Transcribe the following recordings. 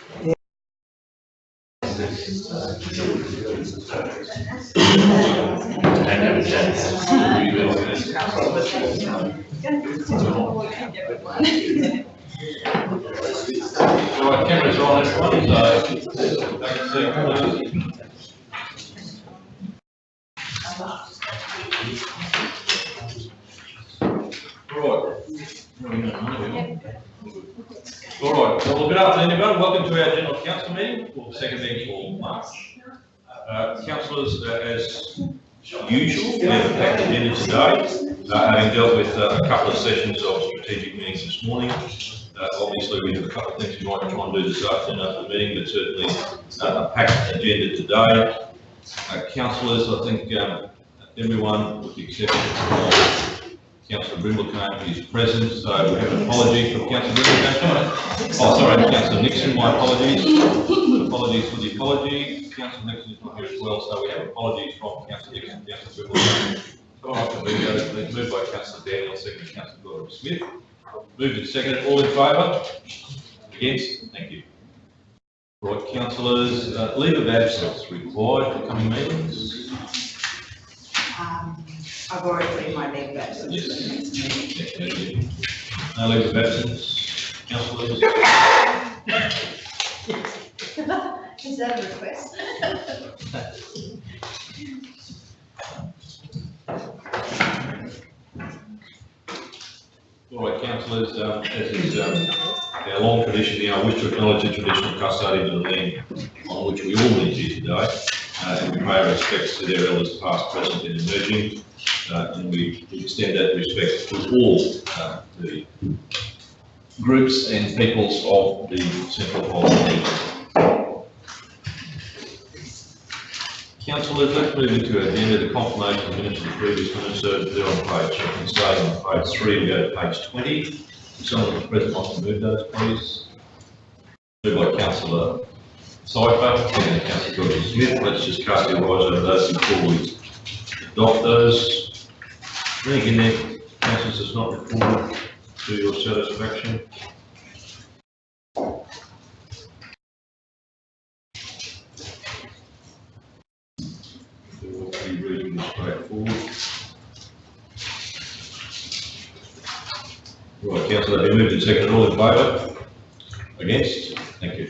Right, cameras are on this one, All right, well, good afternoon everyone. Welcome to our General Council meeting, or the second meeting for March. Councillors, as usual, we have a packed agenda today, having dealt with a couple of sessions of strategic meetings this morning. Obviously, we have a couple of things we might try and do this afternoon after the meeting, but certainly a packed agenda today. Councillors, I think everyone, with the exception of Councillor Brimblecombe, is present, so we have an apology from Councillor Brimblecombe. Oh, sorry, Councillor Nixon, my apologies. Apologies for the apology. Councillor Nixon is not here as well, so we have apologies from Councillor Nixon and Councillor Brimblecombe. So I can move moved by Councillor Daniel, second Councillor Gordon Smith. Moved and seconded. All in favour? Against? Thank you. Right, councillors, leave of absence required for coming meetings. I've already put in my leave of absence. Yes. No leave of absence. Councillors? Is that a request? All right, councillors, as is our long tradition now, I wish to acknowledge the traditional custodians of the land on which we all meet here today, and we pay our respects to their elders past, present and emerging, and we extend that respect to all the groups and peoples of the Central Pollen region. Councillors, let's move into our agenda, the confirmation of minutes of the previous minutes. So they're on page, I can say on page 3, we go to page 20. If someone at the present wants to move those, please. Moved by Councillor Cypher, second Councillor Gordon Smith. Let's just cast your eyes over those before we adopt those. Anything in there, councillors, that's not recorded to your satisfaction? Straightforward. Right, councillor, have you moved and seconded? All in favour? Against? Thank you.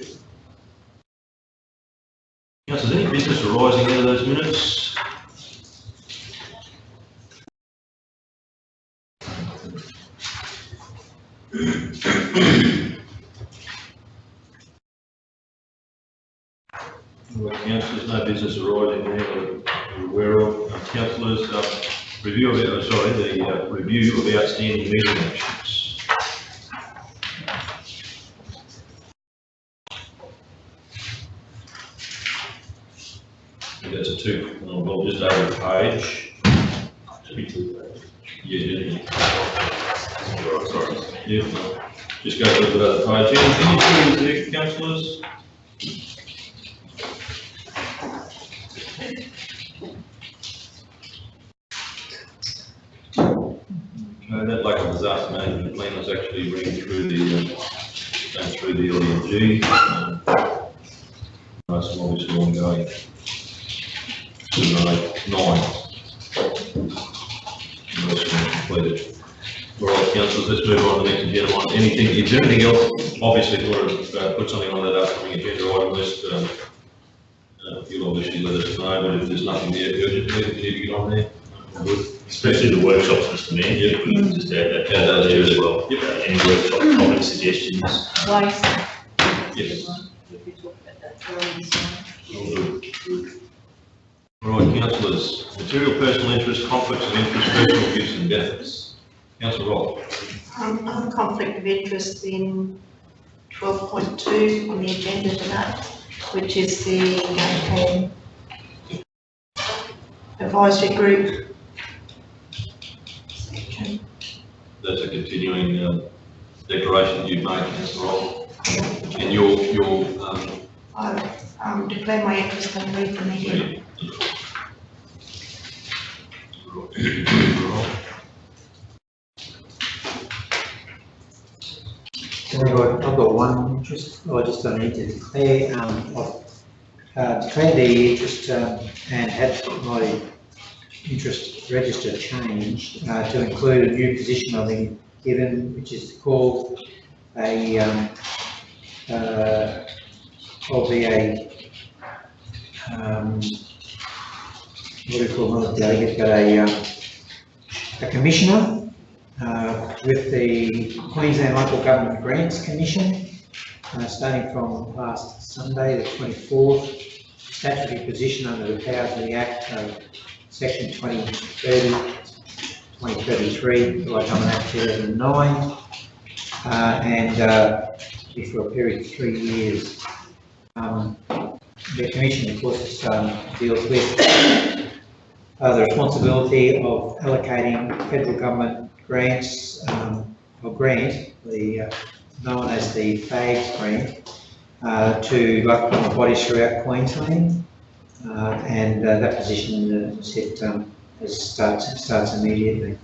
Councillors, any business arising out of those minutes? Right, councillors, no business arising there that we're aware of. Councillors, review of the review of outstanding meeting actions. I think that's a two. Well, just over a page. Yeah. Sorry. Yeah. Just go to the other page. Anything there, councillors? That local disaster management plan was actually reading through the LNG. That's obviously ongoing. 9. Completed. All right, councillors, let's move on to the next agenda item. Is there anything else? Obviously, if you want to put something on that upcoming agenda item list, you'll obviously let us know. But if there's nothing there urgently that you need to get on there, good. Especially the workshops, Mr. Mayor. Yep. We can just add that there as well. Yep. Any workshop topic suggestions? Waste. Yes. We could talk about that earlier. All right, councillors. Material personal interest, conflicts of interest, personal gifts and benefits. Councillor Roll. I have a conflict of interest in 12.2 on the agenda tonight, which is the game advisory group. That's a continuing declaration you've made, Councillor Roll. And your I declare my interest and leave the meeting. I've got one interest, I just don't need to declare, I've declared the interest and had my interest register changed to include a new position I've been given, which is called I'll be what do you call it, delegate, but a commissioner with the Queensland Local Government Grants Commission, starting from last Sunday, the 24th, statutory position under the powers of the Act, Section 2033, like Government Act 2009, and be for a period of 3 years. The Commission, of course, deals with the responsibility of allocating federal government grants, or grant, known as the FAGS grant, to local government bodies throughout Queensland, and that position starts immediately.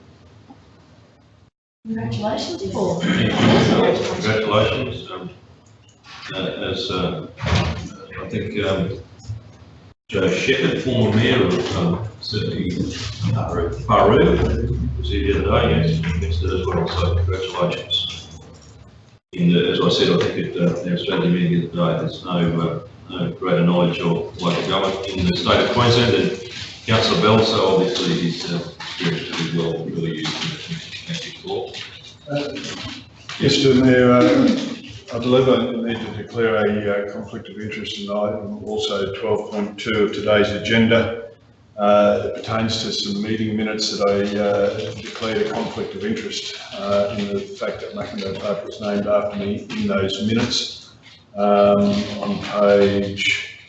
Congratulations, Paul. Congratulations. As I think Joe Shepherd, former mayor of certainly Paru, was here the other day, yes, missed it as well, so congratulations. And as I said, I think at the Australian meeting the other day, there's no greater knowledge of local government in the state of Queensland than Councillor Bell, so obviously he's experience really well, really used in the commission. Thank you, Paul. Mr. Mayor, I believe I need to declare a conflict of interest in item also 12.2 of today's agenda. It pertains to some meeting minutes that I declared a conflict of interest in the fact that Mackinac Park was named after me in those minutes. On page,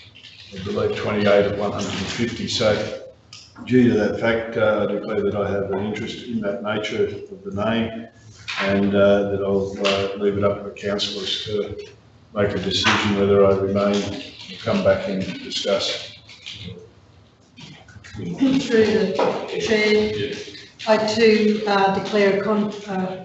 I believe, 28 of 150. So, due to that fact, I declare that I have an interest in that nature of the name, and that I'll leave it up to councillors to make a decision whether I remain or come back and discuss. Through the chair, I too declare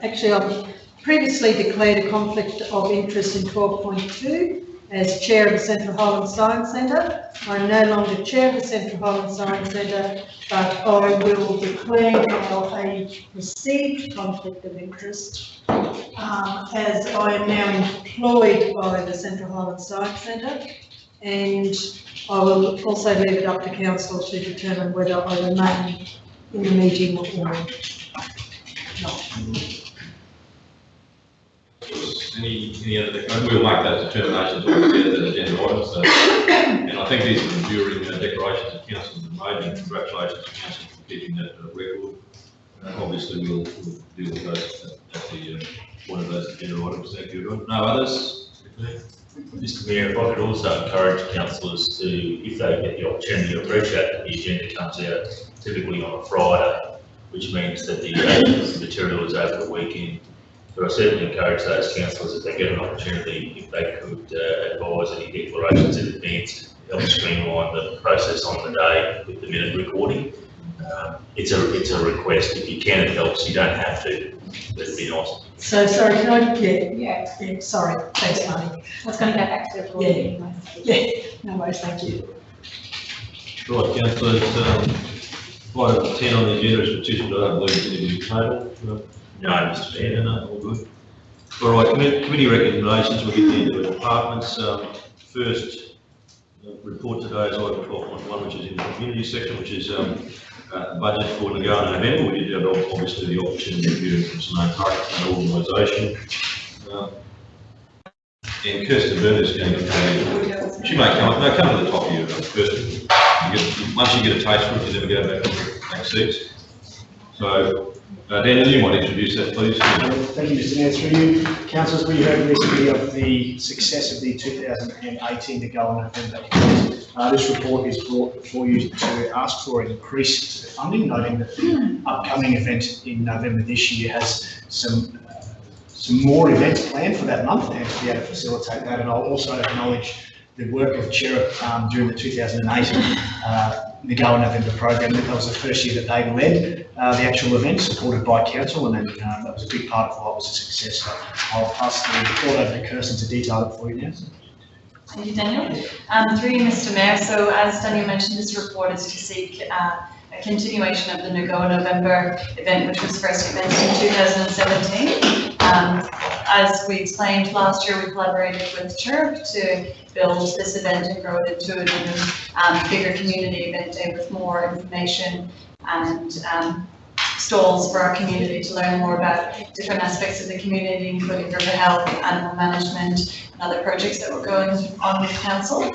actually I've previously declared a conflict of interest in 12.2 as chair of the Central Highland Science Centre. I'm no longer chair of the Central Highland Science Centre, but I will declare now a perceived conflict of interest as I am now employed by the Central Highland Science Centre, and I will also leave it up to council to determine whether I remain in the meeting or not. Any other, we'll make those determinations when we get to the agenda items. So, and I think these are enduring declarations that council have made, and congratulations to council for keeping that record. Obviously, we'll deal with those at the one of those agenda items. Thank you, everyone. No others? Mr. Mayor, if I could also encourage councillors to, if they get the opportunity, to appreciate that the agenda comes out typically on a Friday, which means that the material is over the weekend. But I certainly encourage those councillors, if they get an opportunity, if they could advise any declarations in advance to help streamline the process on the day with the minute recording. It's a request. If you can, it helps. You don't have to, but it'd be nice. So sorry, can I? Yeah, sorry. Thanks, Marnie. I was going to go back to the recording anyway. Yeah, no worries, thank you. Right, councillors, item 10 on the agenda is petition, I don't believe it's going to be tabled. No, Mr. Mayor. No, all good. All right, committee recommendations, we'll get into the departments. First report today is item 12.1, which is in the community section, which is budget for Nagano November. We did have obviously the opportunity of hearing from Simone Park and organisation. And Kirsten Byrne is going to tell you, she may come to the top of you, Kirsten. Once you get a taste for it, you never go back and take seats. So, Daniel, you might introduce that, please. Thank you, Mr. Mayor. Through you, councillors, we heard recently of the success of the 2018 Nagano November. This report is brought before you to ask for an increase to the funding, noting that the upcoming event in November this year has some more events planned for that month, and to be able to facilitate that. And I'll also acknowledge the work of Cherub during the 2018 Nagano November program. That was the first year that they led the actual event supported by council, and then that was a big part of why it was a success. So I'll pass the report over to Kirsten to detail it for you now. Thank you, Daniel. Through you, Mr. Mayor. So as Daniel mentioned, this report is to seek a continuation of the NGO November event, which was first event in 2017. As we explained last year, we collaborated with CHIRP to build this event and grow it into a bigger community event day with more information and stalls for our community to learn more about different aspects of the community, including river health, animal management, and other projects that were going on with council.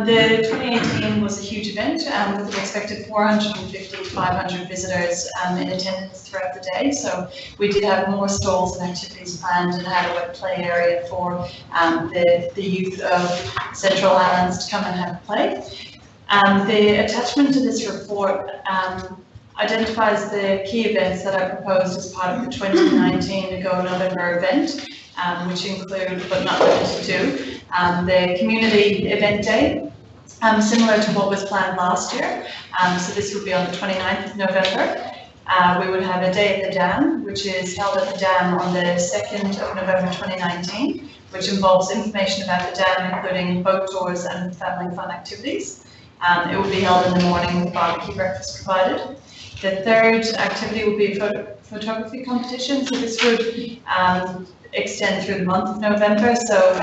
The 2018 was a huge event with an expected 450 to 500 visitors in attendance throughout the day. So we did have more stalls and activities planned and had a wet play area for the youth of Central Highlands to come and have a play. The attachment to this report identifies the key events that I proposed as part of the 2019 NGO November event, which include, but not limited to, the community event day, similar to what was planned last year. So this would be on the 29th of November. We would have a day at the dam, which is held at the dam on the 2nd of November 2019, which involves information about the dam, including boat tours and family fun activities. It will be held in the morning with barbecue breakfast provided. The third activity will be a photography competition. So this would extend through the month of November. So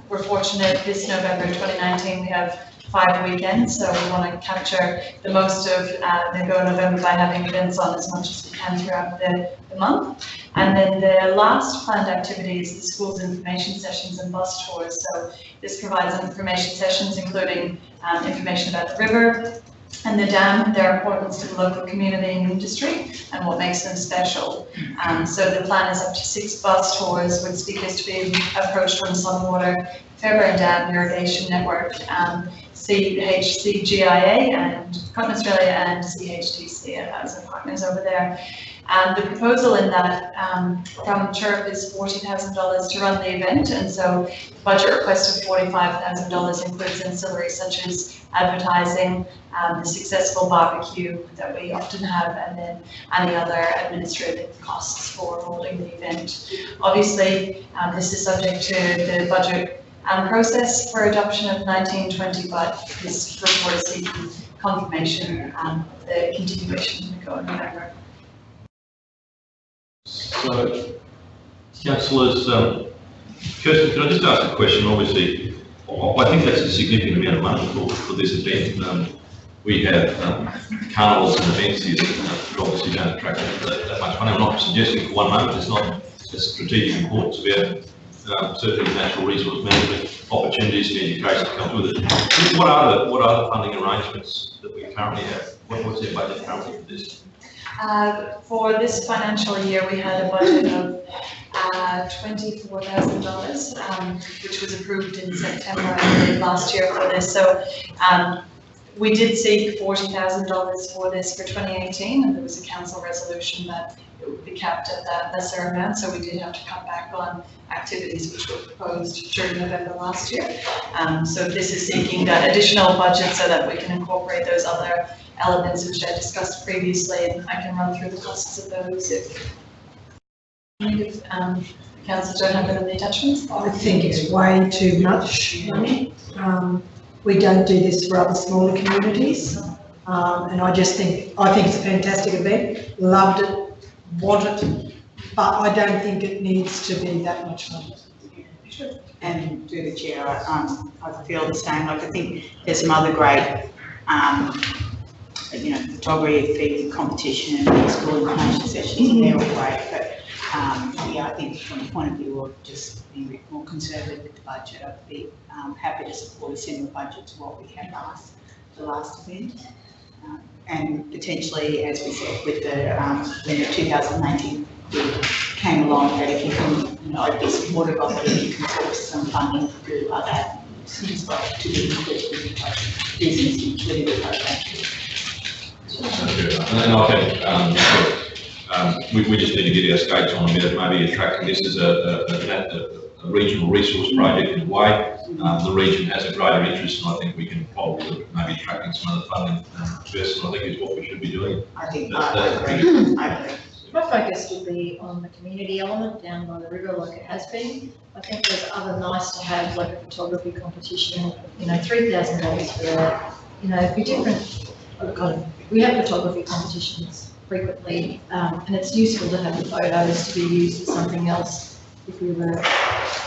we're fortunate this November 2019 we have 5 weekends, so we want to capture the most of NGO November by having events on as much as we can throughout the month. And then the last planned activity is the school's information sessions and bus tours. So this provides information sessions including information about the river and the dam, their importance to the local community and industry, and what makes them special. So the plan is up to 6 bus tours with speakers to be approached from Sunwater, Fairbairn Dam Irrigation Network, CHCGIA and Cotton Australia and CHTC as our partners over there. The proposal in that from CHIRP is $40,000 to run the event, and so the budget request of $45,000 includes ancillaries such as advertising, the successful barbecue that we often have, and then any other administrative costs for holding the event. Obviously, this is subject to the budget process for adoption of 1920, but this report is seeking confirmation of the continuation of NGO in November. So, councillors, Kirsten, can I just ask a question? Obviously, I think that's a significant amount of money for this event. We have carnivals and events here that obviously don't attract that much money. I'm not suggesting for one moment it's not a strategic importance about certainly natural resource management opportunities and education that comes with it. What are the funding arrangements that we currently have? What's their budget currently for this? For this financial year, we had a budget of $24,000, which was approved in September last year for this. So we did seek $40,000 for this for 2018, and there was a council resolution that it would be capped at that lesser amount. So we did have to cut back on activities which were proposed during November last year. So this is seeking that additional budget so that we can incorporate those other elements which I discussed previously, and I can run through the costs of those if councillors don't have it in the attachments. I think it's way too much money. We don't do this for other smaller communities, and I think it's a fantastic event. Loved it, want it, but I don't think it needs to be that much money. And through the chair, I feel the same. Like I think there's some other great, photography competition and school information sessions, and they're all great. But yeah, I think from the point of view of just being a bit more conservative with the budget, I'd be happy to support a similar budget to what we had the last event. And potentially, as we said, with the when the 2019 came along, that if you can, I'd be supportive of it if you can source some funding through other avenues as well to be included in the business utility program. And I think we just need to get our skates on a bit, maybe attracting this as a regional resource project in a way. The region has a greater interest, and I think we can probably look at maybe attracting some other funding first, and I think is what we should be doing. I think, That's- I agree, I agree. My focus would be on the community element down by the river like it has been. I think there's other nice to have, like a photography competition, you know, $3,000 for that, you know, it'd be different. We have photography competitions frequently, and it's useful to have the photos to be used for something else if we were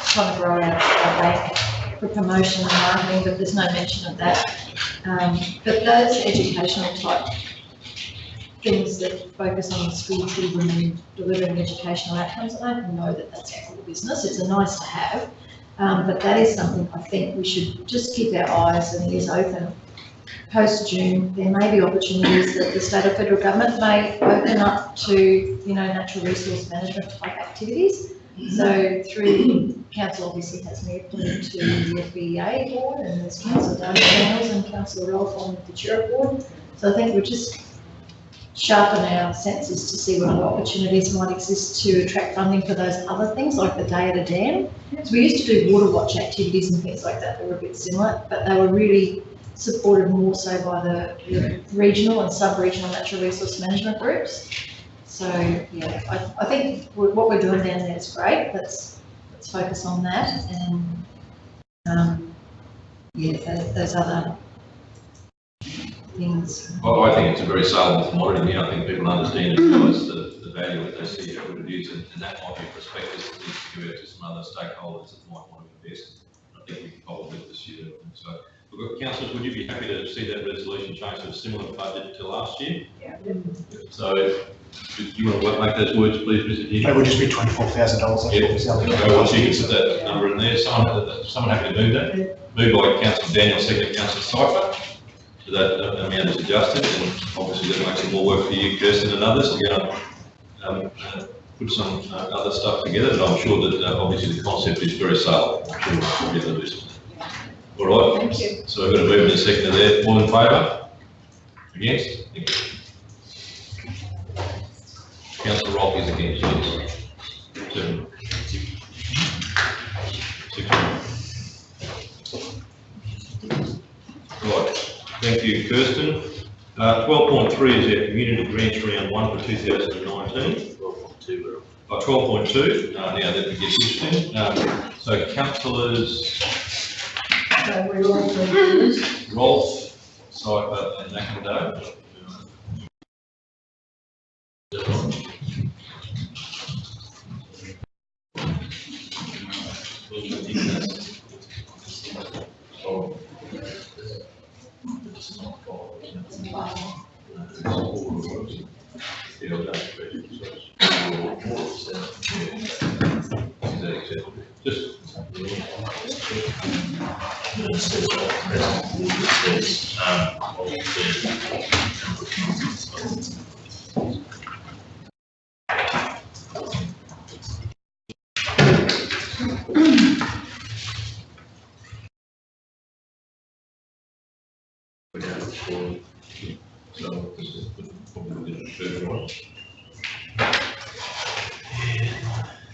trying to grow our bank for promotion and marketing, but there's no mention of that. But those educational type things that focus on school children and delivering educational outcomes, I don't know that that's our core business. It's a nice to have, but that is something I think we should just keep our eyes and ears open. Post-June, there may be opportunities that the state or federal government may open up to, you know, natural resource management type activities. So through, council obviously has me appointed to the FBA board, and there's Councillor Daniels and Councillor Rolfe on the Futura board. So I think we'll just sharpen our senses to see what other opportunities might exist to attract funding for those other things, like the Day at a Dam. So we used to do water watch activities and things like that that were a bit similar, but they were really supported more so by the regional and sub-regional natural resource management groups. So, yeah, I think what we're doing down there is great. Let's focus on that, and those other things. Well, I think it's a very saleable commodity now. I think people understand and realise the value that they see how good it is, and that might be a prospectus that needs to go out to some other stakeholders that might want to invest. I think we can probably pursue that. So, look, councillors, would you be happy to see that resolution change to a similar budget to last year? Yeah. So, do you want to make those words, please, Mr. Hill? It would just be $24,000. Yeah. So, once you can put that number in there, someone happy to move that? Moved by Councillor Daniel, second Councillor Cypher. So that amount is adjusted, and obviously that makes it more work for you, Kirsten, and others to go and put some other stuff together, but I'm sure that obviously the concept is very saleable. I'm sure we'll be able to do something. All right. Thank you. So we've got a movement and a second there. All in favour? Against? Thank you. Councillor Rolfe is against. Yes. 7. 6. Right. Thank you, Kirsten. 12.3 is our community grants round 1 for 2019. 12.2. 12.2. Now that we get interesting. So councillors Rolfe, Cypher and McIndoe.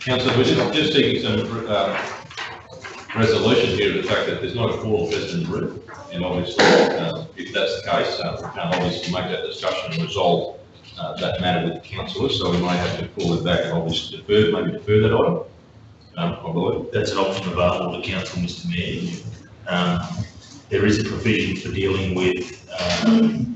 Councillor, we're just taking some resolution here of the fact that there's not a quorum present in the room, and obviously, if that's the case, we can't obviously make that discussion and resolve that matter with the councillors, so we might have to call it back and obviously defer that item. I believe That's an option available to council, Mr. Mayor. There is a provision for dealing with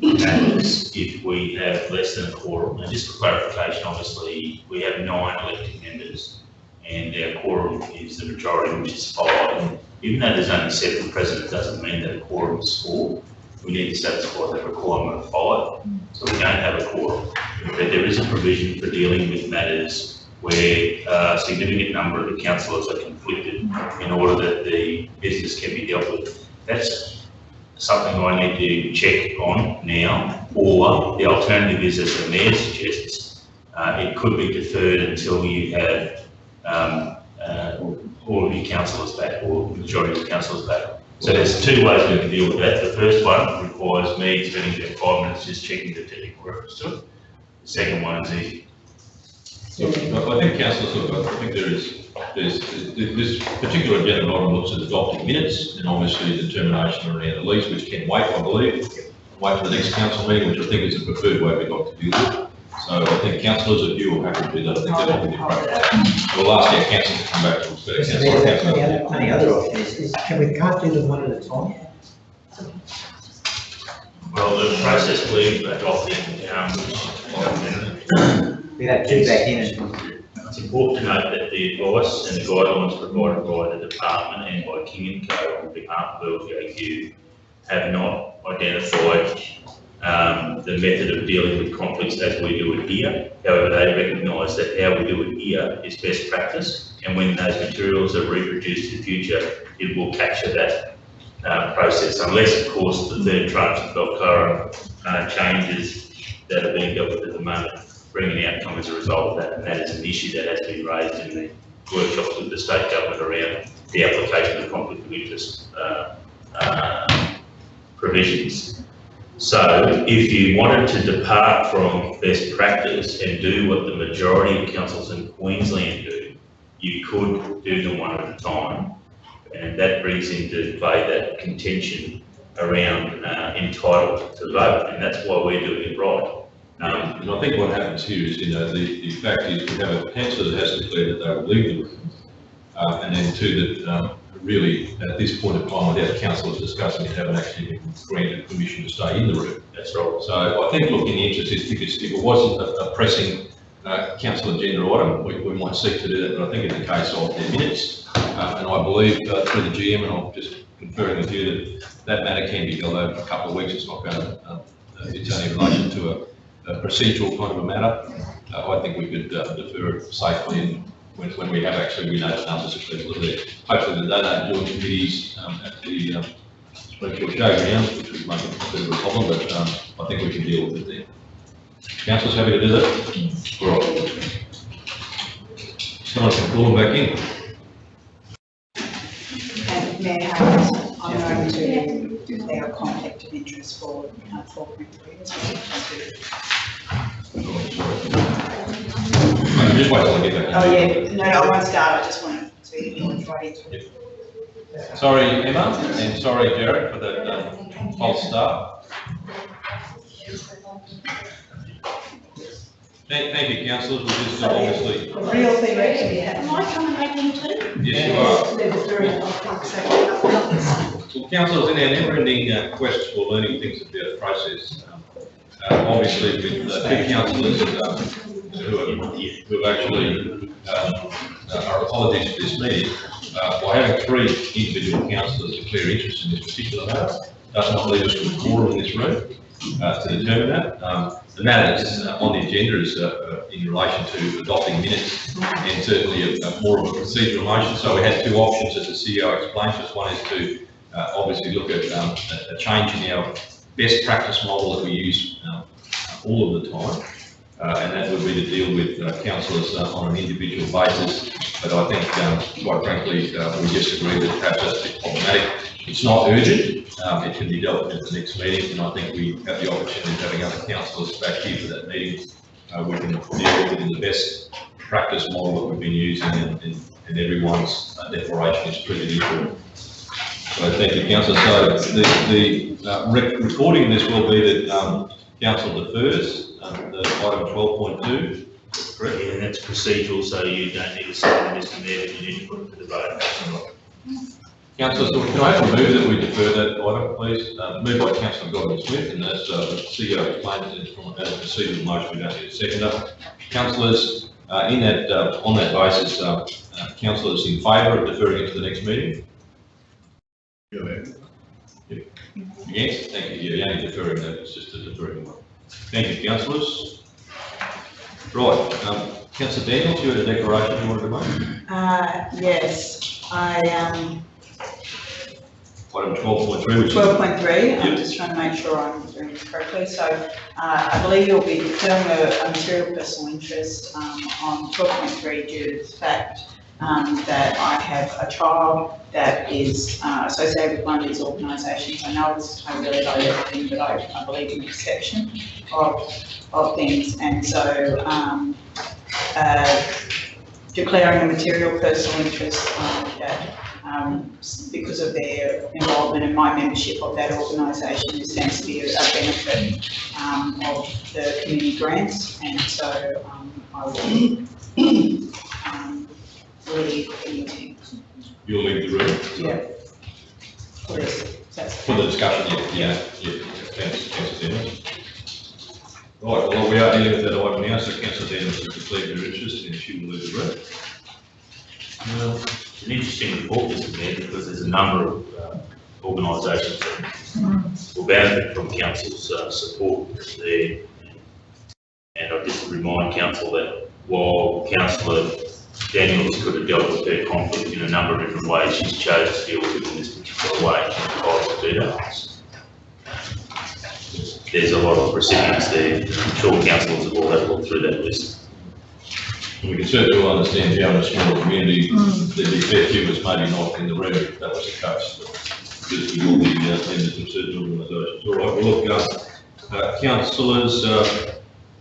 matters if we have less than a quorum. And just for clarification, obviously, we have 9 elected members, and our quorum is the majority, which is 5. Even though there's only 7 present, it doesn't mean that a quorum is 4. We need to satisfy the requirement of 5, so we don't have a quorum. But there is a provision for dealing with matters where a significant number of the councillors are conflicted in order that the business can be dealt with. That's something I need to check on now, or the alternative is, as the Mayor suggests, it could be deferred until you have all of your councillors back, or the majority of the councillors back. So there's 2 ways we can deal with that. The first one requires me spending about 5 minutes just checking the technical reference to it. The second one is easy. So I think councillors, I think there is this particular agenda item looks at adopting minutes and obviously determination around the lease, which can wait, I believe. Wait for the next council meeting, which I think is the preferred way we'd like to deal with it. So I think councillors, if you are happy to do that, I think that would be appropriate. We'll ask our councillors to come back to us. Mr. Mayor, the only other option is we can't do them one at a time. Well, the process we've adopted, We have two back in and it's important to note that the advice and the guidelines provided by the department and by King & Co on behalf of LGAQ have not identified the method of dealing with conflicts as we do it here. However, they recognise that how we do it here is best practice, and when those materials are reproduced in the future, it will capture that process, unless, of course, the third tranche of Belcara changes that are being dealt with at the moment bring an outcome as a result of that, and that is an issue that has been raised in the workshops with the state government around the application of conflict of interest provisions. So if you wanted to depart from best practice and do what the majority of councils in Queensland do, you could do them one at a time, and that brings into play that contention around entitled to vote, and that's why we're doing it right. And I think what happens here is, the fact is we have a councillor that has declared that they will leave the room, and then two that really at this point in time, without councillors discussing it, haven't actually been granted permission to stay in the room. That's right. So I think, look, in the interest is, because if it wasn't a pressing council agenda item, we might seek to do that, but I think in the case of their minutes, and I believe through the GM, and I'm just conferring with you that matter can be held over a couple of weeks. It's not going to, it's only in relation to a procedural kind of a matter. I think we could defer it safely, and when we have actually, we know the numbers of people that are there. Hopefully they don't join committees at the Springfield Showgrounds, which would make it a bit of a problem, but I think we can deal with it there. Councillors happy to do that? All right. Someone can pull them back in. And Mayor Harris, I'm going to declare a conflict of interest for 4.3 as well. Just wait till I get back. Oh, yeah, no, I won't start, I just want to see if anyone's ready to. Sorry, Emma, and sorry, Jared, for that false start. Thank you, councillors, we'll just obviously. The real thing actually Am I coming back in too? Yes, you are. Well, councillors, in our never-ending quest for learning things about the process, obviously with two councillors who actually are apologies for this meeting, by having three individual councillors declare interest in this particular matter, does not leave us with a quorum in this room to determine that. The matter that's on the agenda is in relation to adopting minutes, and certainly more of a procedural motion. So we had two options, as the CEO explained to us. One is to obviously look at a change in our best practice model that we use all of the time, and that would be to deal with councillors on an individual basis. But I think, quite frankly, we just agree that perhaps that's a bit problematic. It's not urgent. It can be dealt with at the next meeting, and I think we have the opportunity of having other councillors back here for that meeting. We can deal with it in the best practice model that we've been using, and everyone's declaration is treated equal. So thank you, councillor. So the recording of this will be that council defers the item 12.2. Correct? Yeah, and that's procedural, so you don't need to second Mr. Mayor, but you need to put it to the vote. Councillors, can I have a move that we defer that item, please? Moved by Councillor Godwin-Smith, and as the CEO explained, it's from a procedural motion, we don't need a seconder. Councillors, on that basis, councillors in favour of deferring it to the next meeting? Against? Thank you. Yeah, only deferring that, it's just a deferring one. Thank you, councillors. Right, Councillor Daniels, you had a declaration you wanted to make? Yes, Item 12.3, which is... 12.3, I'm just trying to make sure I'm doing this correctly. So I believe you'll be declaring a material personal interest on 12.3 due to the fact that I have a child that is associated with one of these organisations. I know it's a really low level thing, but I believe in the exception of things. And so declaring a material personal interest that because of their involvement and my membership of that organisation, it stands to be a benefit of the community grants, and so I will leave the meeting. You'll leave the room? Yeah. Please. For the discussion, yeah, Councillor Daniels. Right, well, we are dealing with that item now, so Councillor Daniels has declared her interest and she will leave the room. It's an interesting report, Mr. Mayor, because there's a number of organisations that will benefit from council's support there. And I just remind council that while Councillor Daniels could have dealt with her conflict in a number of different ways, she's chosen to deal with it in this particular way. She's entitled to do that. There's a lot of recipients there. I'm sure councillors have all had a look through that list. We can certainly all understand how in a smaller community, the effective was maybe not in the room if that was the case, but because we all be members of certain organisations. All right, well, look, councillors,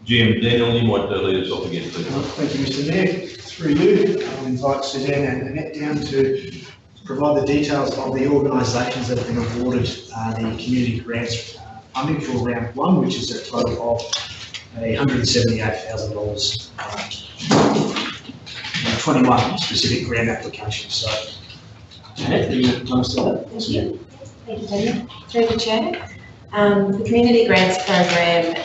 Jim Daniel, you might lead us off again, please. Thank you, Mr. Mayor. Through you, I'll invite Suzanne and Annette down to provide the details of the organisations that have been awarded the community grants funding for round one, which is a total of $178,000 and 21 specific grant applications. So, Annette, do you want to start? Thank you, Daniel. Through the chair. The Community Grants Program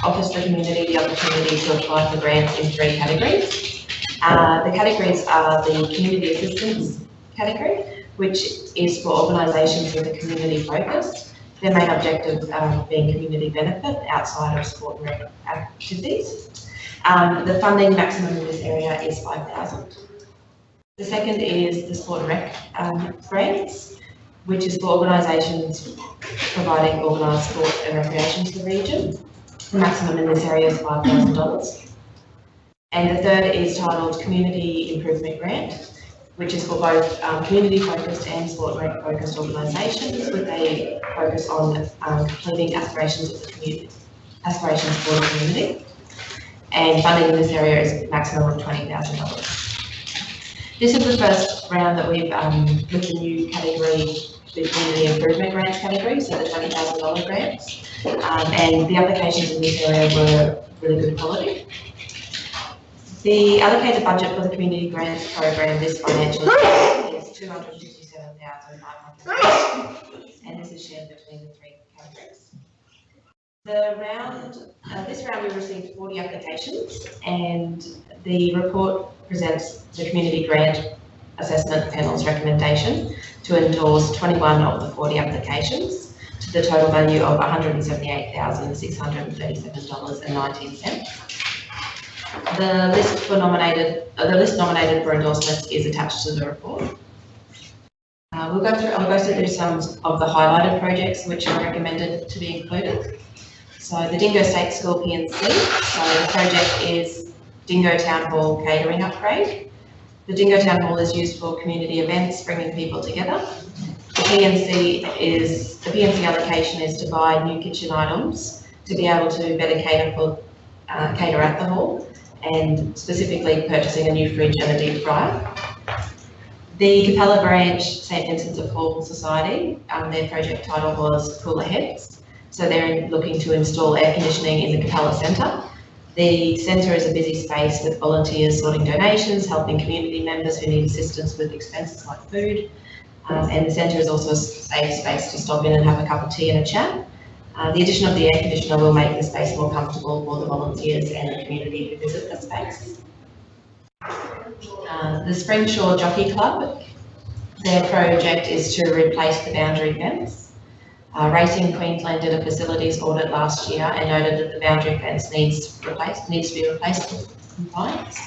offers the community the opportunity to apply for grants in 3 categories. The categories are the Community Assistance category, which is for organisations with a community focus. Their main objective being community benefit outside of sport and rec activities. The funding maximum in this area is $5,000. The second is the sport and rec grants, which is for organisations providing organised sport and recreation to the region. The maximum in this area is $5,000. And the third is titled Community Improvement Grant, which is for both community-focused and sport-focused organisations, with a focus on completing aspirations of the community, aspirations for the community. And funding in this area is maximum of $20,000. This is the first round that we've with the new category, the Community Improvement Grants category, so the $20,000 grants. And the applications in this area were really good quality. The allocated budget for the Community Grants Program this financial year is $257,500, and this is shared between the 3 categories. This round we received 40 applications, and the report presents the Community Grant Assessment Panel's recommendation to endorse 21 of the 40 applications to the total value of $178,637.19. The list nominated for endorsements is attached to the report. I'll go through some of the highlighted projects which are recommended to be included. So the Dingo State School PNC. So the project is Dingo Town Hall catering upgrade. The Dingo Town Hall is used for community events, bringing people together. The PNC allocation is to buy new kitchen items to be able to better cater at the hall, and specifically purchasing a new fridge and a deep fryer. The Capella Branch St Vincent de Paul Society, their project title was Cooler Heads. So they're looking to install air conditioning in the Capella Centre. The centre is a busy space with volunteers sorting donations, helping community members who need assistance with expenses like food. And the centre is also a safe space to stop in and have a cup of tea and a chat. The addition of the air conditioner will make the space more comfortable for the volunteers and the community who visit the space. The Springshore Jockey Club, their project is to replace the boundary fence. Racing Queensland did a facilities audit last year and noted that the boundary fence needs to be replaced for compliance.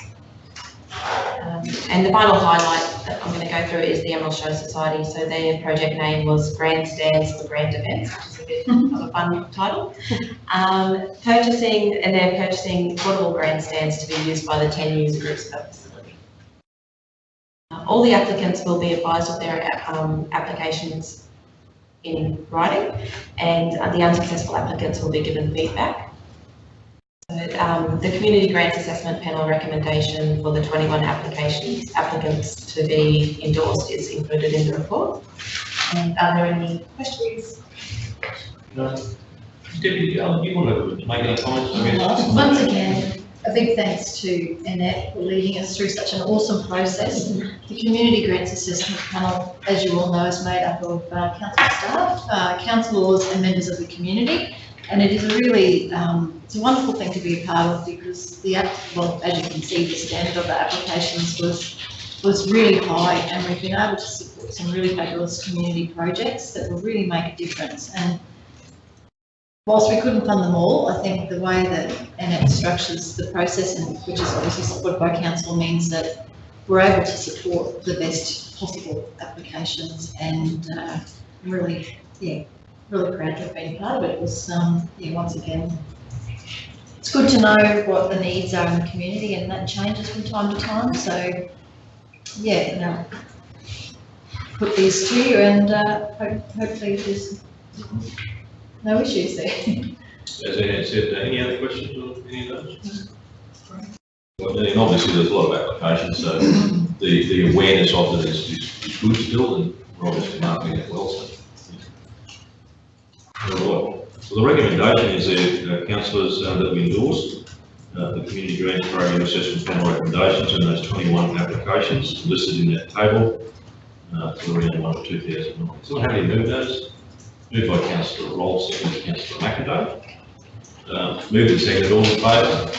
And the final highlight that I'm going to go through is the Emerald Show Society. So their project name was Grandstands for Grand Events, which is a bit of a fun title. They're purchasing portable grandstands to be used by the 10 user groups of the facility. All the applicants will be advised of their applications in writing, and the unsuccessful applicants will be given feedback. The Community Grants Assessment Panel recommendation for the 21 applicants to be endorsed is included in the report. And are there any questions? No. Deputy Allen, you want to make any comments? I guess? Once again, a big thanks to Annette for leading us through such an awesome process. The Community Grants Assessment Panel, as you all know, is made up of council staff, councillors and members of the community. And it is a really, it's a wonderful thing to be a part of because well, as you can see, the standard of the applications was really high, and we've been able to support some really fabulous community projects that will really make a difference. And whilst we couldn't fund them all, I think the way that Annette structures the process, and which is obviously supported by council, means that we're able to support the best possible applications, and really, yeah, really proud to have been part of it. It was, yeah, once again, it's good to know what the needs are in the community, and that changes from time to time. So, yeah, no, put these to you, and hopefully there's no issues there. As Anne said, any other questions on any of those? Well, and obviously there's a lot of applications, so the awareness of it is good still, and we're obviously marketing it well. So. All right. So the recommendation is that councillors that we endorsed the Community Grants Program Assessment Panel recommendations, and those 21 applications listed in that table to around 1 or 2,000. So how do you move those? Moved by Councillor Roll, seconded by Councillor McIntyre. Moved and seconded, all in favour?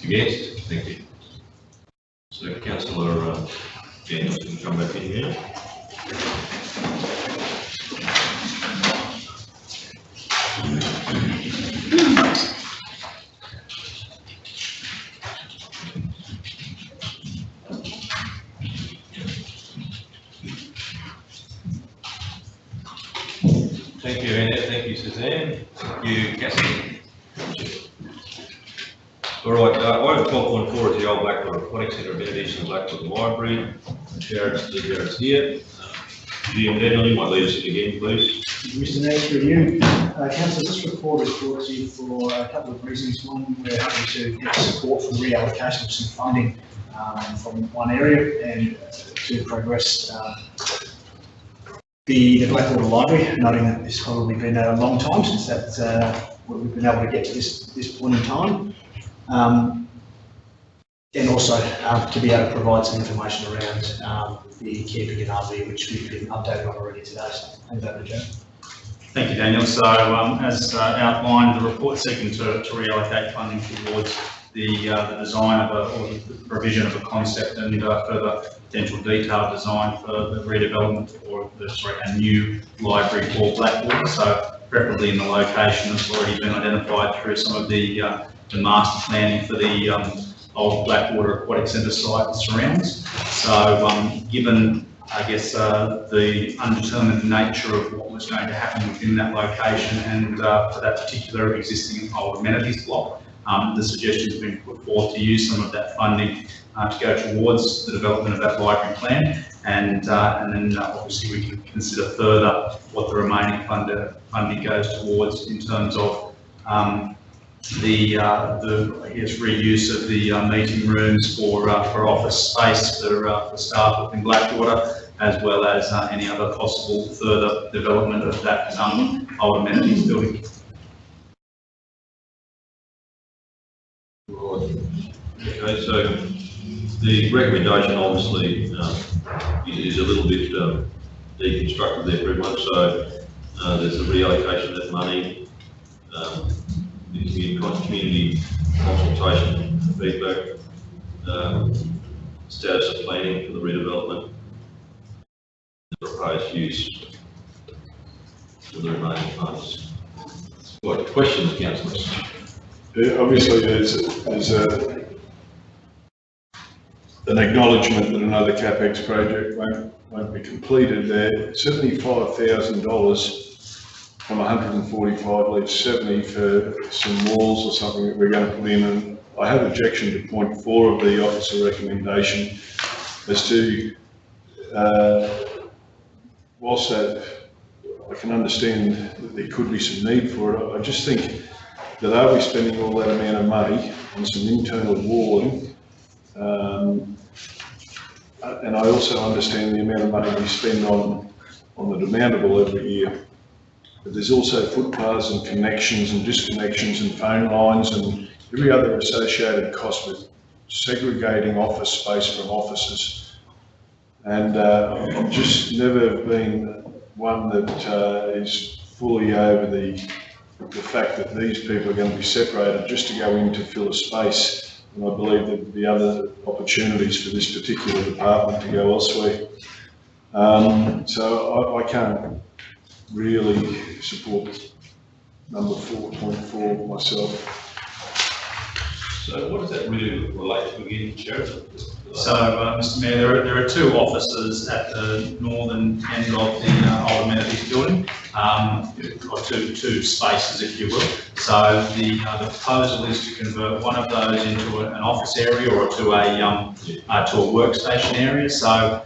Against? Thank you. So Councillor Daniels can come back in now. Thank you, Annette. Thank you, Suzanne. Thank you, Cassie. All right, item 12.4 is the old Blackwater Aquatic Centre amenities in Blackwater Library. Jared's here. GM Daniel, you might lead us in again, please. Mr. Mayor, through you. Councillors, this report is brought to you for a couple of reasons. One, we're happy to get support for the reallocation of some funding from one area, and to progress the Blackwater Library, noting that it's probably been a long time since that we've been able to get to this point in time. And also to be able to provide some information around the camping and RV, which we've been updated on already today. So hand over to Joe. Thank you, Daniel. So as outlined, the report seeking to reallocate funding towards the design of or the provision of a concept and further potential detailed design for the redevelopment or a new library for Blackwater. So preferably in the location that's already been identified through some of the master planning for the old Blackwater Aquatic Centre site and surrounds. So given, I guess, the undetermined nature of what was going to happen within that location and for that particular existing old amenities block, the suggestion has been put forth to use some of that funding to go towards the development of that library plan, and then obviously we can consider further what the remaining funding goes towards in terms of the I guess reuse of the meeting rooms for office space for staff within Blackwater, as well as any other possible further development of that old amenities building. Okay, so the recommendation obviously is a little bit deconstructed there for everyone. So there's a reallocation of that money, the community consultation feedback, status of planning for the redevelopment, the proposed use for the remaining funds. What questions, councillors? Obviously, there's an acknowledgement that another CapEx project won't be completed there. $75,000 from 145 leaves 70 for some walls or something that we're going to put in. And I have objection to point 4 of the officer recommendation as to, whilst that I can understand that there could be some need for it, I just think that are we spending all that amount of money on some internal walling? And I also understand the amount of money we spend on the demountable every year. But there's also footpaths and connections and disconnections and phone lines and every other associated cost with segregating office space from offices. And I've just never been one that is fully over the fact that these people are going to be separated just to go in to fill a space. And I believe there'd be other opportunities for this particular department to go elsewhere. So I can't really support number 4.4 myself. So what does that really relate to again, Chair? So, Mr Mayor, there are two offices at the northern end of the old amenities building, or two spaces, if you will. So the proposal is to convert one of those into an office area or to a workstation area. So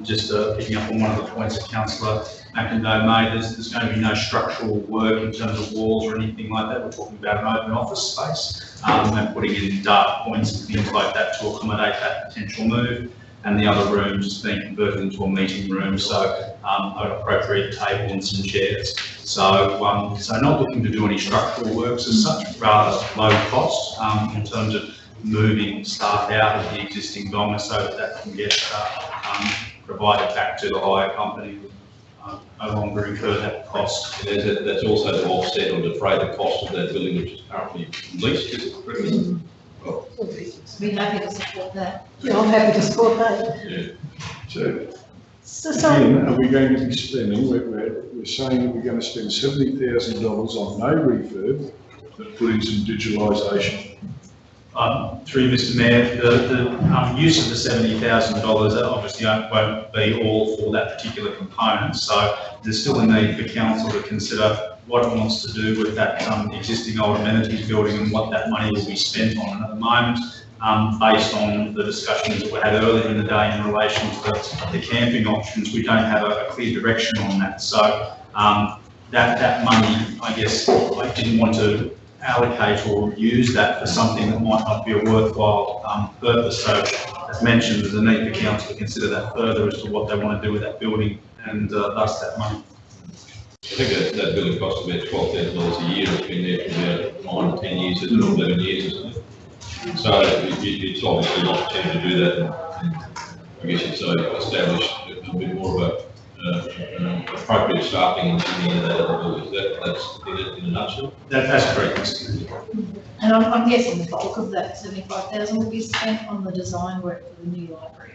just picking up on one of the points that Councillor McIndoe made, there's going to be no structural work in terms of walls or anything like that. We're talking about an open office space and putting in dark points and things like that to accommodate that potential move. And the other room just being converted into a meeting room, so an appropriate table and some chairs. So, so not looking to do any structural works as such, rather low cost in terms of moving staff out of the existing DOMA so that can get provided back to the hire company. No longer incur that cost. That's also to offset or defray the cost of that building which is currently leased, is it correct? Oh. Be happy to support that. Yeah, I'm happy to support that. Yeah. So again, are we going to be spending, we're saying that we're going to spend $70,000 on no refurb, but put in some digitalisation. Through Mr Mayor, the use of the $70,000 obviously won't be all for that particular component, so there's still a need for council to consider what it wants to do with that existing old amenities building and what that money will be spent on. And at the moment, based on the discussions that we had earlier in the day in relation to the camping options, we don't have a clear direction on that. So that money, I guess, I didn't want to allocate or use that for something that might not be a worthwhile purpose. So, as mentioned, there's a need for council to consider that further as to what they want to do with that building and thus that money. I think that building costs about $12,000 a year. It's been there for about 9 or 10 years, it's 11 years, isn't it? So it's obviously an opportunity to do that. And I guess it's established a bit more of appropriate staffing in the end of that other building. That's in a nutshell. That's correct, Mr. Mayor. And I'm guessing the bulk of that 75,000 will be spent on the design work for the new library.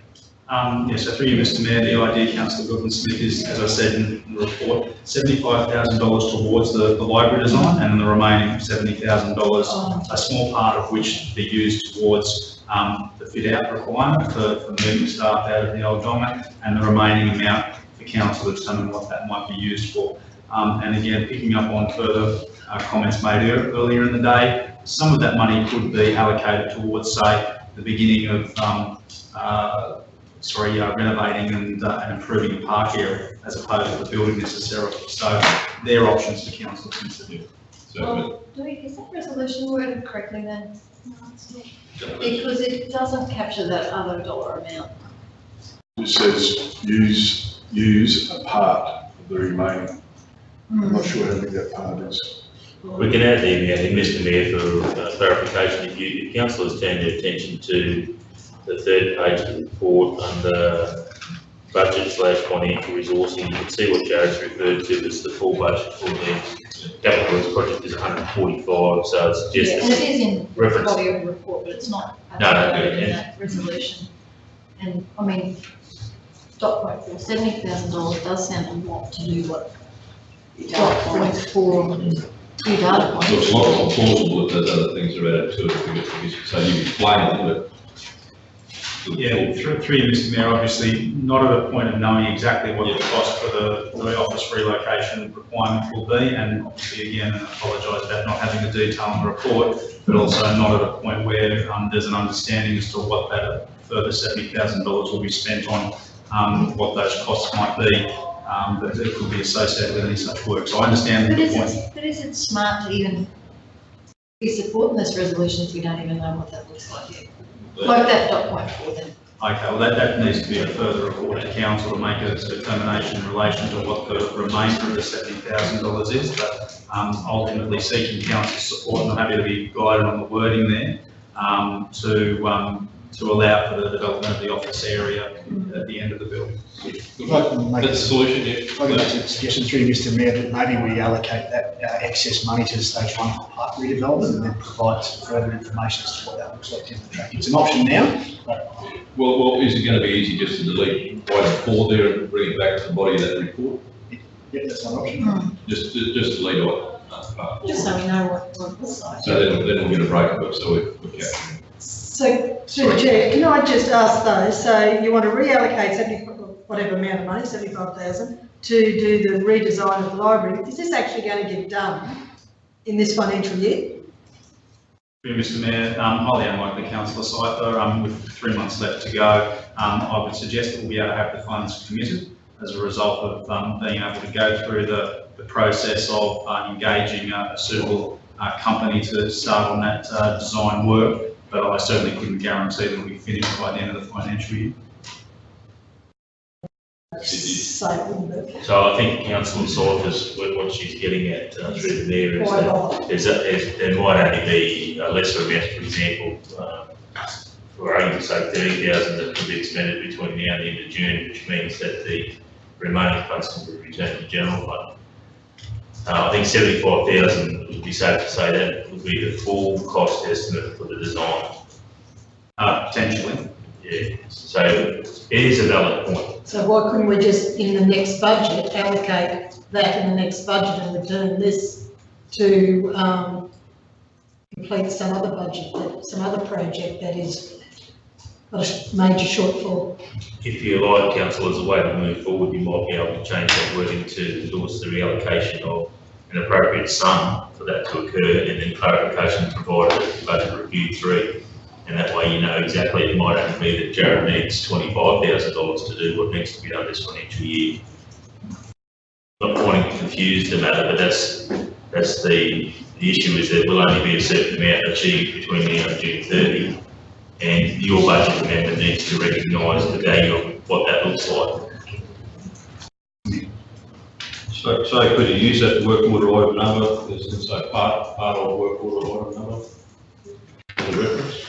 Yes, so through you, Mr Mayor, the idea, Councillor Goodman-Smith, is, as I said in the report, $75,000 towards the library design, and the remaining $70,000, a small part of which be used towards the fit-out requirement for moving staff out of the old DOMA, and the remaining amount for council to determine what that might be used for. And again, picking up on further comments made earlier in the day, some of that money could be allocated towards, say, the beginning of renovating and improving the park area as opposed to the building necessarily. So there are options for council to consider. So, Is that resolution worded correctly then? Because it doesn't capture that other dollar amount. It says use a part of the remaining. I'm not sure how big that part is. We can add the amount in, Mr Mayor, for clarification. If council has turned their attention to the third page of the report under budget/financial resourcing, you can see what Jared's referred to as the full budget for the capital works project is 145, so it's just and it is in the reference. body of the report, but it's not in that resolution. And I mean, dot point 4, $70,000 does sound a lot to do what dot point 4 two data points. it's a lot more plausible if there's other things are added to it. So you explain it, but Yeah, through you, Mr Mayor, obviously not at a point of knowing exactly what the cost for the office relocation requirement will be, and obviously again, I apologise about not having the detail in the report, but also not at a point where there's an understanding as to what that further $70,000 will be spent on, what those costs might be, that will be associated with any such work. So I understand the point. But is it smart to even be supporting this resolution if we don't even know what that looks like yet? Like that dot point 4 then. Okay, well, that needs to be a further report to council to make a determination in relation to what the remainder of the $70,000 is, but ultimately seeking council's support, and I'm happy to be guided on the wording there, to allow for the development of the office area at the end of the building. If I can make That's the solution, yeah. if I can make a suggestion through you, Mr Mayor, that maybe we allocate that excess money to the stage 1 park redevelopment and then provide some further information as to what that looks like in the track. It's an option now, but Well, is it going to be easy just to delete item 4 there and bring it back to the body of that report? yeah, that's an option. Just delete item 4. Just so we know what it looks like. So then we'll get a break of it, so we're capturing. So, through the chair, can I just ask though, so you want to reallocate 70, whatever amount of money, 75,000, to do the redesign of the library? Is this actually going to get done in this financial year? Mr Mayor, highly unlikely, Councillor Seifert, with 3 months left to go, I would suggest that we'll be able to have the funds committed as a result of being able to go through the process of engaging a suitable company to start on that design work, but I certainly couldn't guarantee that it'll be finished by the end of the financial year. So it wouldn't be. So I think Councillor Seifert, what she's getting at through the mayor is that there might only be a lesser amount, for example, for argument's sake, 30,000 that could be expended between now and the end of June, which means that the remaining funds can be returned to the general fund. I think 75,000 would be safe to say that would be the full cost estimate for the design. Potentially. Yeah, so it is a valid point. So why couldn't we just, in the next budget, allocate that in the next budget and return this to complete some other budget, some other project that is got a major shortfall? If you like, council, as a way to move forward, you might be able to change that wording to endorse the reallocation of an appropriate sum for that to occur, and then clarification provided at budget review 3. And that way you know exactly, it might only be that Jared needs $25,000 to do what needs to be done this financial year. Not wanting to confuse the matter, but that's the issue, is that will only be a certain amount achieved between now and June 30. And your budget amendment needs to recognise the value of what that looks like. So could you use that work order item number, as say part of work order item number? As a reference?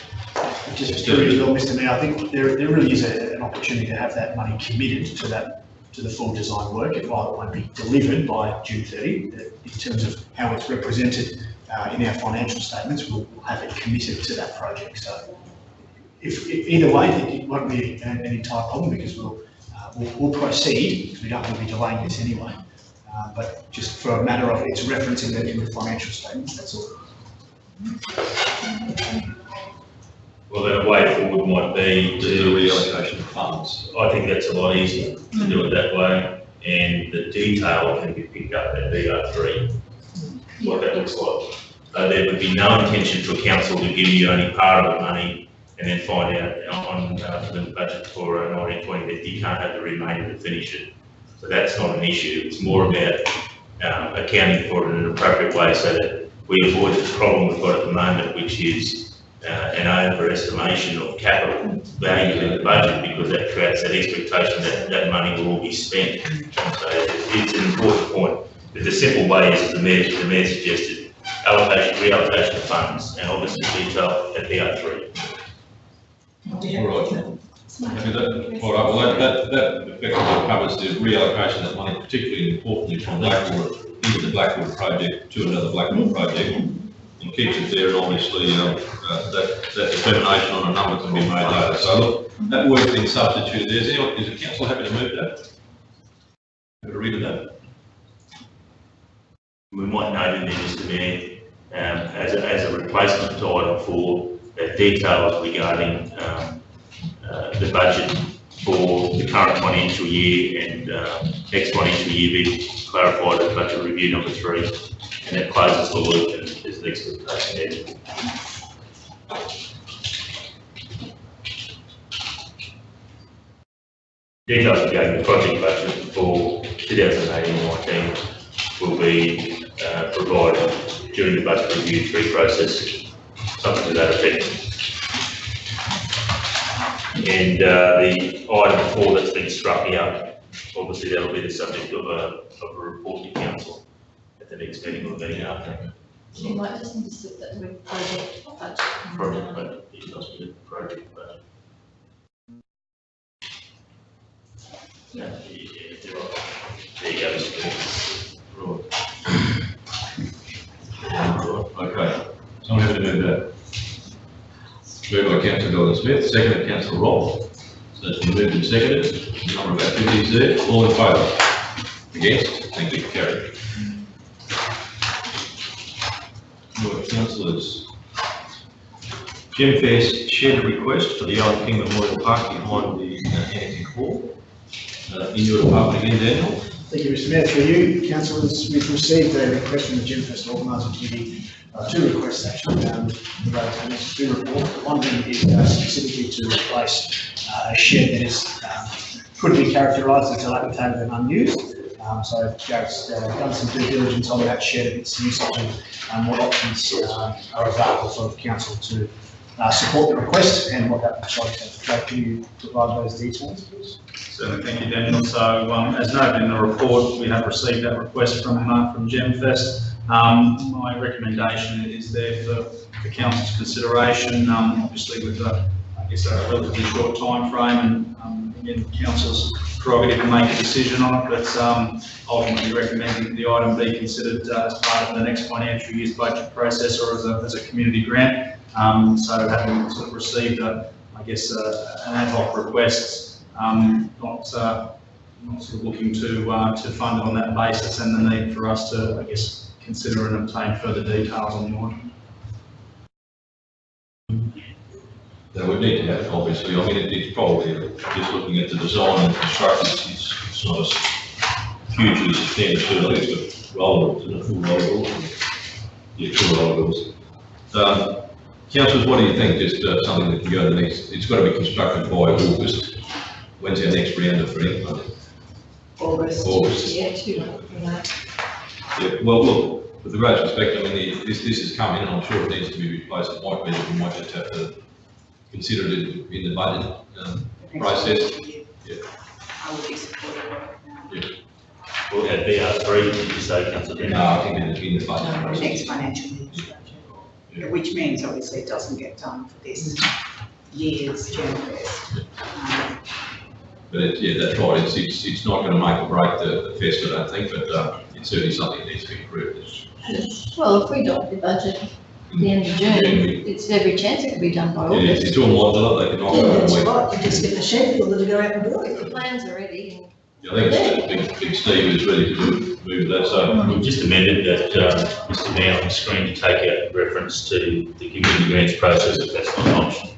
Just to as well, Mr Mayor, I think there really is an opportunity to have that money committed to the full design work. It won't be delivered by June 30. In terms of how it's represented in our financial statements, we'll have it committed to that project. So if either way, it won't be an entire problem, because we'll proceed, because we don't want to be delaying this anyway. But just for a matter of its reference in the financial statements, that's all. Well, then a way forward might be to do a reallocation of funds. I think that's a lot easier to do it that way, and the detail can be picked up at VR3, what that looks like. There would be no intention for council to give you only part of the money and then find out on the budget for 1920 that you can't have the remainder to finish it. So that's not an issue. It's more about accounting for it in an appropriate way so that we avoid the problem we've got at the moment, which is an overestimation of capital value in the budget, because that creates that expectation that that money will all be spent. So it's an important point. But the simple way is, the mayor suggested, reallocation of funds, and obviously detail at the R3. All right. All right, well, that effectively covers the reallocation of that money, particularly importantly from Blackwater into the Blackwater project to another Blackwater project, and keeps it there, and obviously that determination on a number can be made later. So look, that word's been substituted. Is the council happy to move that? Happy to read it out? We might note in there, Mr Mayor, as a replacement to item 4, that details regarding the budget for the current financial year and next financial year be clarified at budget review number 3, and that closes the loop and is the expectation there. Details regarding the project budget for 2018-19 will be provided during the budget review 3 process, something to that effect. And the item 4 that's been struck here, obviously that'll be the subject of a report to council at the next meeting or the meeting after. You might just need to slip that with project budget. Project budget, it must be a project budget. Yeah, you're right. There you go, Mr. Right. Okay, someone have to move that. Moved by Councillor Gordon-Smith, seconded Councillor Roll. So that's been moved and seconded. Number of activities there. All in favour? Against? Thank you, carried. Your councillors. Jim Fair's shared a request for the Old King Memorial Park behind the Antique Hall. In your department again, Daniel. Thank you, Mr. Mayor. Through you, councillors, we've received a request from the Jim Fest Organising Committee, 2 requests actually around the road tennis, 2 reports. One being specifically to replace a shed that is could be characterised as dilapidated and unused. So Jared's done some due diligence on that shed, its usage, and what options are available for the council to support the request and what that looks like. So can you provide those details, please? Certainly, thank you, Daniel. So, as noted in the report, we have received that request from GemFest. My recommendation is there for council's consideration, obviously with a relatively short time frame, and again, council's prerogative to make a decision on it, but ultimately recommending that the item be considered as part of the next financial year's budget process or as a community grant. So having sort of received an ad hoc request, not sort of looking to fund it on that basis, and the need for us to, consider and obtain further details on the item. That we need to have, obviously. I mean, it's probably just looking at the design and construction, it's not as hugely substantial. I think it's got roller, isn't it? Full roller. Yeah, full roller. Councillors, what do you think? Just something that can go to the next, it's got to be constructed by August. When's our next round of grant funding? August. Yeah, 2 months for that. Yeah, well, look, with the greatest respect, I mean, this has come in and I'm sure it needs to be replaced. It might be that we might just have to consider it in the budget process. Yeah. I would be supportive of it now. Yeah. Will that be our 3, did you say, councillor? No, I think in the budget The process. next financial year, which means obviously it doesn't get done for this year's GemFest. But that's right. It's not going to make or break the fest, I don't think, but it's certainly something that needs to be improved. Well, if we adopt the budget at the end of June, it's every chance it could be done by August. It's all modular, they can knock it out That's of the right, you just get the shed filler to go out and do it. The plans are ready. I think it's big Steve is ready to move that, so. We've just amended that, Mr. Mayor, on the screen to take out reference to the community grants process if that's not an option.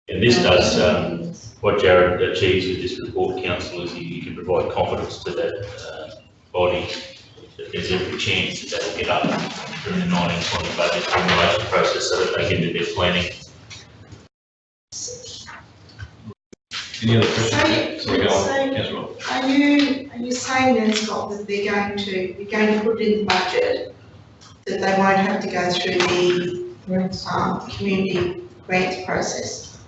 And this does, what Jared achieves with this report, council, is you can provide confidence to that body that there's every chance that they'll get up during the 1920 budget formulation process so that they can do their planning. Any other questions? Sorry, go on. Councillor Robb. Are you saying then, Scott, that you're going to put it in the budget, that they won't have to go through the community grants process?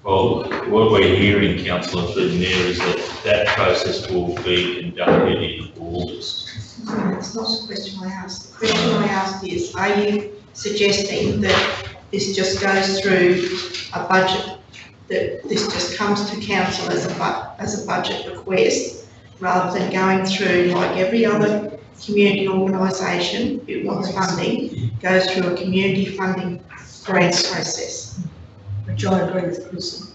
Well, what we're hearing, councillor, through the mayor, is that process will be conducted in August. No, that's not the question I asked. The question I asked is, are you suggesting that this just goes through a budget, that this just comes to council as a budget request, rather than going through like every other community organisation who wants funding, goes through a community funding grants process? Which I agree with Chris.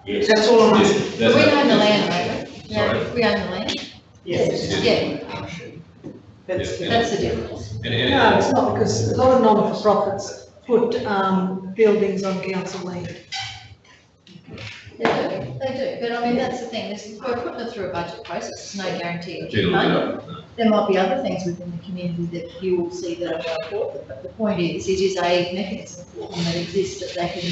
Yes. That's all I'm asking. We own the land, right? Yeah, we own the land. Yes. Yeah, That's good. that's the difference. No, it's not, because a lot of non-for-profits put buildings on council land. They do, but I mean, that's the thing, we're putting it through a budget process, there's no guarantee of Generally, funding. no. There might be other things within the community that you will see that are more important, but the point is, it is a mechanism for them that exists that they can,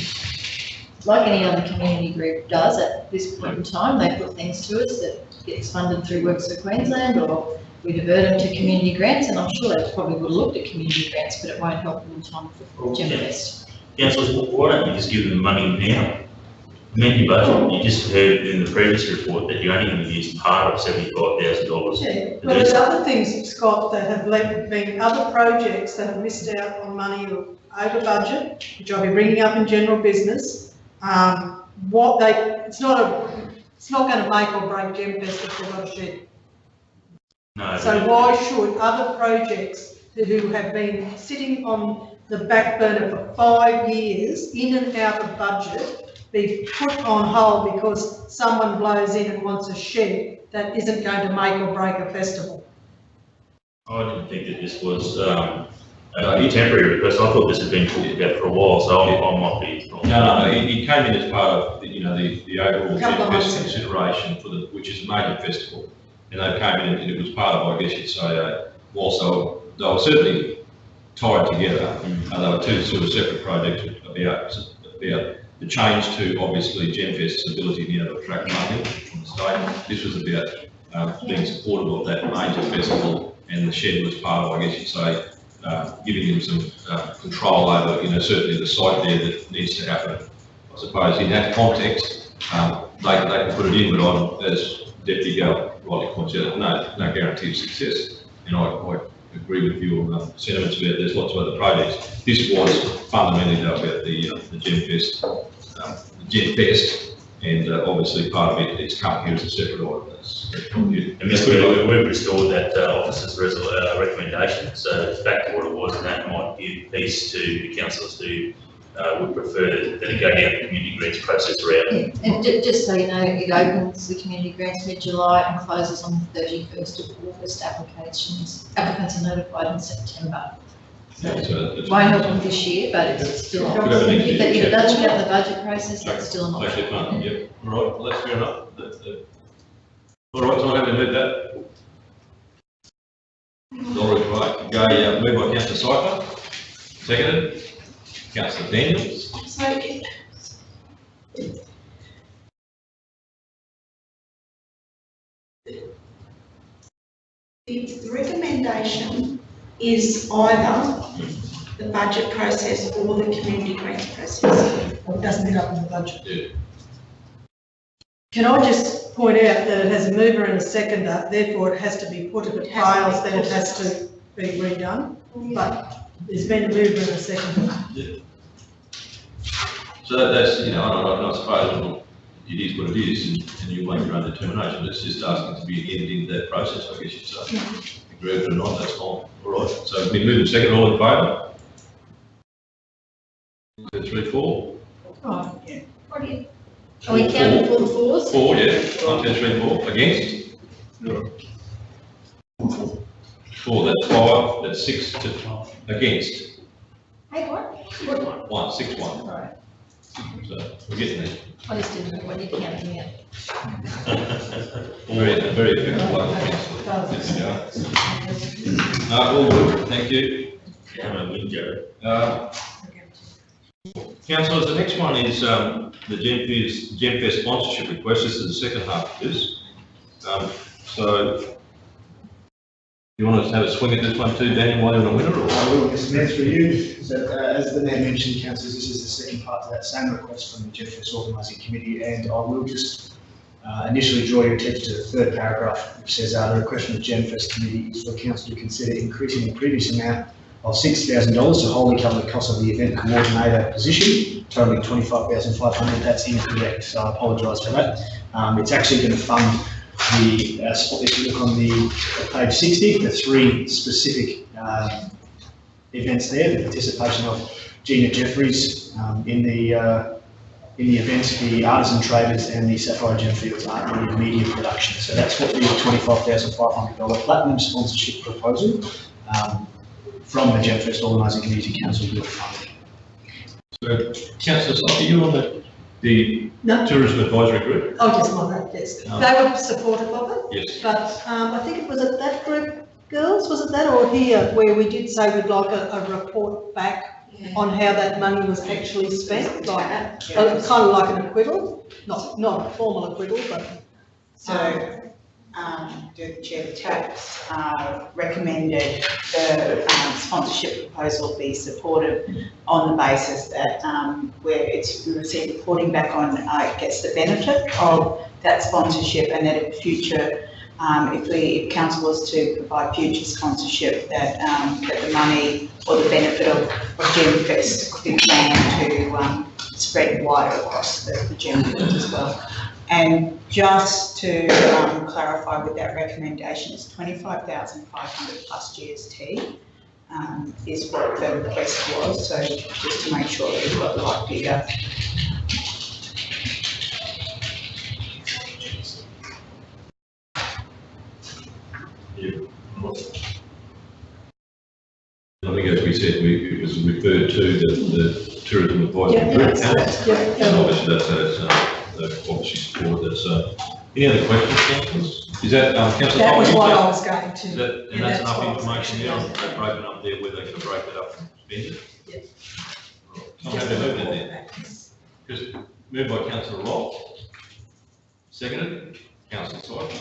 like any other community group does at this point in time, they put things to us that gets funded through Works for Queensland or we divert them to community grants, and I'm sure they probably would have looked at community grants, but it won't help them in time for GemFest. Councillors, why don't you just give them the money now? Amend your budget. You just heard in the previous report that you're only going to use part of $75,000. Yeah, well, there's other things, Scott, that have been other projects that have missed out on money or over budget, which I'll be bringing up in general business. It's not going to make or break GemFest if they've got a shed. No. So why should other projects who have been sitting on the back burner for 5 years, in and out of budget, be put on hold because someone blows in and wants a shed that isn't going to make or break a festival? I didn't think that this was a temporary request. I thought this had been talked about for a while, so I might be wrong. No, it came in as part of, the overall Couple of months GemFest consideration which is a major festival. And they came in and it was part of, I guess you'd say, whilst they were certainly tied together, they were two sort of separate projects about the change to, obviously, GemFest's ability to be able to attract money from the state. This was about being supportive of that major festival, and the shed was part of, I guess you'd say, giving them some control over, certainly the site there that needs to happen. I suppose in that context, they can put it in, but as Deputy Gale rightly points out, no guarantee of success. And I agree with your sentiments about there's lots of other projects. This was fundamentally though about the GemFest, and obviously part of it, it's come here as a separate item. And Mr. we've restored that officer's recommendation, so it's back to what it was, and that might give peace to the councillors who would prefer that it go down the community grants process route. And just so you know, it opens the community grants mid-July and closes on the 31st of August. Applicants are notified in September. Yeah, so It won't help them this year, but it's still, if it does get out the budget process, that's still an option. Actually, fun, yep. All right, well, that's fair enough. All right, so I'm happy to move that. All right, go, move by Councillor Cypher, seconded. Councillor Daniels. So the recommendation is either the budget process or the community grants process. Or it doesn't end up in the budget. Yeah. Can I just point out that it has a mover and a seconder, therefore it has to be put, if it fails, then it has to be redone. But there's been a mover and a seconder. Yeah. So that's, I suppose it is what it is, and you'll make your own determination. It's just asking to be ended into that process, I guess you'd say. Agree with it or not, that's fine. All right, so we move in second, all in favour? 1, 2, 3, 4. Oh, yeah. Are we counting for the fours? 4, yeah. 1, 2, 3, 4. Against? 4, that's 5, that's 6 to against. Hey, what? 1, 6, 1. Right. So we're getting there. I just didn't know when you counted me out. Very effective local council. All good, thank you. Councillors, the next one is the GemFest sponsorship request. This is the second half of this. So you want to have a swing at this one too, Daniel, while you're on a winner? I will, Mr Mayor, through you. So, as the Mayor mentioned, councillors, this is the second part to that same request from the GemFest Organising Committee, and I will just initially draw your attention to the third paragraph, which says the request from the GemFest Committee is for council to consider increasing the previous amount of $6,000 to wholly cover the cost of the event coordinator position, totaling $25,500. That's incorrect, so I apologise for that. It's actually going to fund the, if you look on the page 60, the 3 specific events there, the participation of Gina Jeffries in the events, the Artisan Traders and the Sapphire Gemfields Art and Media Production. So that's what the $25,500 platinum sponsorship proposal from the GemFest Organising Committee Council will fund. So, Councillor Sophie, you on the Tourism Advisory Group? Oh, just on that, yes. They were supportive of it. Yes. But I think it was at that group, girls, was it that, or here, where we did say we'd like a report back on how that money was actually spent, like kind of like an acquittal, not a formal acquittal, but. So the Chair of Taps, recommended the sponsorship proposal be supported on the basis that we receive reporting back on, gets the benefit of that sponsorship, and that in future, if council was to provide future sponsorship, that the money or the benefit of GemFest could be planned to spread wider across the GemFest as well. And just to clarify with that recommendation, it's 25,500 plus GST is what the request was. So just to make sure that we've got the right figure. I think as we said, it was referred to the tourism advisory group. And obviously that's obviously support that. Any other questions, councillors? Is that, councillor? That was what I was going to. And that's enough information there, they've broken up there where they're going to break it up and spend it? Yes. I'm happy to move that there. Just moved by councillor Roth. Seconded, councillor Syed.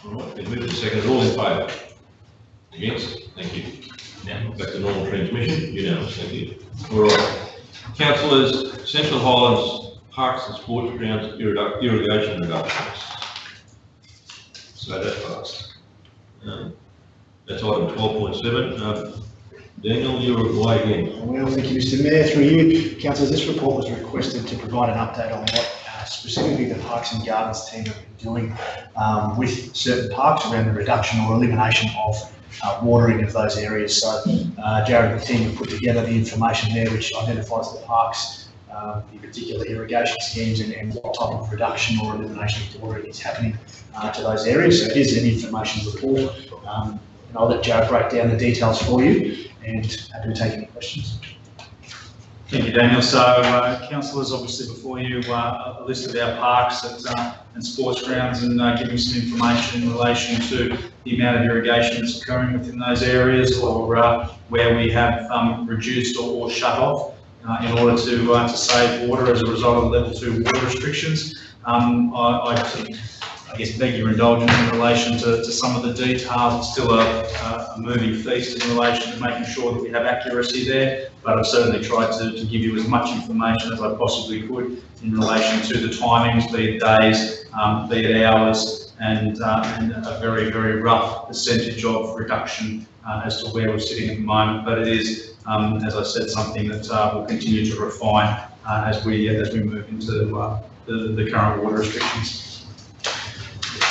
All right, been moved and seconded, all in favour? Against? Thank you. Now, back to normal transmission, unanimous, thank you. All right. Councillors, Central Highlands Parks and Sports Grounds irrigation reductions. So that passed. That's item 12.7. Daniel, you're away again. Well, thank you, Mr. Mayor. Through you, councillors, this report was requested to provide an update on what specifically the Parks and Gardens team have been doing with certain parks around the reduction or elimination of watering of those areas. So Jared and the team have put together the information there which identifies the parks, the particular irrigation schemes and what type of reduction or elimination of watering is happening to those areas. So it is an information report. And I'll let Jared break down the details for you and happy to take any questions. Thank you, Daniel. So, councillors, obviously before you, a list of our parks and sports grounds, and giving some information in relation to the amount of irrigation that's occurring within those areas, or where we have reduced or shut off in order to save water as a result of level 2 water restrictions. I guess beg your indulgence in relation to some of the details. It's still a moving feast in relation to making sure that we have accuracy there, but I've certainly tried to give you as much information as I possibly could in relation to the timings, be it days, be it hours, and a very, very rough percentage of reduction as to where we're sitting at the moment. But it is, as I said, something that we'll continue to refine as we move into the current water restrictions.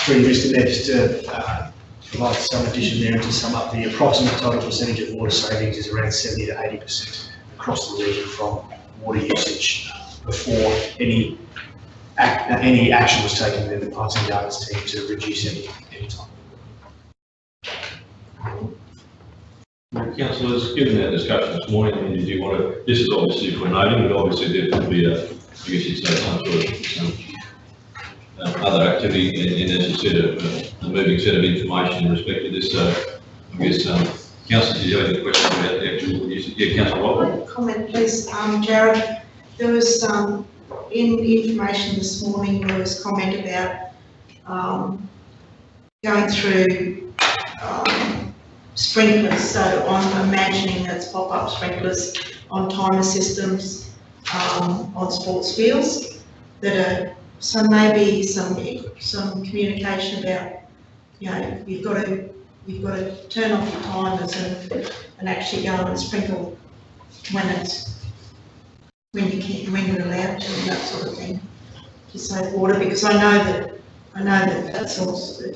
Through you, Mr. Mayor, just to provide some addition there and to sum up, the approximate total percentage of water savings is around 70 to 80% across the region from water usage before any action was taken within the Parks and Gardens team to reduce any time. Councillors, given that discussion this morning, did you want to, this is obviously for noting, but obviously there could be I guess you'd say some sort of other activity, and as you said, a moving set of information in respect to this. I guess, councillors, did you have any questions about the actual use? Yeah, councillor Roth. Comment, please, Jared. There was in the information this morning, there was comment about going through sprinklers. So I'm imagining that's pop-up sprinklers on timer systems on sports fields that are. So maybe some communication about, you know, you've got to turn off your timers and actually go and sprinkle when you're allowed to, and that sort of thing, to save water. Because I know that it's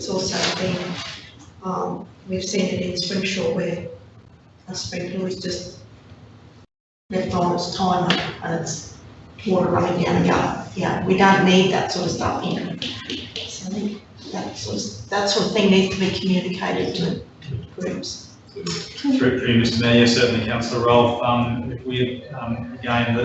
also been we've seen it in Springshaw where a sprinkler is just left on its timer and it's water running down the gutter. Yeah, we don't need that sort of stuff in. So I think that sort of thing needs to be communicated to groups. Through you, Mr. Mayor, certainly Councillor Rolfe. If we again,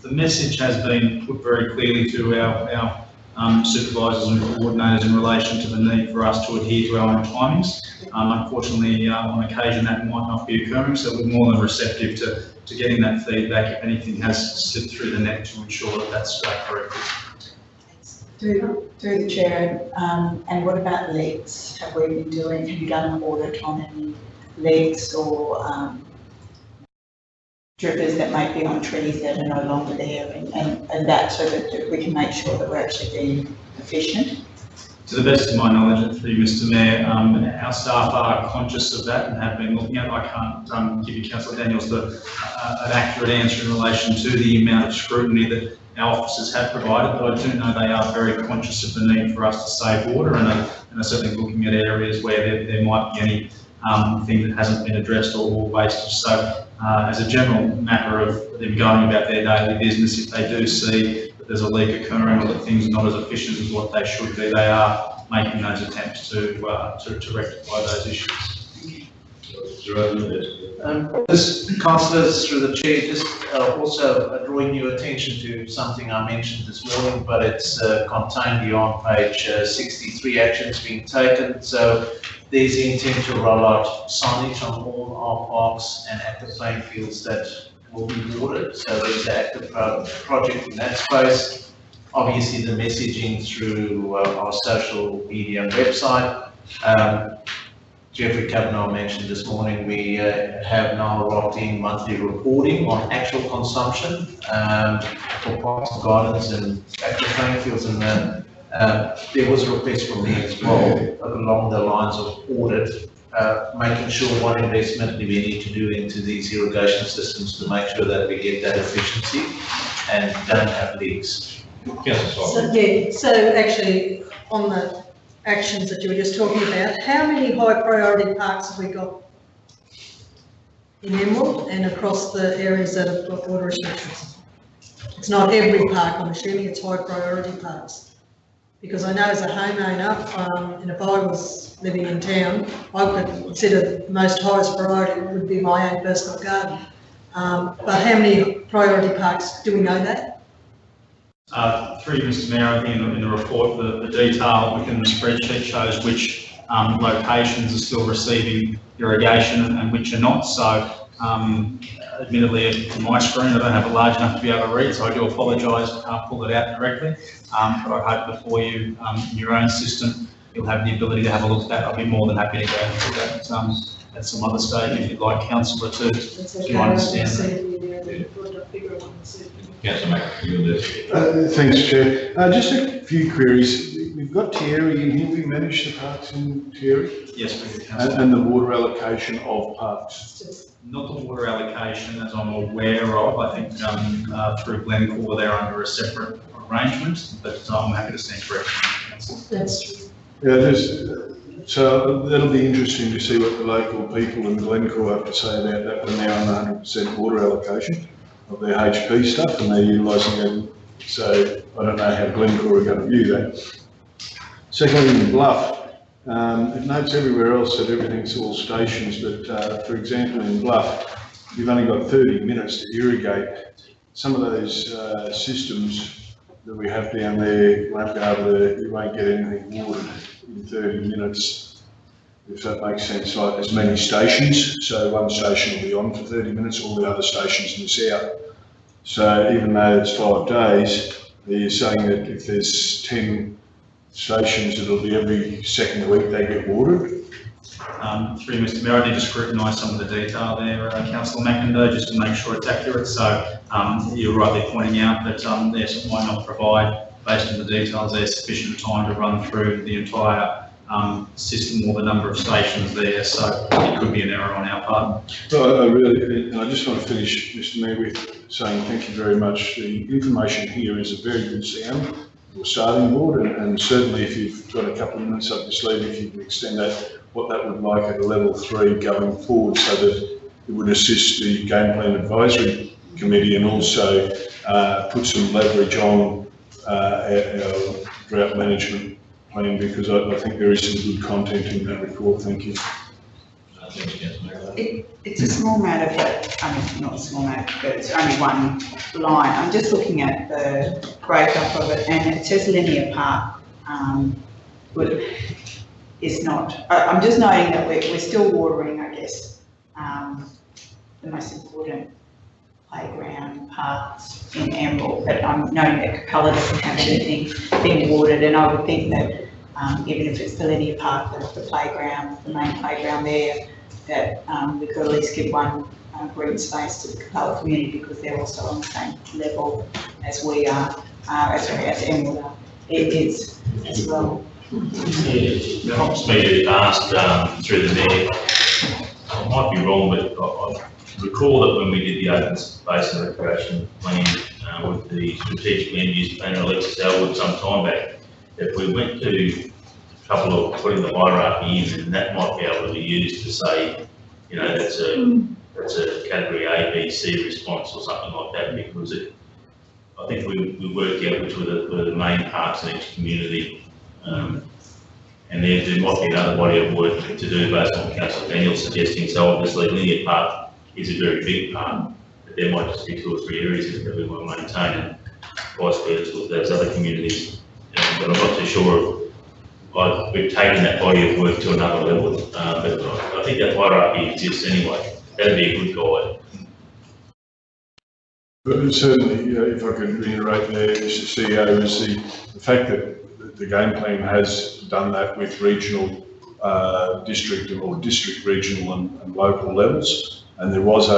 the message has been put very clearly to our supervisors and coordinators in relation to the need for us to adhere to our own timings. Unfortunately, on occasion that might not be occurring, so we're more than receptive to getting that feedback if anything has slipped through the net to ensure that that's correct. Do Through the chair, and what about leaks? Have you done an audit on any leaks or drippers that might be on trees that are no longer there and that, so that we can make sure that we're actually being efficient? To the best of my knowledge, through Mr Mayor, our staff are conscious of that and have been looking at it. I can't give you, Councillor Daniels, an accurate answer in relation to the amount of scrutiny that our officers have provided, but I do know they are very conscious of the need for us to save water and are certainly looking at areas where there might be any thing that hasn't been addressed or wastage. So as a general matter of them going about their daily business, if they do see that there's a leak occurring or that things are not as efficient as what they should be, they are making those attempts to rectify those issues. As councillors, through the chair, just also drawing your attention to something I mentioned this morning, but it's contained here on page 63, actions being taken. So there's the intent to roll out signage on all our parks and active playing fields that will be watered. So there's an active project in that space. Obviously the messaging through our social media and website. Jeffrey Kavanagh mentioned this morning, we have now rocked in monthly reporting on actual consumption for parks and gardens and active playing fields. And there was a request from me as well along the lines of audit, making sure what investment we need to do into these irrigation systems to make sure that we get that efficiency and don't have leaks. So actually, on the actions that you were just talking about, how many high priority parks have we got in Emerald and across the areas that have got water restrictions? It's not every park, I'm assuming it's high priority parks. Because I know as a homeowner, and if I was living in town, I would consider the most highest priority would be my own personal garden. But how many priority parks, do we know that? Through Mr Mayor, I think in the report, the detail within the spreadsheet shows which locations are still receiving irrigation and which are not. So admittedly, on my screen, I don't have it large enough to be able to read, so I do apologise, I can't pull it out directly. But I hope before you, in your own system, you'll have the ability to have a look at that. I'll be more than happy to go into that at some other stage if you'd like, Councillor, to understand. Thanks, Chair. Just a few queries. We've got Thierry in here. We manage the parks in Thierry? Yes, we do, Councillor. And the water allocation of parks? Not the water allocation, as I'm aware of. I think through Glencore, they're under a separate arrangement, but I'm happy to stand corrected. That's true. Yeah, so that'll be interesting to see what the local people in Glencore have to say about that. We're now on 100% water allocation of their HP stuff, and they're utilising it. So I don't know how Glencore are going to view that. Secondly, in Bluff, it notes everywhere else that everything's all stations, but for example in Bluff, you've only got 30 minutes to irrigate. Some of those systems that we have down there won't be able to, you won't get anything watered in 30 minutes, if that makes sense. Like there's many stations, so one station will be on for 30 minutes, all the other stations miss out. So even though it's 5 days, you're saying that if there's 10 stations, it'll be every second week they get watered? Through Mr Mayor, I need to scrutinise some of the detail there, Councillor McIndoe, just to make sure it's accurate. So you're rightly pointing out that yes, it might not provide, based on the details, there's sufficient time to run through the entire system or the number of stations there, so it could be an error on our part. Well, I just want to finish, Mr Mayor, with saying thank you very much. The information here is a very good sound or starting board, and certainly if you've got a couple of minutes up your sleeve, if you can extend that, what that would like at a level 3 going forward, so that it would assist the Game Plan Advisory Committee and also put some leverage on our drought management plan, because I think there is some good content in that report. Thank you. It's a small matter, but not a small matter, but it's only one line. I'm just looking at the breakup of it, and it says linear park. Is not. I'm just noting that we're still watering, I guess, the most important playground, parks in Emerald, but I'm knowing that Capella doesn't have anything being watered, and I would think that even if it's Valenia Park, the playground, the main playground there, that we could at least give one green space to the Capella community, because they're also on the same level as we are, as Emerald are. It is as well. Yeah, prompts me to ask through the mayor, I might be wrong, but I recall that when we did the open space and recreation plan with the strategic land use planner Alexis Elwood some time back, if we went to a couple of putting the hierarchy in, and that might be able to be used to say, you know, that's a category A, B, C response or something like that, because I think we worked out which were the main parts in each community. And there might be another body of work to do based on Councillor Daniel's suggesting. So obviously Linear Park is a very big part, but there might just be 2 or 3 areas that we want to maintain, and vice versa with those other communities. But I'm not too sure we've taken that body of work to another level, but I think that hierarchy exists anyway. That'd be a good guide. But certainly, if I could reiterate there, Mr. CEO, is the fact that the game plan has done that with regional, district, regional and local levels. And there was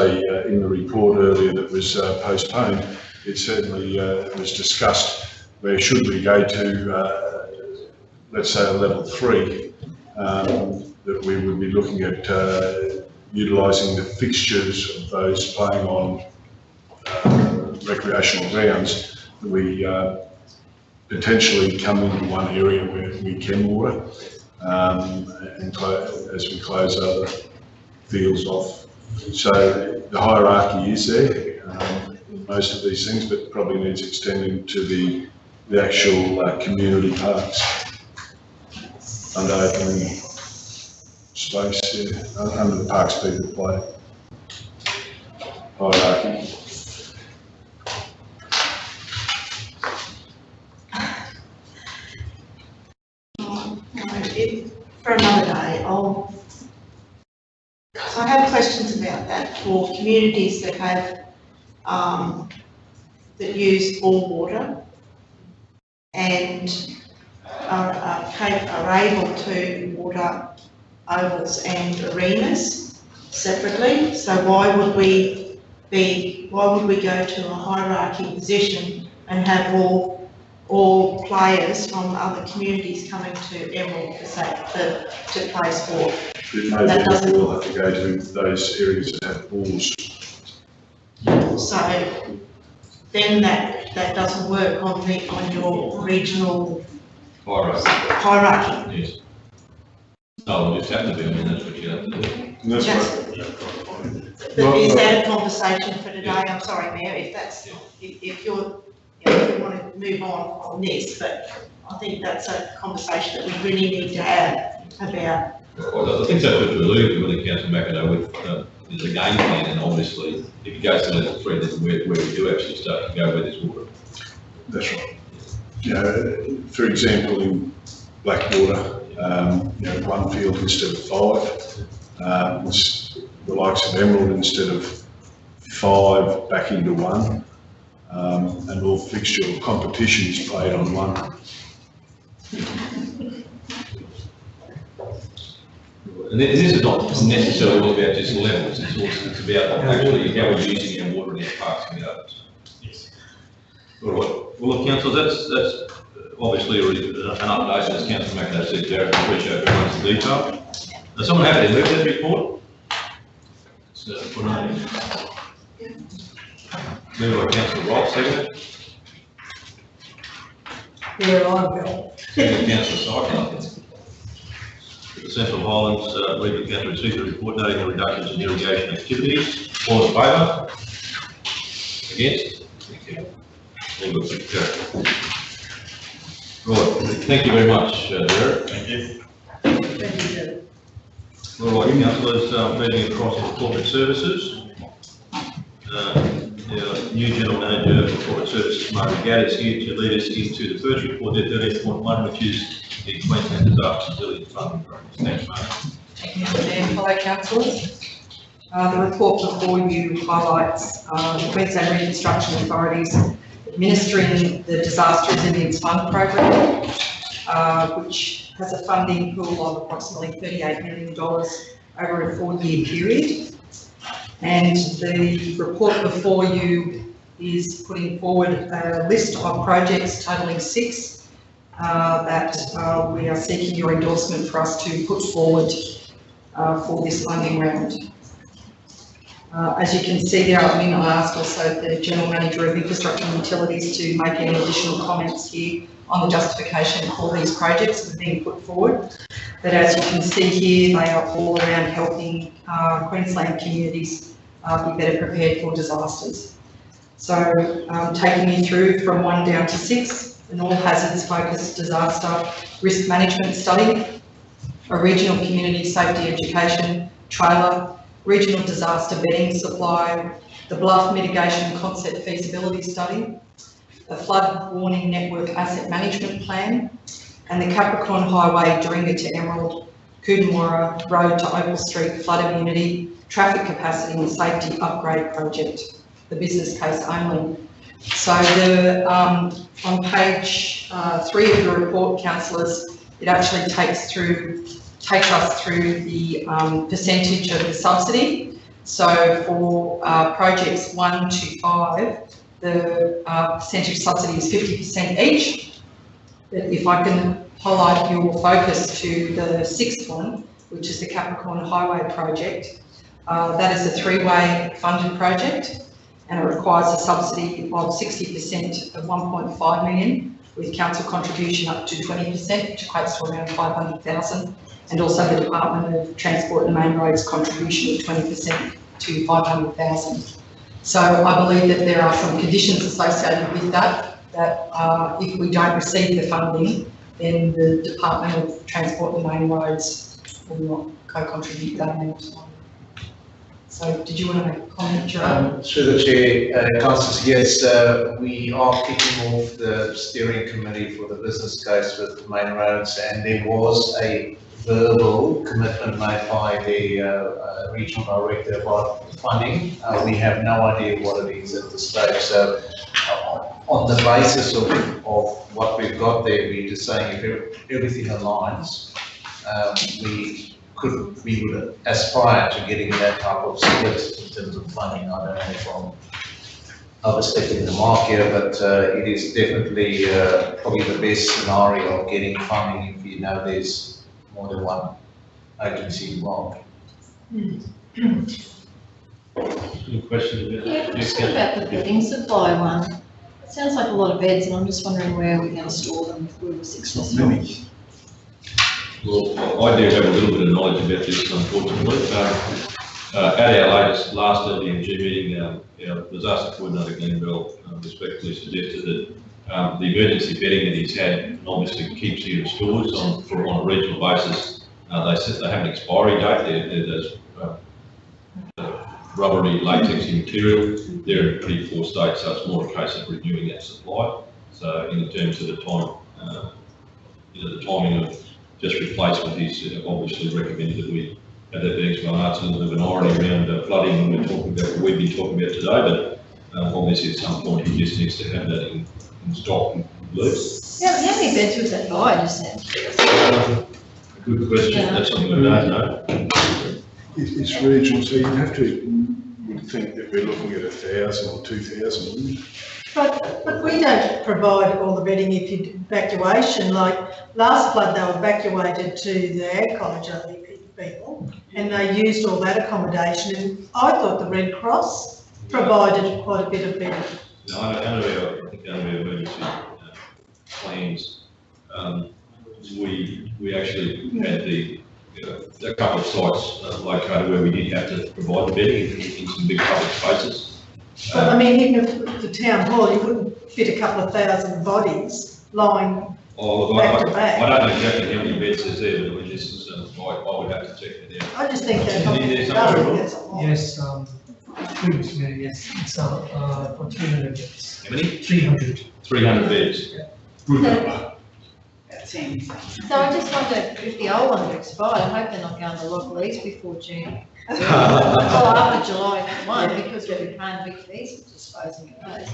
in the report earlier that was postponed, it certainly was discussed where should we go to, let's say, a level 3, that we would be looking at utilising the fixtures of those playing on recreational grounds. We potentially come into one area where we can water, and as we close other fields off. So the hierarchy is there in most of these things, but probably needs extending to the actual community parks under open space, under the parks people play. Hierarchy. For another day, so I have questions about that for communities that have, that use all water and are able to water ovals and arenas separately. So why would we go to a hierarchy position and have all players from other communities coming to Emerald to play sport? That doesn't. We'll have to go to those areas that have balls. So then that doesn't work on your regional hierarchy. Yes. No, we'll just have to do, I mean, that's what you have to do. That's right. But is that a conversation for today? I'm sorry, Mayor, if you want to move on this, but I think that's a conversation that we really need to have about. Well, I think that's what you're alluding to with the Council McIntyre with there's a game plan, and obviously if you go to level 3, then where we do actually start to go where there's water. That's right. You know, for example, in Blackwater, you know, 1 field instead of 5. The likes of Emerald instead of 5 back into 1. And all fixture competition is played on 1. And this is not necessarily all about just levels, it's about actually how we're using our water in our parks and gardens. Yes. All right. Well, look, council, that's obviously an update, as Councillor McIntyre said, Jared, I appreciate very much the detail. Does someone have any move that report? Move by Councillor Ross, second. Where I go. Second, Councillor Sycamore. The Central Highlands Legal Council received a report noting the reductions in irrigation activities. All in favour? Against? Thank you. Legal Secretary. Right, thank you very much, Jared. Thank you. Thank you, Jared. All right, councillors, moving across to corporate services. Our new General Manager for Corporate Services, Margaret Gadd, is here to lead us into the first report, there 13.1, which is the Queensland Disaster Resilience Funding Program. Thanks, Margaret. Thank you, Mr. Mayor. Fellow councillors, The report before you highlights the Queensland Reconstruction Authority's administering the Disaster Resilience Fund program, which has a funding pool of approximately $38 million over a 4-year period. And the report before you is putting forward a list of projects totaling 6 that we are seeking your endorsement for us to put forward for this funding round. As you can see there, I asked also the General Manager of Infrastructure and Utilities to make any additional comments here on the justification for these projects that are being put forward. But as you can see here, they are all around helping Queensland communities be better prepared for disasters. So taking you through from 1 down to 6, an all hazards focused disaster risk management study, a regional community safety education trailer, regional disaster bedding supply, the Bluff mitigation concept feasibility study, a flood warning network asset management plan, and the Capricorn Highway Doringa to Emerald, Coonawarra Road to Opal Street flood immunity, traffic capacity and safety upgrade project, the business case only. So on page 3 of the report, councillors, it actually takes us through the percentage of the subsidy. So for projects 1 to 5, the percentage subsidy is 50% each. But if I can highlight your focus to the 6th one, which is the Capricorn Highway project, that is a 3-way funded project, and it requires a subsidy of 60% of 1.5 million, with council contribution up to 20%, which equates to around 500,000. And also the Department of Transport and Main Roads contribution of 20% to 500,000. So I believe that there are some conditions associated with that if we don't receive the funding, then the Department of Transport and Main Roads will not co-contribute that amount. So did you want to make a comment, Gerard? Through the Chair, Councillors, yes, we are kicking off the steering committee for the business case with the Main Roads, and there was a verbal commitment made by the regional director about funding. We have no idea what it is at this stage. So on the basis of what we've got there, we're just saying if everything aligns, we would aspire to getting that type of split in terms of funding. I don't know if I'm overstepping the mark here, but it is definitely probably the best scenario of getting funding if you know there's more than one agency involved. Any questions? Yeah, just about the bedding supply one. It sounds like a lot of beds, and I'm just wondering where we're going to store them if we were successful. Well, I do have a little bit of knowledge about this, unfortunately. At our last LDMG meeting, our disaster coordinator, Glenn Bell, respectfully suggested that the emergency bedding that he's had obviously keeps here in stores on a regional basis. They have an expiry date. They're those rubbery latex material. They're in a pretty poor state, so it's more a case of renewing that supply. So in terms of the time, the timing of just replacement, he's obviously recommended that we have that bedding supply. I know it's a little bit of an irony around flooding we've been talking about today, but obviously at some point he just needs to have that in stock and loose. Yeah, how many beds would that buy just then? Good question. That's something we don't know. It's regional, so you have to think that we're looking at 1,000 or 2,000. But we don't provide all the bedding if you evacuation. Like last flood, they were evacuated to the Ag College people, and they used all that accommodation. And I thought the Red Cross provided quite a bit of bedding. No, under our emergency plans, we actually had a couple of sites located where we did have to provide the bedding in some big public spaces. But I mean, even if the town hall, you wouldn't fit a couple of thousand bodies lying back to back. I don't know exactly how many beds there's there, but this is, I would have to check it out. I just think that. Yes, yes, it's for 300 beds. How many? 300. 300 beds. Good number. Seems. So I just wonder if the old ones are expired, I hope they're not going to lock lease before June. Well, after July 1, because we'll be paying big fees for disposing of those.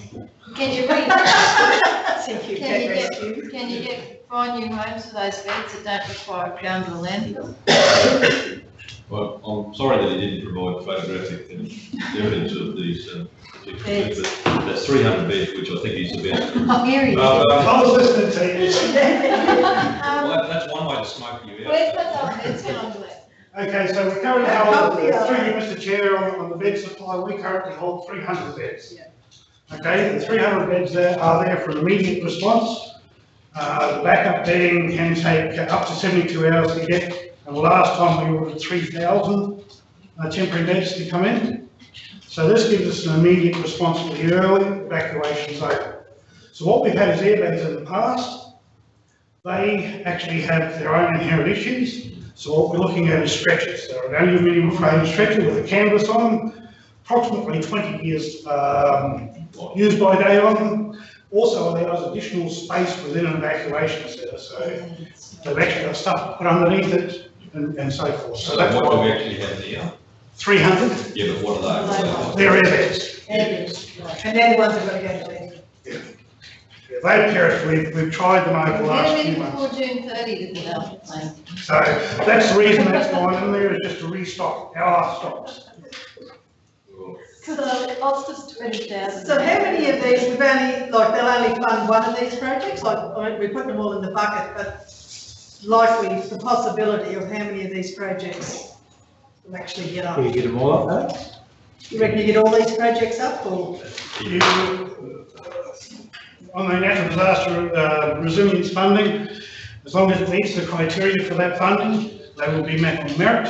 Can you read? Can you find new homes for those beds that don't require going to a landfill? Well, I'm sorry that he didn't provide photographic evidence of these particular beds, but that's 300 beds, which I think is about. Oh, here he is. I was listening to you. Well, that's one way to smoke you out. Where's that old beds going to live? Okay, so we currently hold, through you, Mr. Chair, on the bed supply, we currently hold 300 beds. Okay, the 300 beds there are there for immediate response. The backup bedding can take up to 72 hours to get, and the last time we ordered 3,000 temporary beds to come in. So this gives us an immediate response to the early evacuation zone. So what we've had is airbags in the past. They actually have their own inherent issues. So what we're looking at is stretchers. They're an aluminium frame stretcher with a canvas on them, approximately 20 years used by date on them. Also allows additional space within an evacuation centre. So they've actually got stuff to put underneath it and so forth. So that's what do we actually have now? 300. Yeah, but what are they? They're airbags. And they're the ones that are going to go to landfill. They've perished. We've tried them over the last few months. Before June 30 to get out. So that's the reason that's gone in there, is just to restock our stocks. So that's just 20,000. So how many of these, we've only, like, they'll only fund one of these projects? Like, I mean, we put them all in the bucket, but likely the possibility of how many of these projects will actually get up? Will you get them all up though? You reckon you get all these projects up, or? On the natural disaster resilience funding, as long as it meets the criteria for that funding, they will be met on merit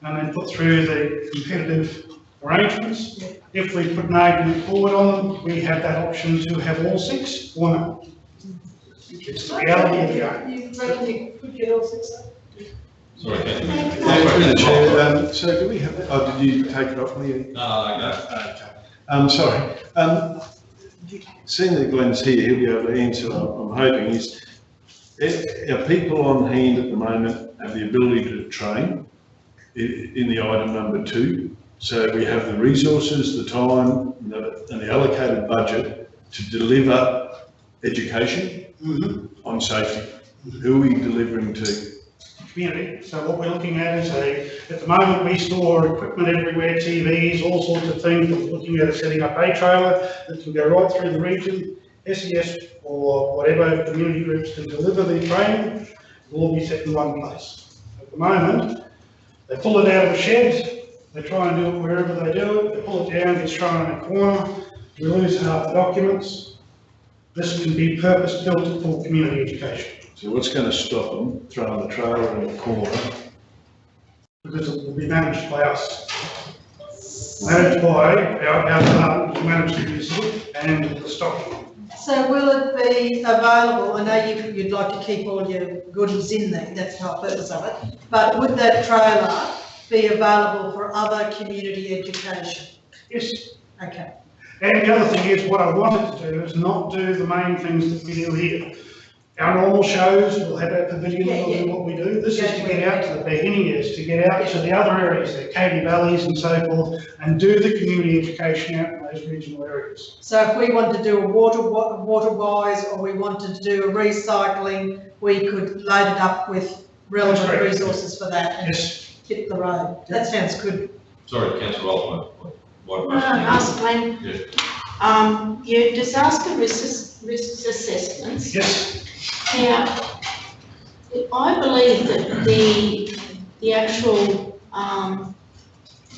and then put through the competitive arrangements. If we put an argument forward on them, we have that option to have all 6 or no. It's the reality of the game. You reckon you could get all 6 up? Sorry, Through the chair, so do we have, did you take it off me? No, Okay. Sorry. Seeing that Glenn's here, he'll be able to answer, I'm hoping, is our people on hand at the moment have the ability to train in the item number 2. So we have the resources, the time, and the allocated budget to deliver education on safety. Who are we delivering to? Community. So what we're looking at is at the moment we store equipment everywhere, TVs, all sorts of things. We're looking at setting up a trailer that can go right through the region. SES or whatever community groups can deliver the training will all be set in one place. At the moment, they pull it out of a shed, they try and do it wherever they do it, they pull it down, gets thrown in a corner, we lose half the documents. This can be purpose-built for community education. So what's going to stop them throwing the trailer in the corner? Because it will be managed by us. Managed by our department, to manage the use and the stocking. So will it be available, I know you'd like to keep all your goodies in there, that's the whole purpose of it, but would that trailer be available for other community education? Yes. Okay. And the other thing is, what I wanted to do is not do the main things that we do here. Our normal shows, we'll have our pavilion, we'll do what we do. This is to get out to the Bahinias, to get out to the other areas, the Katy Valleys and so forth, and do the community education out in those regional areas. So if we want to do a water wise, or we wanted to do a recycling, we could load it up with relevant resources for that and hit the road. That sounds good. Sorry, Councillor Osborne. Ask Glenn. Your disaster risks assessments. Yes. Now, I believe that the actual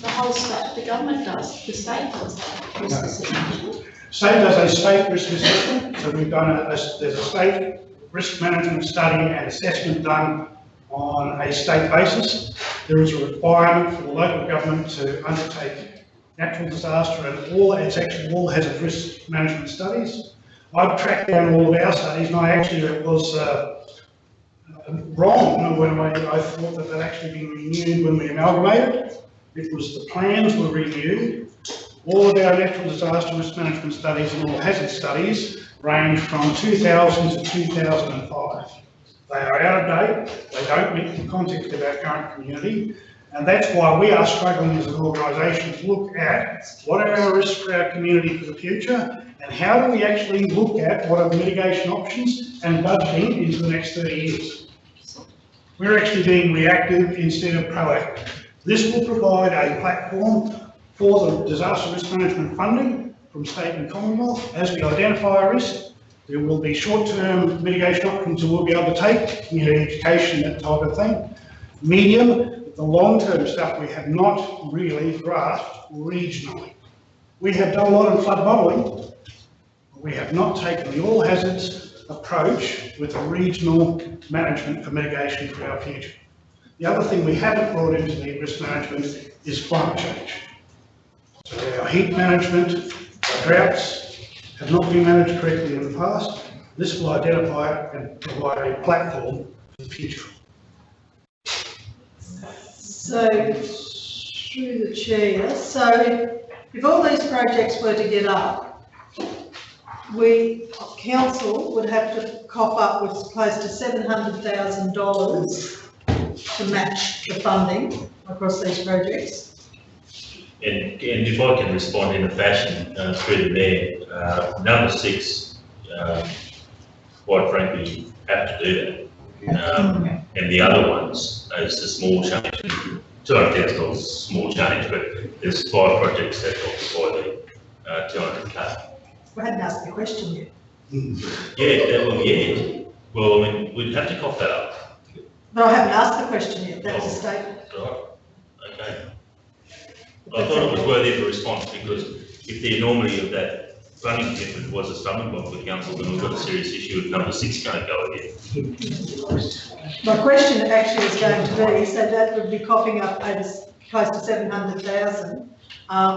the whole state, the government does, the state does that risk assessment. State does a state risk assessment, so we've done there's a state risk management study and assessment done on a state basis. There is a requirement for the local government to undertake natural disaster and all hazard risk management studies. I've tracked down all of our studies, and I actually was wrong when I thought that they'd actually been renewed when we amalgamated. It was the plans were renewed. All of our natural disaster risk management studies and all hazard studies range from 2000 to 2005. They are out of date, they don't meet the context of our current community, and that's why we are struggling as an organisation to look at what are our risks for our community for the future, and how do we actually look at what are the mitigation options and budgeting into the next 30 years. We're actually being reactive instead of proactive. This will provide a platform for the disaster risk management funding from state and Commonwealth. As we identify a risk, there will be short-term mitigation options that we'll be able to take, community education, that type of thing. Medium, the long-term stuff we have not really grasped regionally. We have done a lot of flood modelling, but we have not taken the all hazards approach with a regional management for mitigation for our future. The other thing we haven't brought into the risk management is climate change. So our heat management, our droughts have not been managed correctly in the past. This will identify and provide a platform for the future. So, through the chair, so if all these projects were to get up, we, council, would have to cough up with close to $700,000 to match the funding across these projects. And if I can respond in a fashion through the mayor, number 6, quite frankly, have to do that. And the other ones is the small change, $200,000 small change, but there's 5 projects that occupy the 200K. We hadn't asked the question yet. Well, I mean, we'd have to cough that up. But I haven't asked the question yet, that was a statement. Right, okay. I thought it was worthy of a response, because if the enormity of that funding commitment was a stumbling block for the council, then we've got a serious issue with number 6 going to go again. My question actually is going to be, so that would be coughing up over close to 700,000,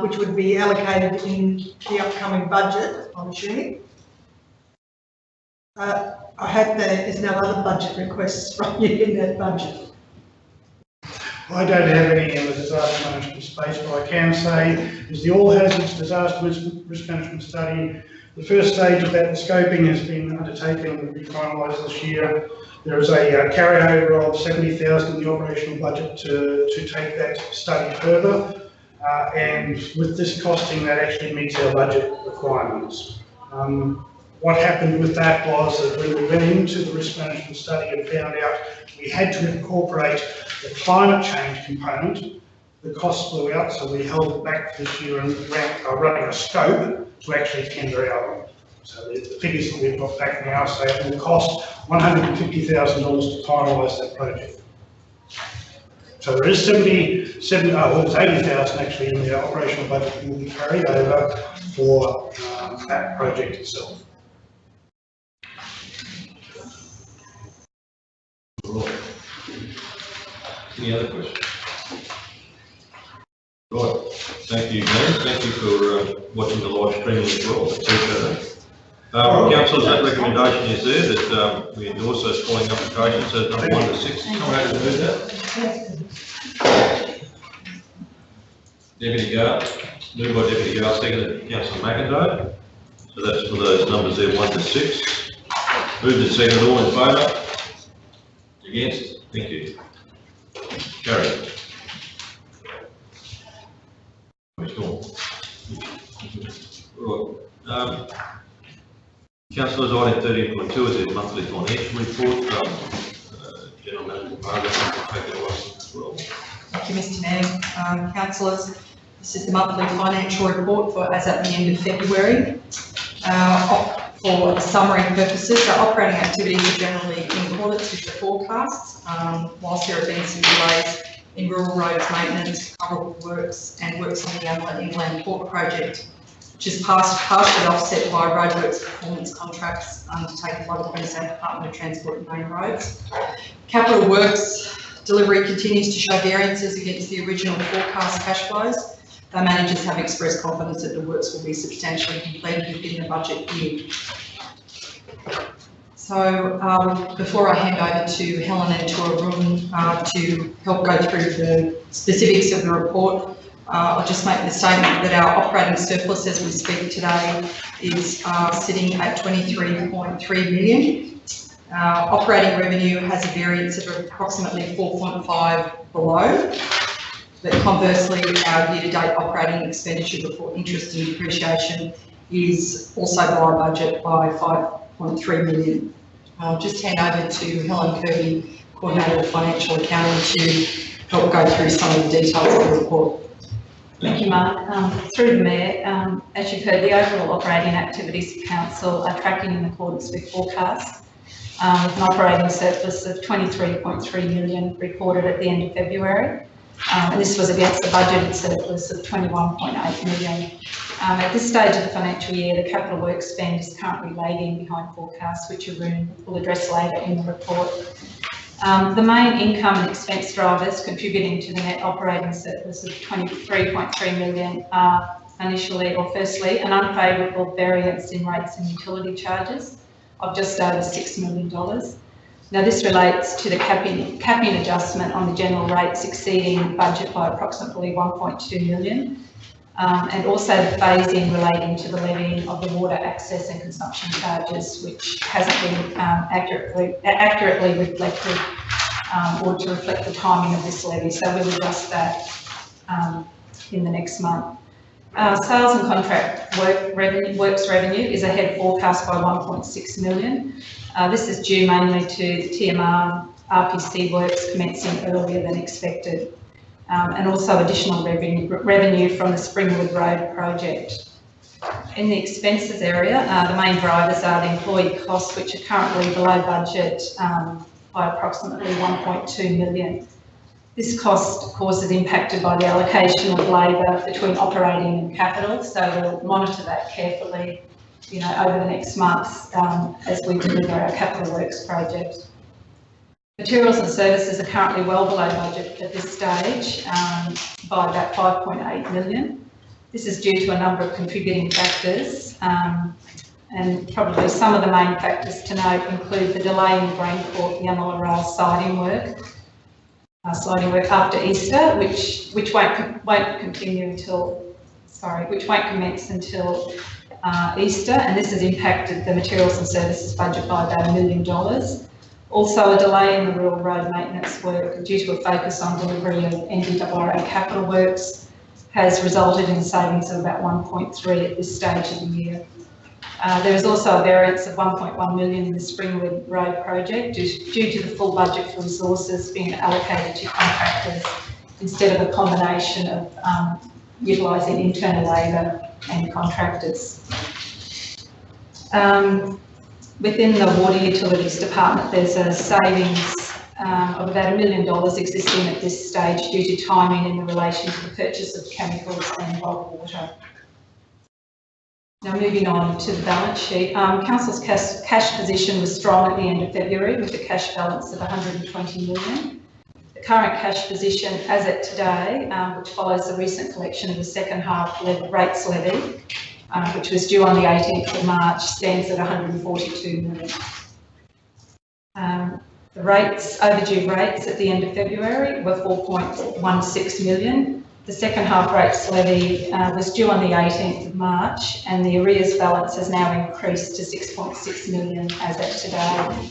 which would be allocated in the upcoming budget, I'm assuming. I hope there is no other budget requests from you in that budget. I don't have any in the disaster management space, but I can say is the all hazards disaster risk management study. The first stage of that, the scoping, has been undertaken and will be finalised this year. There is a carryover of 70,000 in the operational budget to take that study further. And with this costing, that actually meets our budget requirements. What happened with that was that when we went into the risk management study and found out we had to incorporate the climate change component, the costs blew out, so we held it back this year and are running a scope to actually tender out on. So the figures that we've got back now say it will cost $150,000 to finalise that project. So there is 80,000 actually in the operational budget that will be carried over for that project itself. Any other questions? Right, thank you, Glenn. Thank you for watching the live streaming as well. Councillors, that recommendation is there that we endorse those following applications, so number 1 to 6. Someone happy to move that? Deputy Gard, moved by Deputy Gard, seconded Councillor McIntyre. So that's for those numbers there, 1 to 6. Moved and seconded, all in favour? Against? Thank you. Carried. Right. Councillors, item 13.2 is a monthly financial report. General Manager Margaret will take it away as well. Thank you, Mr. Mayor. Councillors, this is the monthly financial report for as at the end of February. For summary purposes, our operating activities are generally in accordance with the forecasts, whilst there have been some delays in rural roads maintenance, coverable works and works on the Inland Port project, which is partially offset by roadworks performance contracts undertaken by the Queensland Department of Transport and Main Roads. Capital works delivery continues to show variances against the original forecast cash flows. The managers have expressed confidence that the works will be substantially completed within the budget year. So before I hand over to Helen and to Arun to help go through the specifics of the report, I'll just make the statement that our operating surplus as we speak today is sitting at 23.3 million. Operating revenue has a variance of approximately 4.5 below, but conversely, our year-to-date operating expenditure before interest and depreciation is also below budget by 5.3 million. I'll just hand over to Helen Kirby, Coordinator of Financial Accounting, to help go through some of the details of the report. Thank you, Mark. Through the Mayor, as you've heard, the overall operating activities of Council are tracking in accordance with forecasts, with an operating surplus of 23.3 million reported at the end of February. And this was against the budgeted surplus of 21.8 million. At this stage of the financial year, the capital work spend is currently lagging behind forecasts, which Arun will address later in the report. The main income and expense drivers contributing to the net operating surplus of 23.3 million are firstly, an unfavourable variance in rates and utility charges of just over $6 million. Now this relates to the capping adjustment on the general rates exceeding budget by approximately 1.2 million, and also the phasing relating to the levying of the water access and consumption charges, which hasn't been accurately reflected or to reflect the timing of this levy. So we'll adjust that in the next month. Sales and contract works revenue is ahead of forecast by 1.6 million. This is due mainly to the TMR RPC works commencing earlier than expected, and also additional revenue from the Springwood Road project. In the expenses area, the main drivers are the employee costs, which are currently below budget by approximately 1.2 million. This cost, of course, is impacted by the allocation of labour between operating and capital, so we'll monitor that carefully, over the next months as we deliver our capital works project. Materials and services are currently well below budget at this stage by about 5.8 million. This is due to a number of contributing factors, and probably some of the main factors to note include the delay in Graincourt Yamala Rail siding work after Easter, which won't commence until Easter, and this has impacted the materials and services budget by about $1 million. Also, a delay in the rural road maintenance work due to a focus on delivery of NBRA capital works has resulted in savings of about 1.3 at this stage of the year. There is also a variance of 1.1 million in the Springwood Road project due to the full budget for resources being allocated to contractors instead of a combination of utilising internal labour and contractors. Within the Water Utilities Department, there's a savings of about $1 million existing at this stage due to timing in relation to the purchase of chemicals and bulk water. Now moving on to the balance sheet, Council's cash position was strong at the end of February with a cash balance of 120 million. The current cash position as at today, which follows the recent collection of the second half rates levy, which was due on the 18th of March, stands at 142 million. The overdue rates at the end of February were 4.16 million. The second half rates levy was due on the 18th of March, and the arrears balance has now increased to 6.6 million as at today.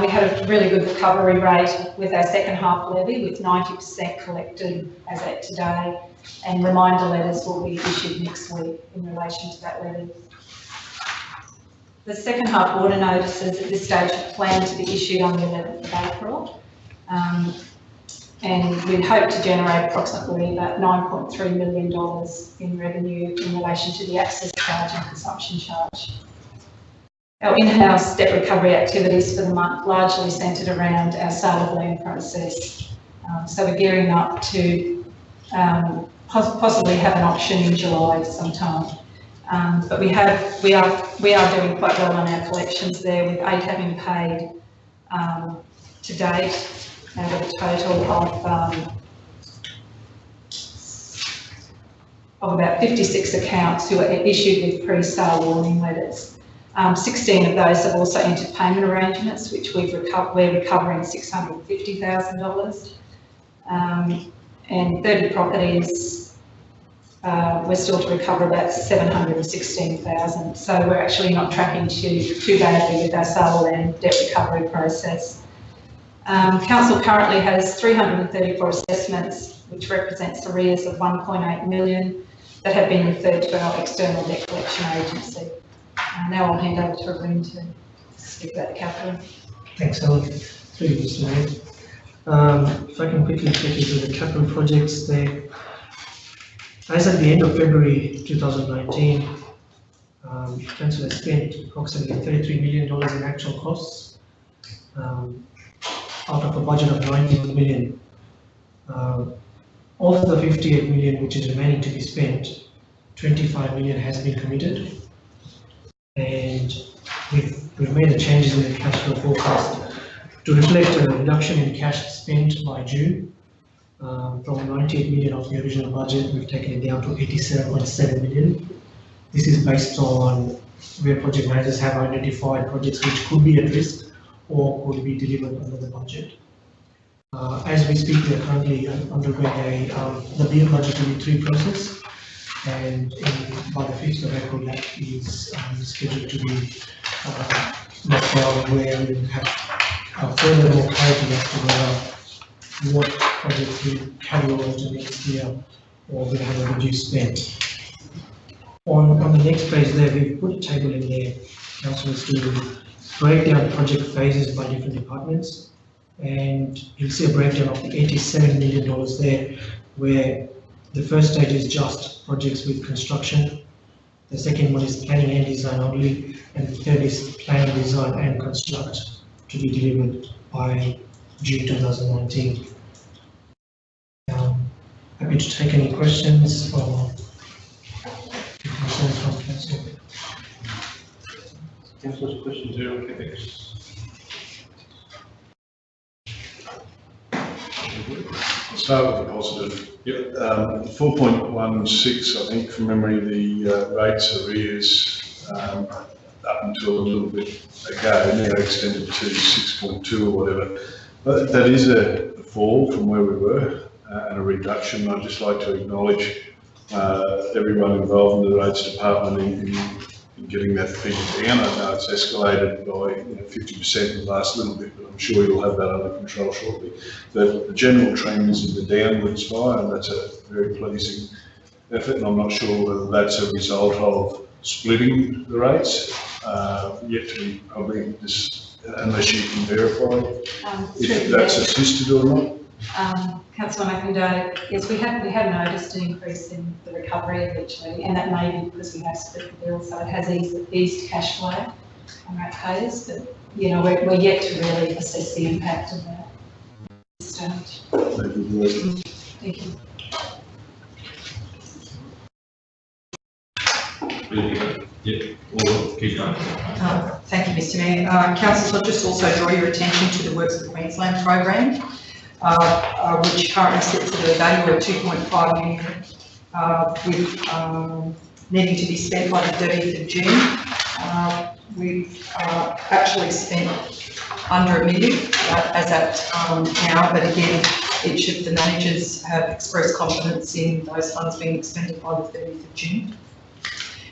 We had a really good recovery rate with our second half levy, with 90% collected as at today, and reminder letters will be issued next week in relation to that levy. The second half order notices at this stage are planned to be issued on the 11th of April. And we'd hope to generate approximately about $9.3 million in revenue in relation to the access charge and consumption charge. Our in-house debt recovery activities for the month largely centred around our sale of land process. So we're gearing up to possibly have an auction in July sometime. But we are doing quite well on our collections there, with 8 having paid to date, out of a total of about 56 accounts who are issued with pre-sale warning letters. 16 of those have also entered payment arrangements, which we're recovering $650,000. And 30 properties we're still to recover about 716,000. So we're actually not tracking too badly with our sale and debt recovery process. Council currently has 334 assessments, which represents arrears of 1.8 million that have been referred to our external debt collection agency. Now I'll hand over to Arun to speak about the capital. Thanks, Helen. Through you, Mr. Mayor. If I can quickly take you through the capital projects there. As at the end of February 2019, Council has spent approximately $33 million in actual costs out of a budget of 91 million. Of the 58 million which is remaining to be spent, 25 million has been committed, and we've made the changes in the cash flow forecast to reflect a reduction in cash spent by June. From 98 million of the original budget, we've taken it down to 87.7 million. This is based on where project managers have identified projects which could be at risk or could be delivered under the budget. As we speak, we are currently undergoing the BM budget review 3 process, and by the 5th of April that is scheduled to be knocked down, where we will have further more clarity as to whether what projects will carry over to next year or will have a reduced spend. On the next page there, we've put a table in there, councillors, to break down project phases by different departments, and you'll see a breakdown of the $87 million there, where the first stage is just projects with construction, the second one is planning and design only, and the third is planning, design and construct to be delivered by June 2019. Happy to take any questions or concerns from council. Councillor's questions here on CapEx. Start with the positive. Yep. 4.16, I think, from memory, the rates arrears up until a little bit ago, now extended to 6.2 or whatever. But that is a fall from where we were and a reduction. I'd just like to acknowledge everyone involved in the rates department in getting that figure down. I know it's escalated by 50% in the last little bit, but I'm sure you'll have that under control shortly. The general trend is in the downward spiral, and that's a very pleasing effort, and I'm not sure whether that's a result of splitting the rates, yet to be probably, just, unless you can verify if that's assisted or not. Councillor McIndoe, yes, we have noticed an increase in the recovery eventually, and that may be because we have split the bill, so it has eased cash flow on ratepayers, but we're yet to really assess the impact of that at this stage. Thank you. Thank you, Mr. Mayor. Councillors, I'll just also draw your attention to the Works of Queensland program, which currently sits at a value of 2.5 million, with needing to be spent by the 30th of June. We've actually spent under $1 million as at now, but again, each of the managers have expressed confidence in those funds being expended by the 30th of June.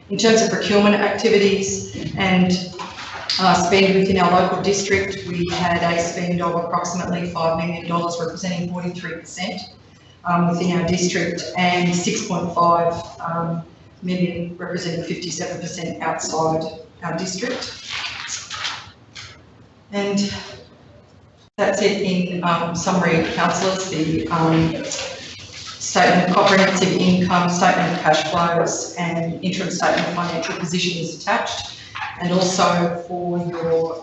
In terms of procurement activities and spend within our local district, we had a spend of approximately $5 million, representing 43% within our district, and 6.5 million, representing 57% outside our district. And that's it in summary, councillors. The statement of comprehensive income, statement of cash flows and interim statement of financial position is attached. And also for your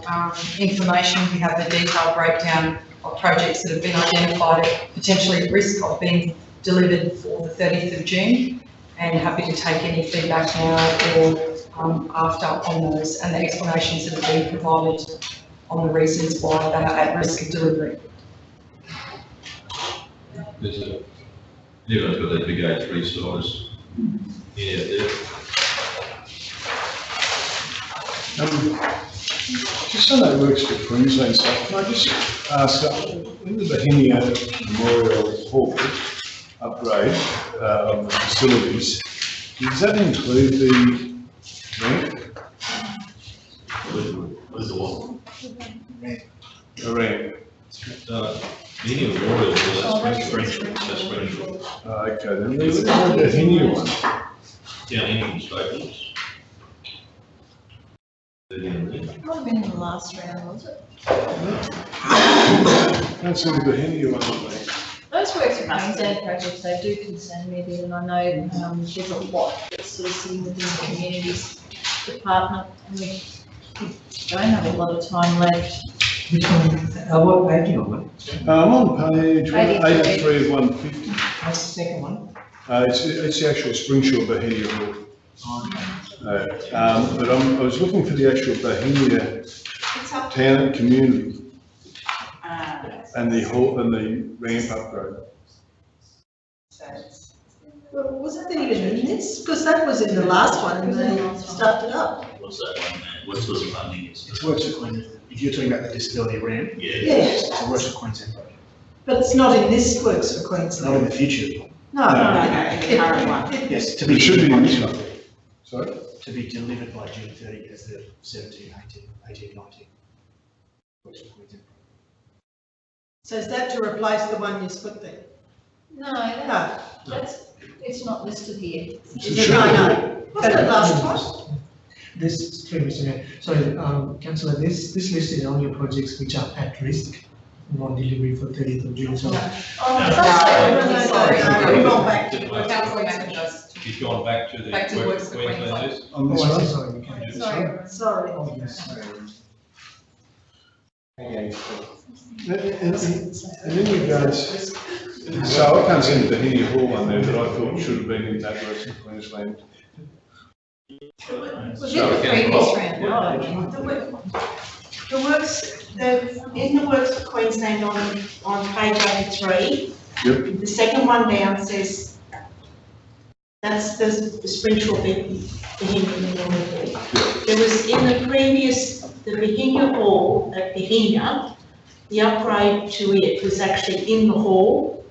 information, we have the detailed breakdown of projects that have been identified potentially at risk of being delivered for the 30th of June, and happy to take any feedback now or after on those, and the explanations that have been provided on the reasons why they are at risk of delivery. Everyone's got those big A3 slides. Yeah. Just so that works for Queensland stuff, can I just ask, in the Bohemia Memorial Hall, upgrade of the facilities, does that include the ramp? With the what? The ramp? Any of Royal, that's Springfield. Okay, then there's the Henia one. Yeah, any stables. Might have been in the last round, was it? That's the Henia one, I think. Those Works for Queensland projects, they do concern me a bit, and I know there's a lot that's sort of sitting within the communities department, and we don't have a lot of time left. Which one, what page are you on? I'm on page 83. 83 of 150. That's the second one. It's the actual Springsure Bohemia Hall. But I was looking for the actual Bohemia town and community and the hall and the ramp upgrade. Well, wasn't it even in this? Because that was in the last one and they stuffed it up. What's that one, man? What sort of funding is it? It's Works for Queensland. If you're talking about the disability ramp, Yeah. it's a Works for Queensland project. But it's not in this Works for Not in Queensland. the future. No, in the current one. Yes, to be It should be delivered by in June, this one. Sorry? to be delivered by June 30 as the 17, 18, 19. Works for Queensland. So is that to replace the one you put there? No, No. it's not listed here. Is it? No. Wasn't it last time? This, sorry, Mr. Mayor, sorry, councillor, this list is only projects which are at risk, non-delivery for 30th of June, so. No, we've gone back to Works for Councillor Queensland. McIntosh. He's gone back to the Back to Works for Queensland Queensland. list. On this Oh, one? sorry, we can't do this one. Sorry. Oh, yes. And in regards, so I can't see the Henia Hall one there that I thought should have been in that Works for Queensland. Was it the previous round? The works, in the Works for Queensland on page 83, Yep. the second one down says, that's the Springfield Bohemia Hall. There was in the previous, the Bohemia Hall at Bohemia, the upgrade to it was actually in the hall.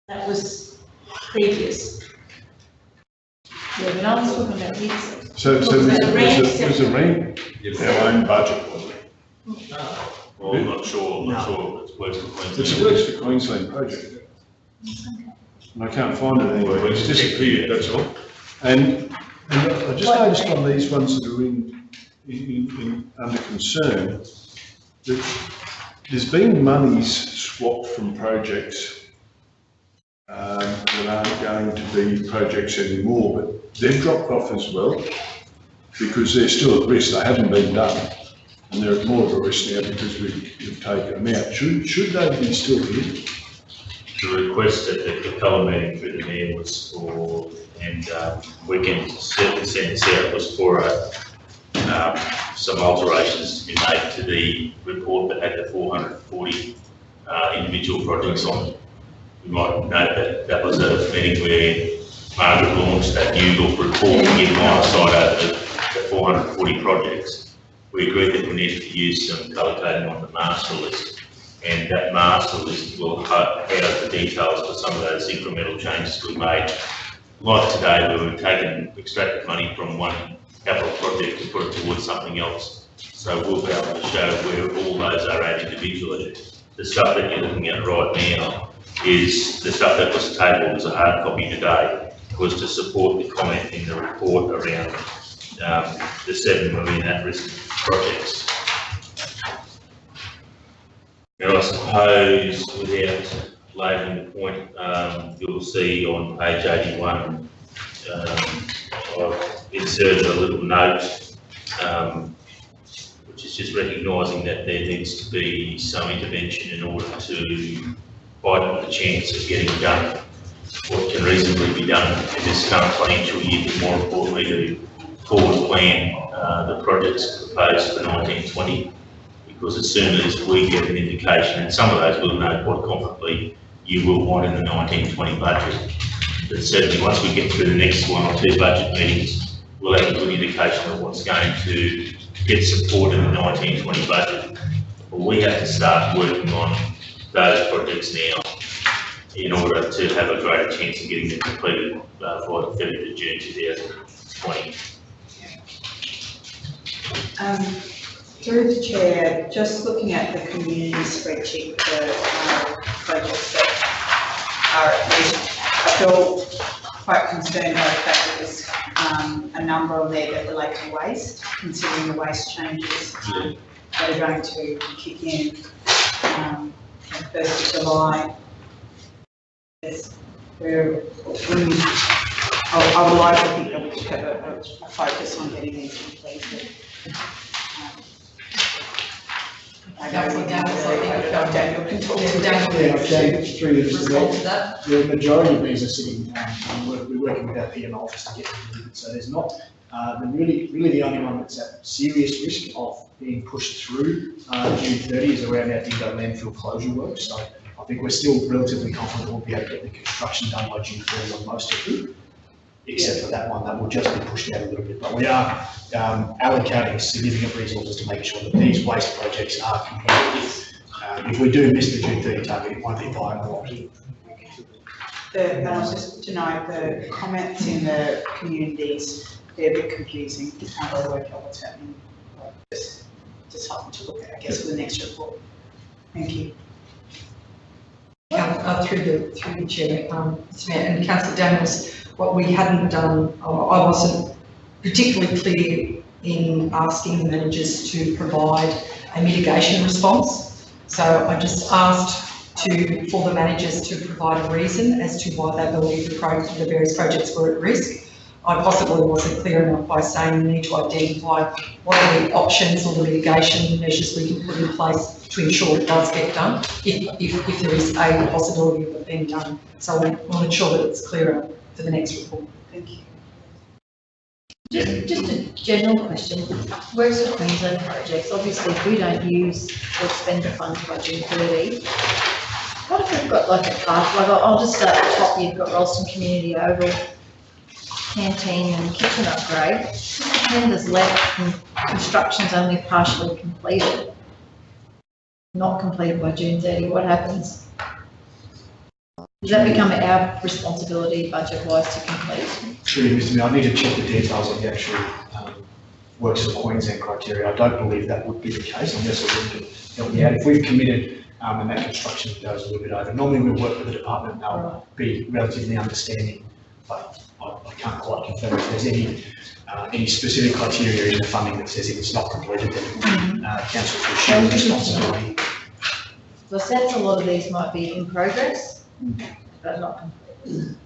That was previous. Yeah, but I was talking about this. So was the ramp our own budget, wasn't it? Well, I'm not sure if it's Works for Queensland. It's a Works for Queensland project. And I can't find it anywhere, it's disappeared, that's all. And I just noticed on these ones that are under concern, that there's been monies swapped from projects that aren't going to be projects anymore, but they've dropped off as well, because they're still at risk, they haven't been done. And they're at more of a risk now because we've taken them out. Should they be still here? The request at the colour meeting through the mayor was for, and we can certainly send this out, was for some alterations to be made to the report that had the 440 individual projects on it. You might note that that was a meeting where Margaret launched that new look report to give line of sight over the 440 projects. We agreed that we needed to use some colour coding on the master list, and that master list will have the details for some of those incremental changes we made. Like today, where we've extracted money from one capital project to put it towards something else. So we'll be able to show where all those are at individually. The stuff that you're looking at right now is the stuff that was tabled as a hard copy today, was to support the comment in the report around the 7 million at-risk projects. Now, I suppose, without labelling the point, you'll see on page 81, I've inserted a little note, which is just recognising that there needs to be some intervention in order to widen the chance of getting done what can reasonably be done in this current financial year, but more importantly, to forward plan the projects proposed for 1920, because as soon as we get an indication, and some of those we'll know quite confidently you will want in the 1920 budget, but certainly once we get through the next 1 or 2 budget meetings, we'll have a good indication of what's going to get support in the 1920 budget. Well, we have to start working on those projects now in order to have a greater chance of getting them completed for the 30th of June 2020. Through the chair, just looking at the community spreadsheet with the projects that are at risk, I feel quite concerned by the fact that there's a number on there that relate to waste, considering the waste changes that are going to kick in on 1st of July. I would like to think that we should have a focus on getting these completed. Daniel can talk to that. Yeah, Jane, through you, Mr. Mayor. The majority of these are sitting, we're working with our PM office to get them delivered, so there's not, really the only one that's at serious risk of being pushed through June 30 is around our Dingo landfill closure work, so I think we're still relatively confident we'll be able to get the construction done by June 30 on most of them, except for that one that will just be pushed out a little bit. But we are allocating significant resources to make sure that these waste projects are completed. If we do miss the June 30 target, it won't be by a lot. And I was just to note the comments in the communities, they're a bit confusing. I can't really work out what's happening. Just something to look at, I guess, for the next report. Thank you. Through the chair, Mr. Mayor, and Councillor Daniels, what we hadn't done, I wasn't particularly clear in asking the managers to provide a mitigation response. So I just asked for the managers to provide a reason as to why they believe the various projects were at risk. I possibly wasn't clear enough by saying we need to identify what are the options or the mitigation measures we can put in place to ensure it does get done, if there is a possibility of it being done. So we'll ensure that it's clearer for the next report. Thank you. Just a general question. Works for Queensland projects, obviously if we don't use or spend the funds by June 30, what if we've got like a path, like I'll just start at the top, you've got Ralston Community Oval, canteen and kitchen upgrade, tenders left and construction's only partially completed, not completed by June 30, what happens? Does that become our responsibility budget-wise to complete? Through you, Mr. Mayor, I need to check the details of the actual works of Queensland criteria. I don't believe that would be the case unless we can help you out. If we've committed and that construction goes a little bit over, normally we'll work with the department and they'll be relatively understanding, but I can't quite confirm if there's any specific criteria in the funding that says if it's not completed, then council should share responsibility. So I sense a lot of these might be in progress, but not completed.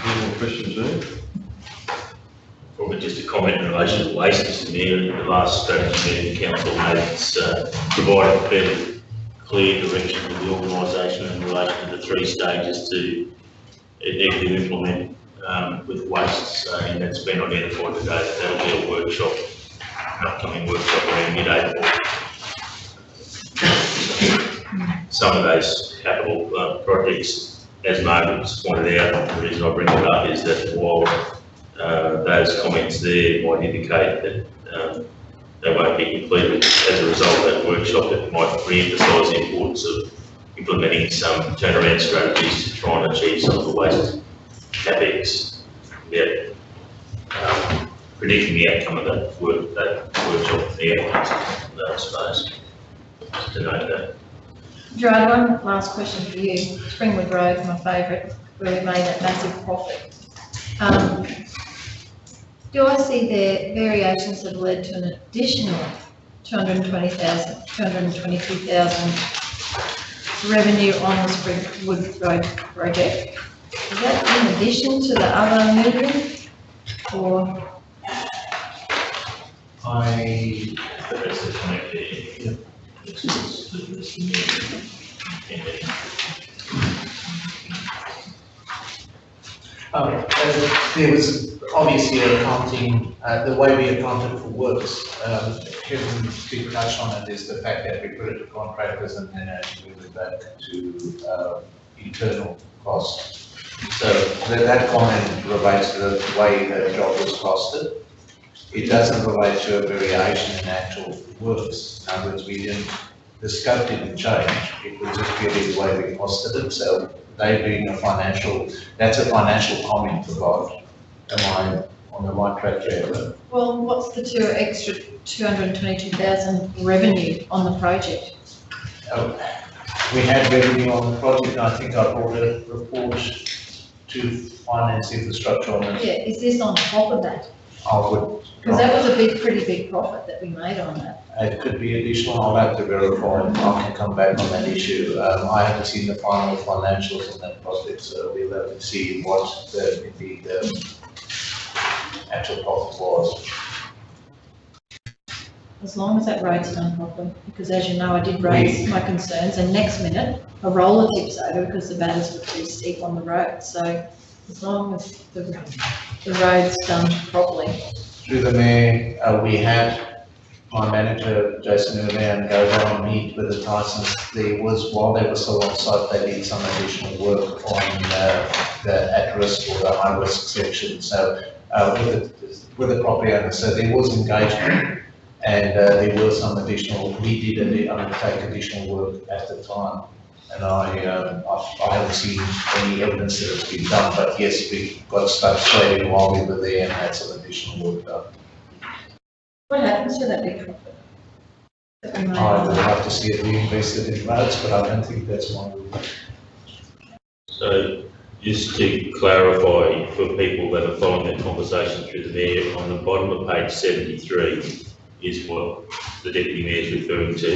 Any more questions there? Probably just a comment in relation to waste, Mr. Mayor. In the last strategy meeting, the council has provided a fairly clear direction to the organisation in relation to the 3 stages to effectively implement with waste, and that's been identified today that that'll be a workshop, an upcoming workshop around mid-April. Some of those capital projects, as Margaret's pointed out, the reason I bring it up is that while those comments there might indicate that they won't be completed as a result of that workshop, it might re-emphasise the importance of implementing some turnaround strategies to try and achieve some of the waste CapEx. Yeah. Predicting the outcome of that workshop, the outcomes of those space. Just to note that. Gerard, one last question for you. Springwood Road, my favourite, where we made that massive profit. Do I see there variations that have led to an additional 220,000, 222,000 revenue on the Springwood Road project? Is that in addition to the other million, or? That's the connect there. There was obviously accounting, the way we accounted for works, Kevin did touch on it, is the fact that we put it to contractors and then actually moved that to internal costs. So that comment relates to the way the job was costed. it doesn't relate to a variation in actual works. In other words, the scope didn't change, it was just purely the way we costed it, so they being that's a financial comment provided. Am I on the right track there? Well, what's the extra 222,000 revenue on the project? We had revenue on the project, and I think I brought a report to finance infrastructure on it. Yeah, is this on top of that? I would. Because that was a pretty big profit that we made on that. It could be additional, I'll have to verify, and I can come back on that issue. I haven't seen the final financials on that project, so we'll have to see what the actual profit was. As long as that road's done properly, because as you know, I did raise my concerns, and next minute, a roller tips over because the batters were too steep on the road, so as long as the road's done properly. Through the mayor, we had my manager, Jason Irvan, go down and meet with the Tysons. There was, while they were still on site, they did some additional work on the at-risk or the high-risk section, so with the property owner, so there was engagement. And there were some additional, we did undertake additional work at the time. And I haven't seen any evidence that it's been done, but yes, we got stuck straight in while we were there and had some additional work done. What happens to that big profit? I would have to see it reinvested in roads, but I don't think that's my rule. So just to clarify for people that are following that conversation through the mayor, on the bottom of page 73, is what the Deputy Mayor is referring to,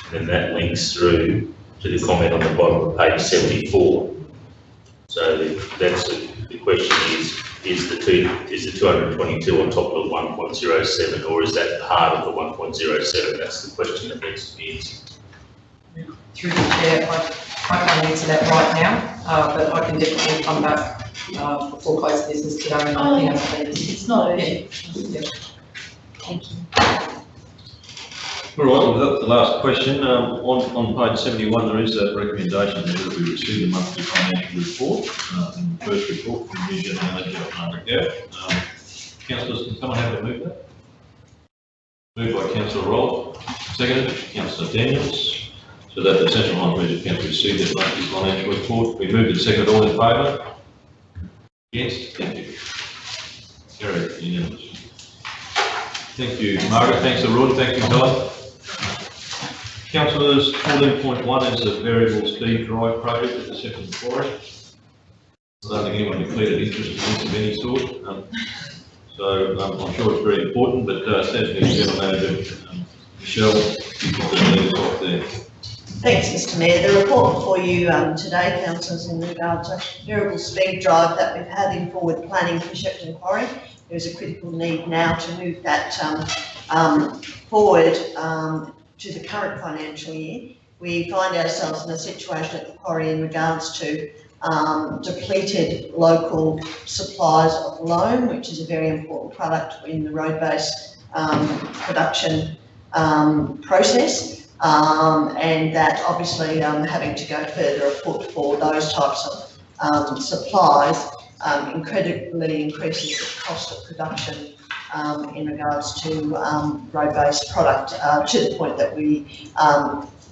and then that links through to the comment on the bottom of page 74. So that's the question is the 222 on top of 1.07, or is that part of the 1.07? That's the question that needs to be answered. Through the chair, I can't answer that right now, but I can definitely come back before close of business today. It's not urgent. Yeah. Thank you. All right, well, that's the last question. On page 71, there is a recommendation that we receive the monthly financial report, the first report from the General Manager Margaret Gow. Councillors, can someone have to move that? Moved by Councillor Roll, seconded, Councillor Daniels, so that the Central Highlands Region Council receive the monthly financial report. We moved and seconded, all in favour? Against? Thank you. Carried unanimously. Thank you, Margaret. Thanks, Arun. Thank you, Helen. Councillors, 14.1 is the variable speed drive project at the Shepparton Quarry. I don't think anyone declared an interest in this of any sort. So I'm sure it's very important, but Assistant General Manager Michelle, you can lead us off there. Thanks, Mr. Mayor. The report before you today, councillors, in regard to variable speed drive that we've had in forward planning for Shepparton Quarry. There is a critical need now to move that forward to the current financial year. We find ourselves in a situation at the quarry in regards to depleted local supplies of loam, which is a very important product in the road-based production process, and that obviously having to go further afoot for those types of supplies incredibly increases the cost of production in regards to road-based product to the point that we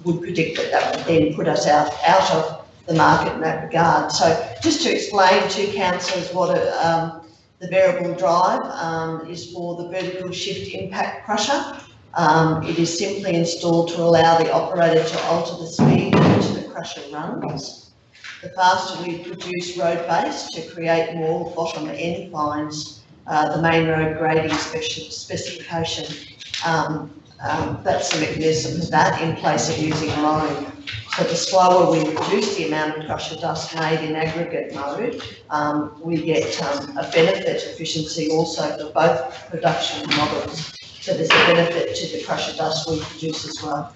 would predict that that would then put us out of the market in that regard. So just to explain to councillors what the variable drive is for the vertical shift impact crusher. It is simply installed to allow the operator to alter the speed at which the crusher runs. The faster we produce road base to create more bottom end finds the main road grading specification. That's the mechanism for that in place of using loam. So the slower we reduce the amount of crusher dust made in aggregate mode, we get a benefit efficiency also for both production models. So there's a benefit to the crusher dust we produce as well.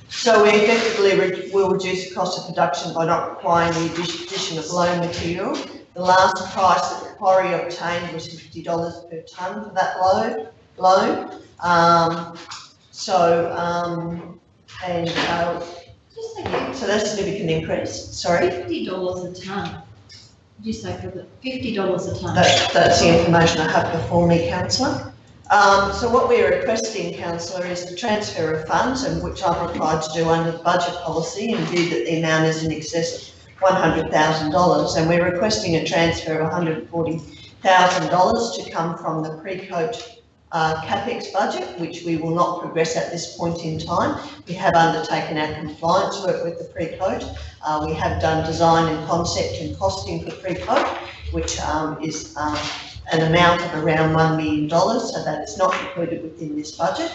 So we effectively will reduce the cost of production by not requiring the addition of loam material. The last price that the quarry obtained was $50 per tonne for that loam. So that's a significant increase. Sorry? $50 a tonne. you say for the $50 a tonne? That's the information I have before me, councillor. So what we're requesting, councillor, is the transfer of funds, and which I've applied to do under the budget policy, in view that the amount is in excess of $100,000, and we're requesting a transfer of $140,000 to come from the pre-coat CapEx budget, which we will not progress at this point in time. We have undertaken our compliance work with the pre-coat. We have done design and concept and costing for pre-coat, which is an amount of around $1 million, so that is not included within this budget.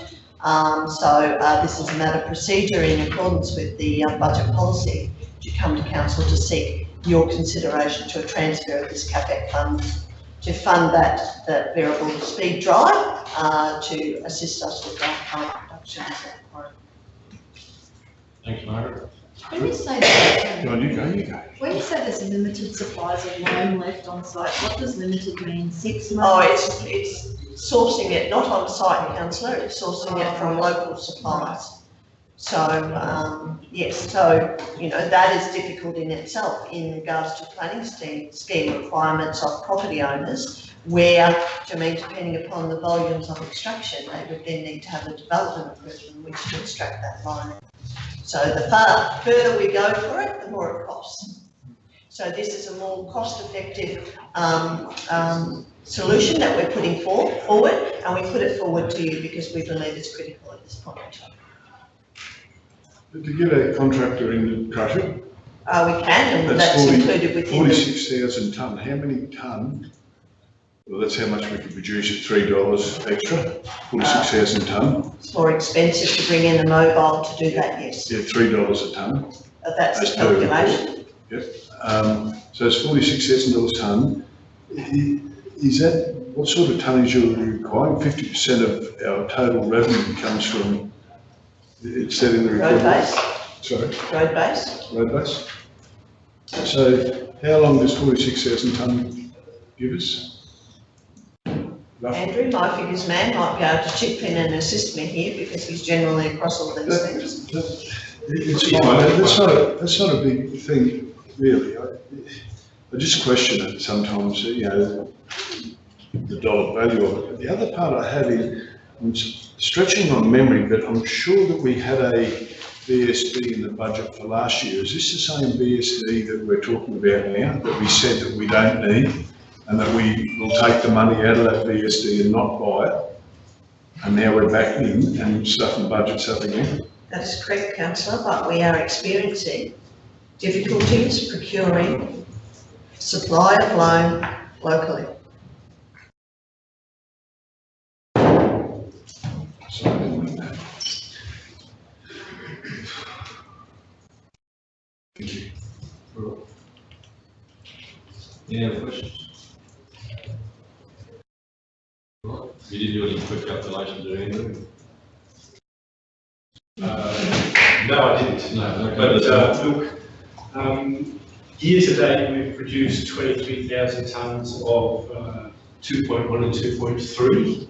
This is a matter of procedure in accordance with the budget policy to come to council to seek your consideration to a transfer of this CapEx fund to fund that variable speed drive to assist us with our current production at that point. Thanks, Margaret. When you say that, You go. when you say there's limited supplies of loam left on site, what does limited mean? 6 months? Oh, it's sourcing it, not on site, councillor, it's sourcing it from local suppliers. So, yes, so, you know, that is difficult in itself in regards to planning scheme requirements of property owners, where, depending upon the volumes of extraction, they would then need to have a development approval in which to extract that line. So the further we go for it, the more it costs. So this is a more cost-effective solution that we're putting forward, and we put it forward to you because we believe it's critical at this point in time. To get a contractor in to crush it? We can, and that's included within 46,000 tonne. How many tonne? Well, that's how much we could produce at $3 extra, 46,000 tonne. It's more expensive to bring in a mobile to do that, yes. Yeah, $3 a tonne. That's the calculation. Yep. So it's $46,000 tonne. Is that, what sort of tonnage are we requiring? 50% of our total revenue comes from, it's said in the report. Road base. Sorry? Road base. Road base. So how long does 46,000 tonne give us? Andrew, my figures man, might be able to chip in and assist me here because he's generally across all these things. It's fine. That's not a big thing, really. I just question it sometimes, you know, the dollar value of it. The other part I have is, I'm stretching on memory, but I'm sure that we had a BSD in the budget for last year. Is this the same BSD that we're talking about now, that we said that we don't need, and that we will take the money out of that BSD and not buy it? And now we're back in and stuffing budgets up again? That is correct, councillor, but we are experiencing difficulties procuring supply of loam locally. Thank you. Any other questions? You didn't do any quick calculations or anything? No, I didn't. No, But look, year to date, we've produced 23,000 tonnes of 2.1 and 2.3.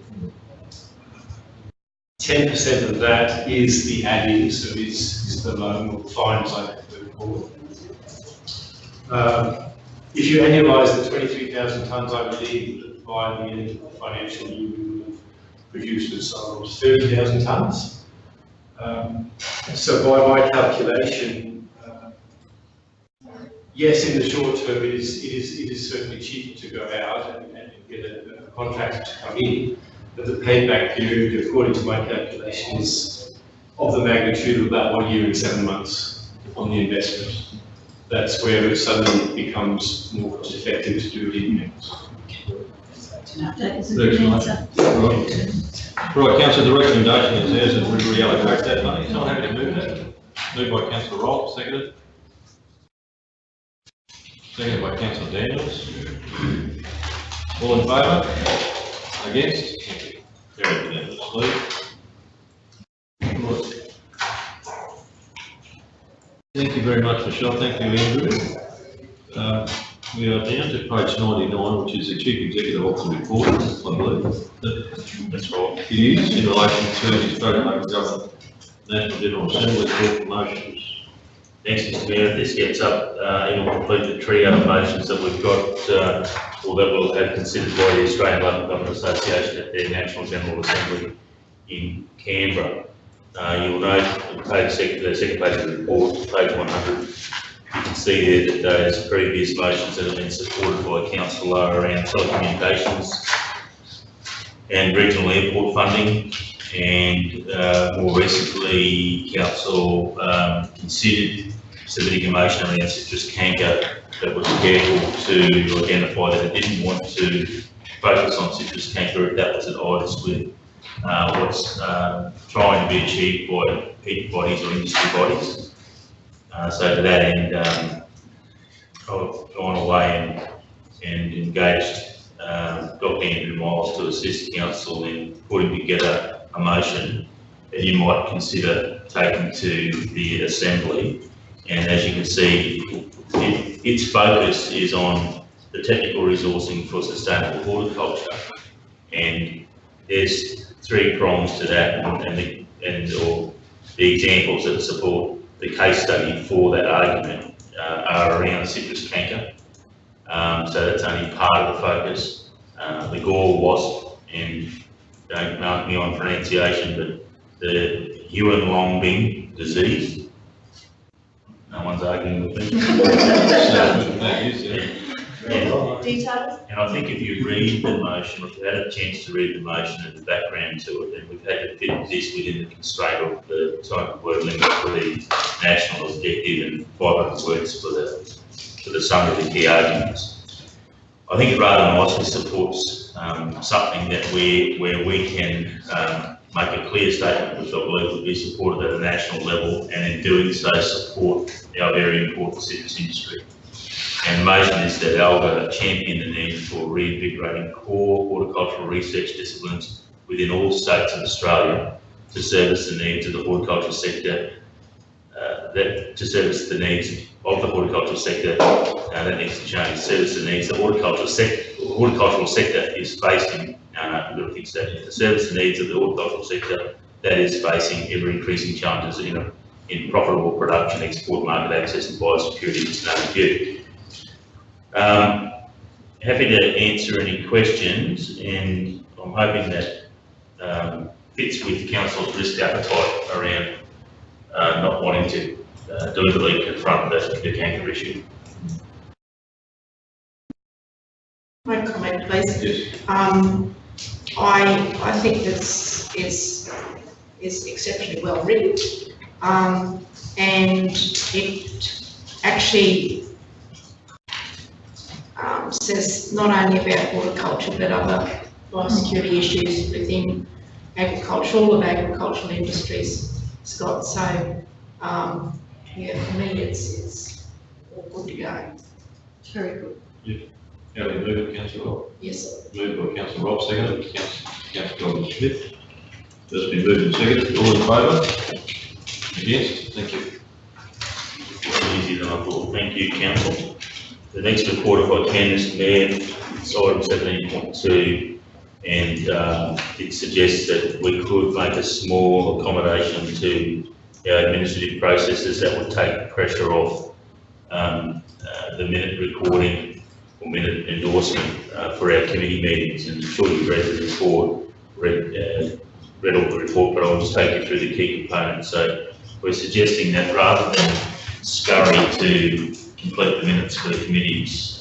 10% of that is the add-in, so is the loam or fines, like we call it. If you annualise the 23,000 tonnes, I believe that by the end of the financial year, we will have produced and sold 30,000 tonnes. So by my calculation, yes, in the short term, it is certainly cheaper to go out and get a contractor to come in, but the payback period, according to my calculation, is of the magnitude of about 1 year and 7 months on the investment. That's where it suddenly becomes more cost effective to do it in-house. That is a good answer. Right, councillor, the recommendation is theirs, and we reallocate that money. Someone happy to move that? Moved by councillor Roll, seconded. Seconded by councillor Daniels. All in favour? Against? Very unanimously. Thank you very much, Michelle. Thank you, Andrew. We are down to page 99, which is the Chief Executive Officer report, I believe. That's right. It is in relation to the Australian Local Government National General Assembly proclamations. Thanks, Mr. Mayor. This gets up, it will complete the trio of motions that we've got, or that will have considered by the Australian Local Government Association at their National General Assembly in Canberra. You'll note the second page of the report, page 100, you can see there that those previous motions that have been supported by Council are around telecommunications and regional airport funding, and more recently, Council considered submitting a motion around citrus canker that was careful to identify that it didn't want to focus on citrus canker if that was at odds with what's trying to be achieved by peak bodies or industry bodies. So to that end, I've gone away and engaged Dr. Andrew Miles to assist Council in putting together a motion that you might consider taking to the Assembly. And as you can see, its focus is on the technical resourcing for sustainable horticulture. And there's three prongs to that, and the examples that support the case study for that argument are around citrus canker. So that's only part of the focus. The Gore wasp, and don't mark me on pronunciation, but the Huon-Longbing disease. No one's arguing with me. Details? And I think if you read the motion, if you had a chance to read the motion and the background to it, then we've had to fit this within the constraint of the type of word limit for the national objective and 500 words for the summary of the key arguments. I think it rather nicely supports something that where we can make a clear statement, which I believe would be supported at a national level, and in doing so support our very important citrus industry. And the motion is that ALGA champion the need for reinvigorating core horticultural research disciplines within all states of Australia to service the needs of the horticultural sector. That needs to change. Service the needs the horticultural sector is facing. To service the needs of the horticultural sector that is facing ever-increasing challenges in profitable production, export market access, and biosecurity, to name a few. Happy to answer any questions, and I'm hoping that fits with Council's risk appetite around not wanting to deliberately confront the canker issue. My comment, please. Yes. I think this is exceptionally well written, and it actually says not only about horticulture but other biosecurity issues within agriculture, all of agricultural industries, Scott. So yeah, for me it's all good to go. It's very good. Yeah. How do you move it, Councillor Rob? Yes. Moved by Councillor Rob, seconded by Councillor Smith. That's been moved and seconded. All in favour? Against? Thank you. Easier than I thought. Thank you, Council. The next report, if I can, Mr. Mayor, it's item 17.2, and it suggests that we could make a small accommodation to our administrative processes that would take pressure off the minute recording or minute endorsement for our committee meetings. And I'm sure you've read the report, read all the report, but I'll just take you through the key components. So we're suggesting that rather than scurry to complete the minutes for the committees,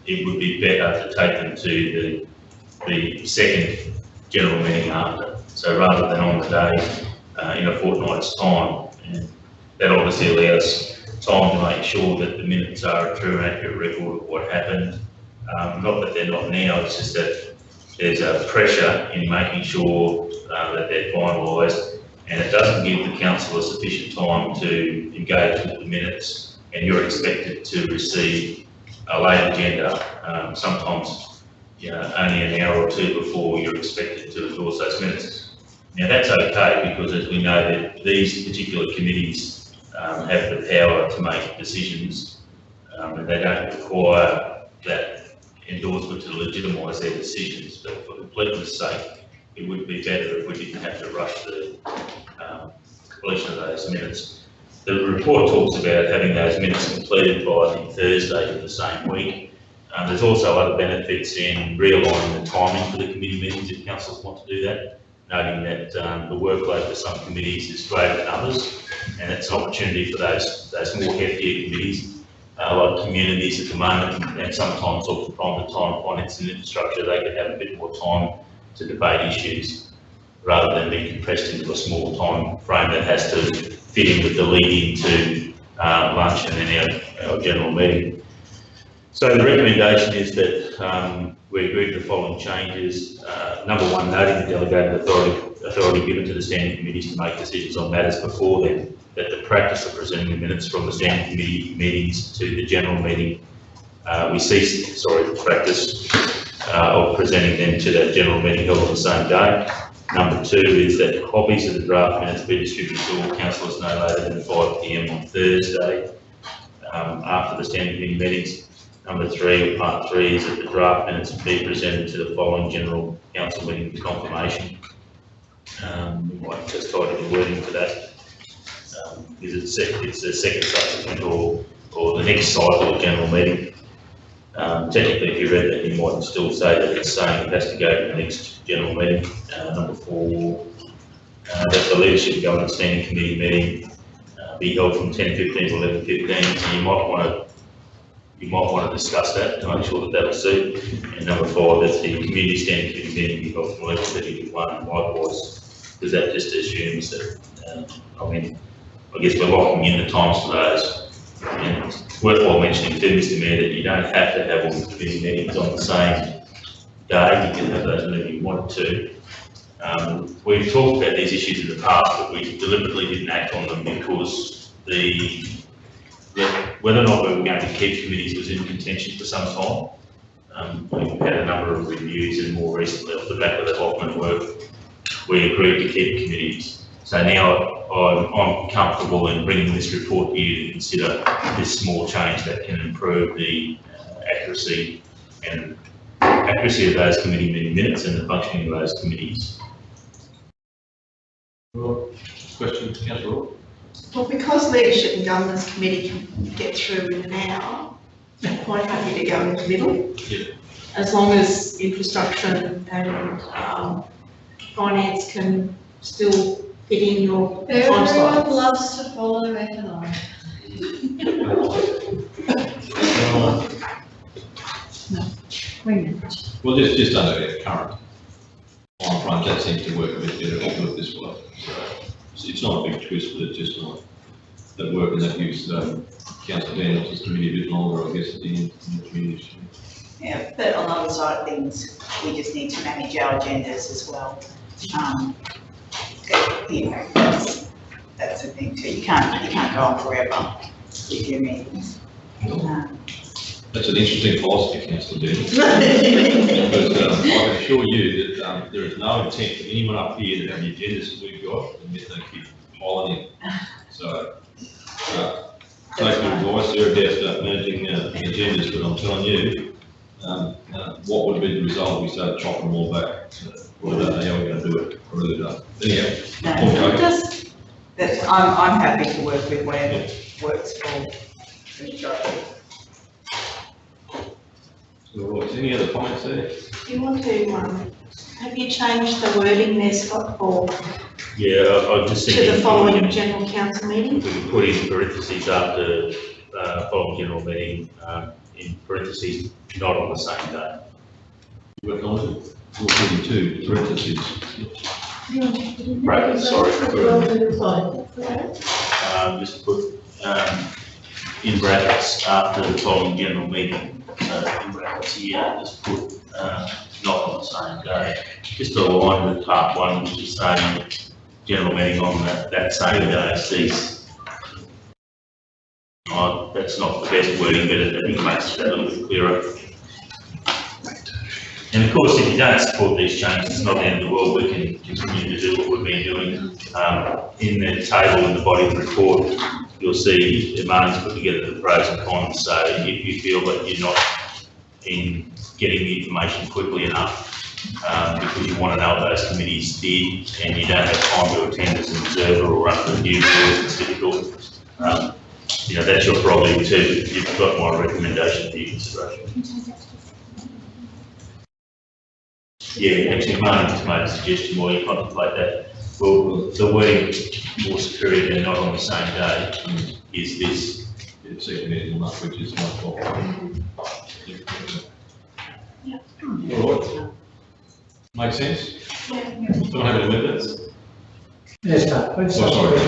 it would be better to take them to the second general meeting after. So rather than on the day in a fortnight's time, and that obviously allows time to make sure that the minutes are a true and accurate record of what happened. Not that they're not now, it's just that there's a pressure in making sure that they're finalised, and it doesn't give the council a sufficient time to engage with the minutes, and you're expected to receive a late agenda, sometimes only an hour or two before you're expected to endorse those minutes. Now that's okay, because as we know that these particular committees have the power to make decisions, and they don't require that endorsement to legitimise their decisions. But for completeness' sake, it would be better if we didn't have to rush the completion of those minutes. The report talks about having those minutes completed by the Thursday of the same week. There's also other benefits in realigning the timing for the committee meetings if councillors want to do that, noting that the workload for some committees is greater than others, and it's an opportunity for those more heftier committees, like communities at the moment, and sometimes also from time to time finance and infrastructure, they could have a bit more time to debate issues rather than be compressed into a small time frame that has to fit in with the lead into lunch and then our general meeting. So the recommendation is that we agree to the following changes. Number one, noting the delegated authority given to the standing committees to make decisions on matters before them, that the practice of presenting the minutes from the standing committee meetings to the general meeting, we cease, the practice of presenting them to the general meeting held on the same day. Number two is that copies of the draft minutes be distributed to all councillors no later than 5 PM on Thursday after the standing committee meetings. Number three, or part three, is that the draft minutes be presented to the following general council meeting for confirmation. We might just try to get wording for that. Because it's the second subsequent or the next cycle of general meeting. Technically, if you read that, you might still say that it's saying it has to go to the next general meeting. Number four, that the leadership governance standing committee meeting be held from 10:15 to 11:15. So you might want to discuss that to make sure that that will suit. And number five, that the community standing committee meeting be held from 11:30 to 1. Likewise, because that just assumes that I guess we're locking in the times for those. And it's worthwhile mentioning too, Mr. Mayor, that you don't have to have all the committee meetings on the same day. You can have those whenever you want to. We've talked about these issues in the past, but we deliberately didn't act on them because whether or not we were going to keep committees was in contention for some time. We've had a number of reviews, and more recently, off the back of the Hoffman work, we agreed to keep committees. So now I'm comfortable in bringing this report to you to consider this small change that can improve the accuracy of those committee meeting minutes and the functioning of those committees. Question, Councillor? Well, because Leadership and Governance Committee can get through in an hour, I'm quite happy to go in the middle. Yeah. As long as infrastructure and finance can still fit in your time Everyone slots. loves to follow economic. No, we manage. Well, just under our current time frames, that seems to work a bit better if we do it this way. So it's not a big twist, but it's just not that work, and that gives Councillor Daniels' committee a bit longer, I guess, at the end of the committee. Yeah, but on the other side of things, we just need to manage our agendas as well. That's the thing too. You can't go on forever with your meetings. That's an interesting philosophy, Councillor Daniels. But I can assure you that there is no intent for anyone up here to have the agendas that we've got, and yet they keep piling in. So, take the advice there about managing the agendas, but I'm telling you, what would be the result if we started chopping them all back? Well, I don't know how we're going to do it. I really don't. Anyhow, I'm happy to work with whatever works for the majority. Any other comments there? Do you want to, have you changed the wording there, Scott, for Yeah, I just think to the following general council meeting? we can put in parentheses after following general meeting, in parentheses, not on the same day. Work on it. We'll put in two parentheses. Brackets, sorry. Just put in brackets after the following general meeting. In brackets here, just put not on the same day. Just to align with part one, which is saying general meeting on that same day cease. That's not the best wording, but it makes that a little bit clearer. And of course, if you don't support these changes, it's not the end of the world. We can continue to do what we've been doing. In the table in the body of the report, you'll see Martin's put together the pros and cons. So if you feel that you're not in getting the information quickly enough, because you want to know what those committees did, and you don't have time to attend as an observer or run reviews, it's difficult. You know, that's your prerogative too, but you've got my recommendation for your consideration. Yeah, actually, Martin just made a suggestion while you contemplate that. Well, the wording more superior than not on the same day is this. It's second meeting month, which is my fault. All right. Make sense? Someone have any amendments? Yes, Scott. Oh, sorry.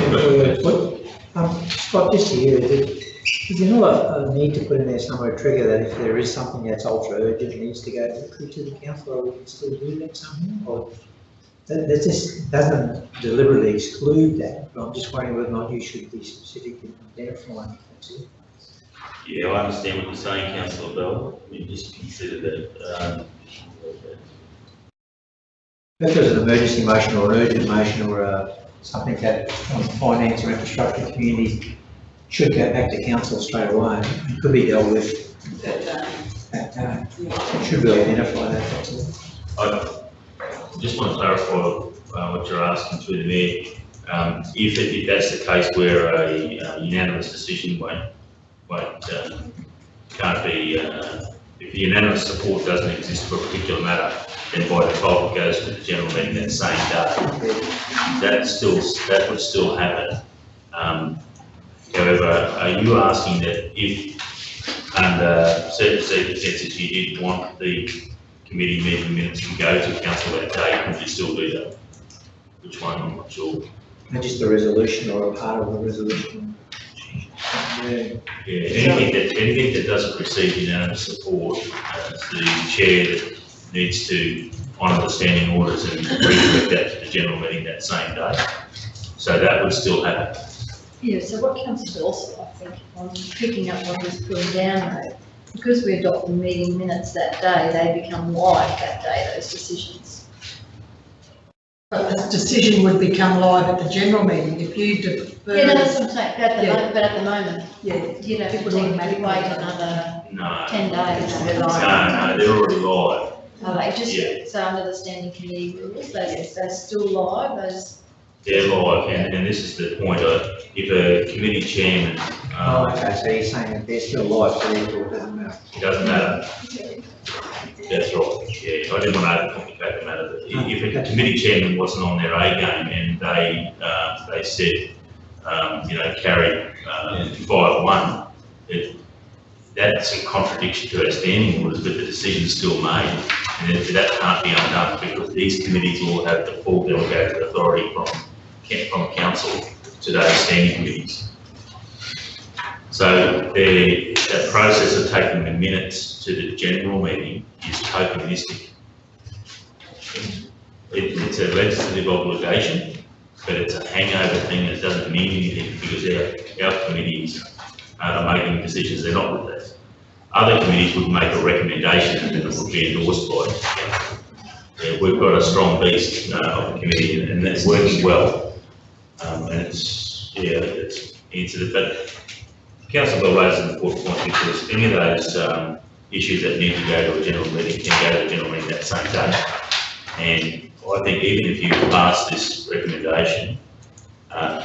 Scott, just to you, is there not a need to put in there somewhere a trigger that if there is something that's ultra urgent needs to go directly to the council, or we can still do that somehow? Or that just doesn't deliberately exclude that, but I'm just wondering whether or not you should be specific in identifying that's it. Yeah, I understand what you're saying, Councillor Bell. We just consider that. If there's an emergency motion or an urgent motion or something that on finance or infrastructure community should go back to council straight away, it could be dealt with that day. Should really identify that, that's all. I just want to clarify what you're asking through the mayor. If that's the case where a unanimous decision can't be, if the unanimous support doesn't exist for a particular matter, then by default it goes to the general meeting that same day. That would still happen. However, are you asking that if under certain circumstances you did want the committee meeting minutes to go to council that day, could you still do that? Which one, I'm not sure. And just a resolution or a part of the resolution. Yeah, anything that doesn't receive unanimous support, the chair that needs to honour the standing orders and redirect that to the general meeting that same day. So that would still happen. Yeah, so what Councillor also, I think, on picking up what he's putting down though, because we adopt the meeting minutes that day, they become live that day, those decisions. But the decision would become live at the general meeting if you defer. Yeah, no, that's what I'm saying, but at the moment, yeah, you know, we wait another 10 days. No, they're already live. Are they just, Yeah. so under the standing committee rules, they're still live, those? They're live, and this is the point, if a committee chairman, Okay, so you're saying that they're still live, so therefore it doesn't matter. it doesn't matter. That's right, yeah, I didn't want to overcomplicate the matter, but if a committee chairman wasn't on their A game and they said, carry 5-1, that's a contradiction to our standing orders, but the decision's still made, and that can't be undone because these committees all have the full delegated authority from council to those standing committees. So that process of taking the minutes to the general meeting is tokenistic. It's a legislative obligation, but it's a hangover thing that doesn't mean anything because our committees are making decisions, they're not with us. Other committees would make a recommendation and then it would be endorsed by us. Yeah, we've got a strong beast of the committee and that's working well. And it's answered it, but Councillor Bell raised an important point because any of those issues that need to go to a general meeting can go to a general meeting that same day. And I think even if you pass this recommendation,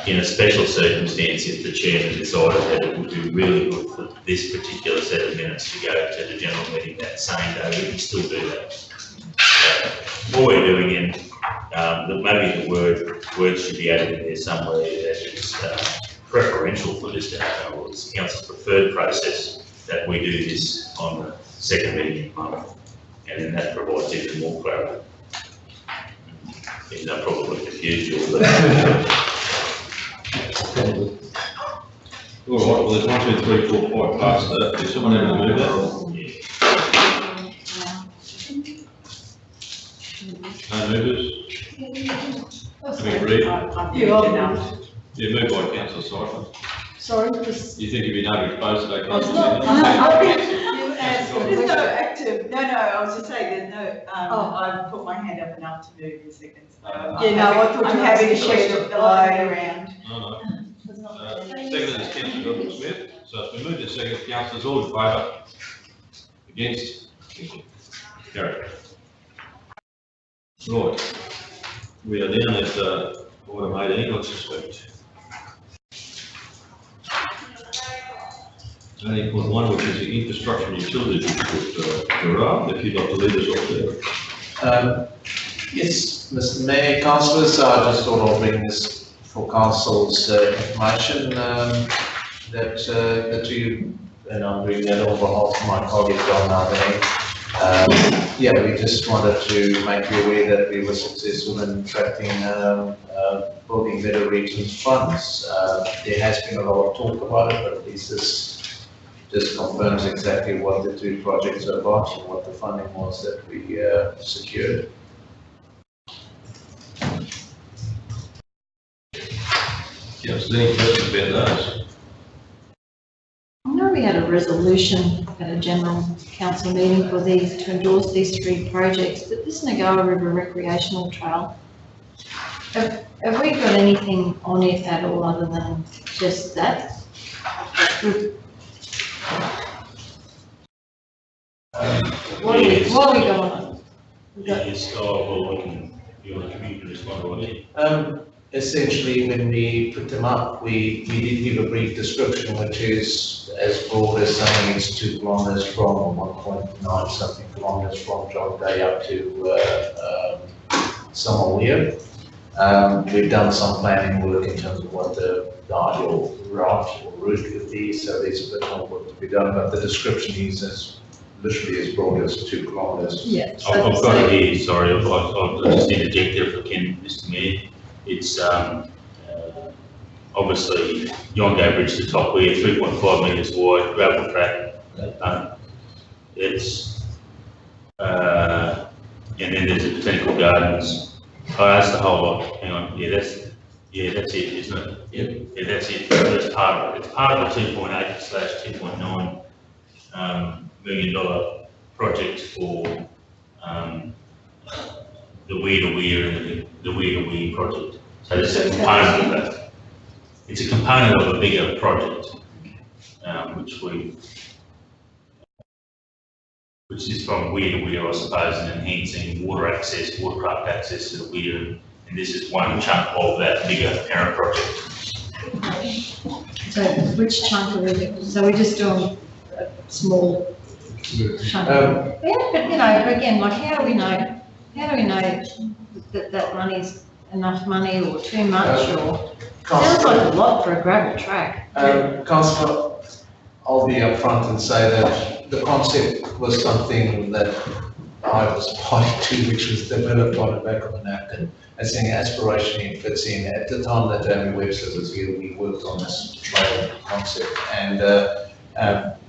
in a special circumstance, if the chairman decided that it would be really good for this particular set of minutes to go to the general meeting that same day, we can still do that. What we're doing, and maybe the words should be added in there somewhere that it's preferential for this to happen, or it's council's preferred process that we do this on the second meeting of the month, and then that provides even more clarity. I probably confused you, but. All right, well, there's 1, 2, 3, 4, 5 past that. Is someone able to move that? No movers? Can we read? Yeah, moved by Councillor Syphon. Sorry, You think you'd be able to expose it, okay? It's not, You asked, there's no active, no, I was just saying, there's no, I've put my hand up enough to move in a second. So I'm happy to share the load around. No. Second is Councillor Gordon Smith, so it's been moved and seconded. Councillors all in favour? Against? Carried. Right. We are down at item 18, I suspect. 20.1, which is the infrastructure and utilities report. Gerard, if you'd like to lead us off there. Yes, Mr. Mayor, councillors, I just thought I'll bring this for council's information that you, and I'm doing that on behalf of my colleague John Nardini. Yeah, we just wanted to make you aware that we were successful in attracting building better regions funds. There has been a lot of talk about it, but at least this just confirms exactly what the two projects are about and what the funding was that we secured. Yes, any questions about those? I know we had a resolution at a general council meeting for these, to endorse these 3 projects, but this Nagoa River Recreational Trail, have we got anything on it at all other than just that? What are we going on? Yes, well, you want to respond already? Essentially, when we put them up, we did give a brief description, which is as broad as saying it's 2 kilometres from 1.9 something kilometres from John Day up to Summerweir. We've done some planning work in terms of what the ideal route or route would be, so there's a bit more work to be done, but the description is as literally as broad as 2 kilometres. Yeah. I've got it here, sorry, I'll just interject there if I can, Mr. Mayor. It's obviously Yongay Bridge to Top Weir, 3.5 metres wide, gravel track. It's and then there's the Botanical Gardens. Oh, that's the whole lot. Hang on, that's it, isn't it? Yeah, that's it. That's part of it. It's part of the 2.8/2.9 $1 million project for the Weir to Weir and the Weir to Weir project. So it's a component of that. It's a component of a bigger project, which is from Weir to Weir, I suppose, and enhancing watercraft access to the Weir. And this is one chunk of that bigger parent project. So which chunk are we doing? So we're just doing a small chunk? Yeah, but you know, again, like how do we know that money's enough money or too much or? Sounds like a lot for a gravel track. Councillor, I'll be upfront and say that the concept was something that I was party to, which was developed on the back of a napkin. As saying aspirationally it fits in. At the time that Jamie Webster was here, we worked on this trail concept, and the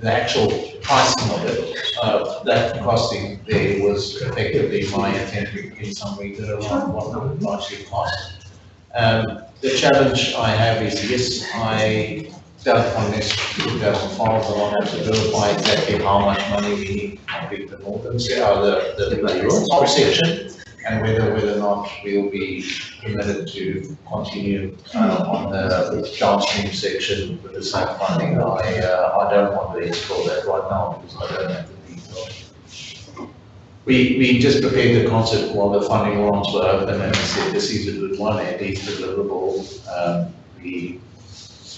actual pricing of it, that costing there was effectively my attempt to get some reason around what it would actually cost. The challenge I have is, yes, I done on this 2005, I want to verify exactly how much money we need to complete the northern the top section, and whether or not we'll be permitted to continue on the downstream section with the same funding. I don't want to explore that right now because I don't have the details. We just prepared the concept while the funding rounds were open, and we said this is a good one, it is deliverable.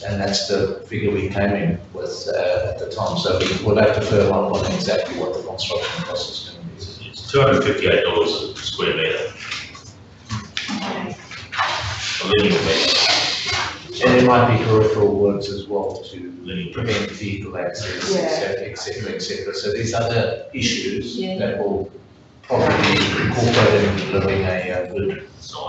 And that's the figure we came in with at the time. So we will have to firm up on exactly what the construction cost is going to be. It's $258 a square metre. And there might be peripheral works as well to prevent vehicle access, et cetera. So these other issues that will probably be incorporated into delivering a good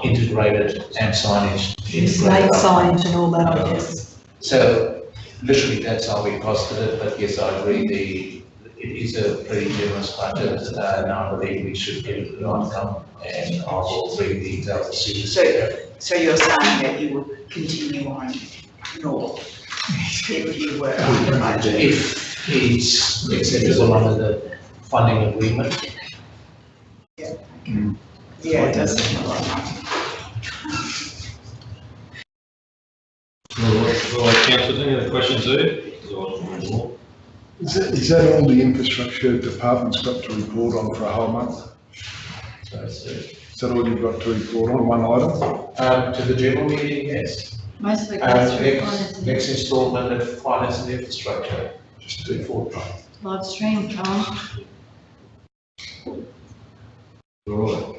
integrated and signage. Slate signage and all that, I guess. So literally that's how we costed it, but yes, I agree, it is a pretty generous budget, and I believe we should get a good outcome, and I will bring details as soon as. So you're saying that you will continue on north if you were under budget? If it's acceptable under the funding agreement. Yeah, it does seem a lot of money. All right, councillors, any other questions there? Is that all the infrastructure department's got to report on for a whole month? Is that all you've got to report on, one item? To the general meeting, yes. Most of it goes through finance. Next installment of finance and infrastructure. just do forthright. Live stream, Tom. All right.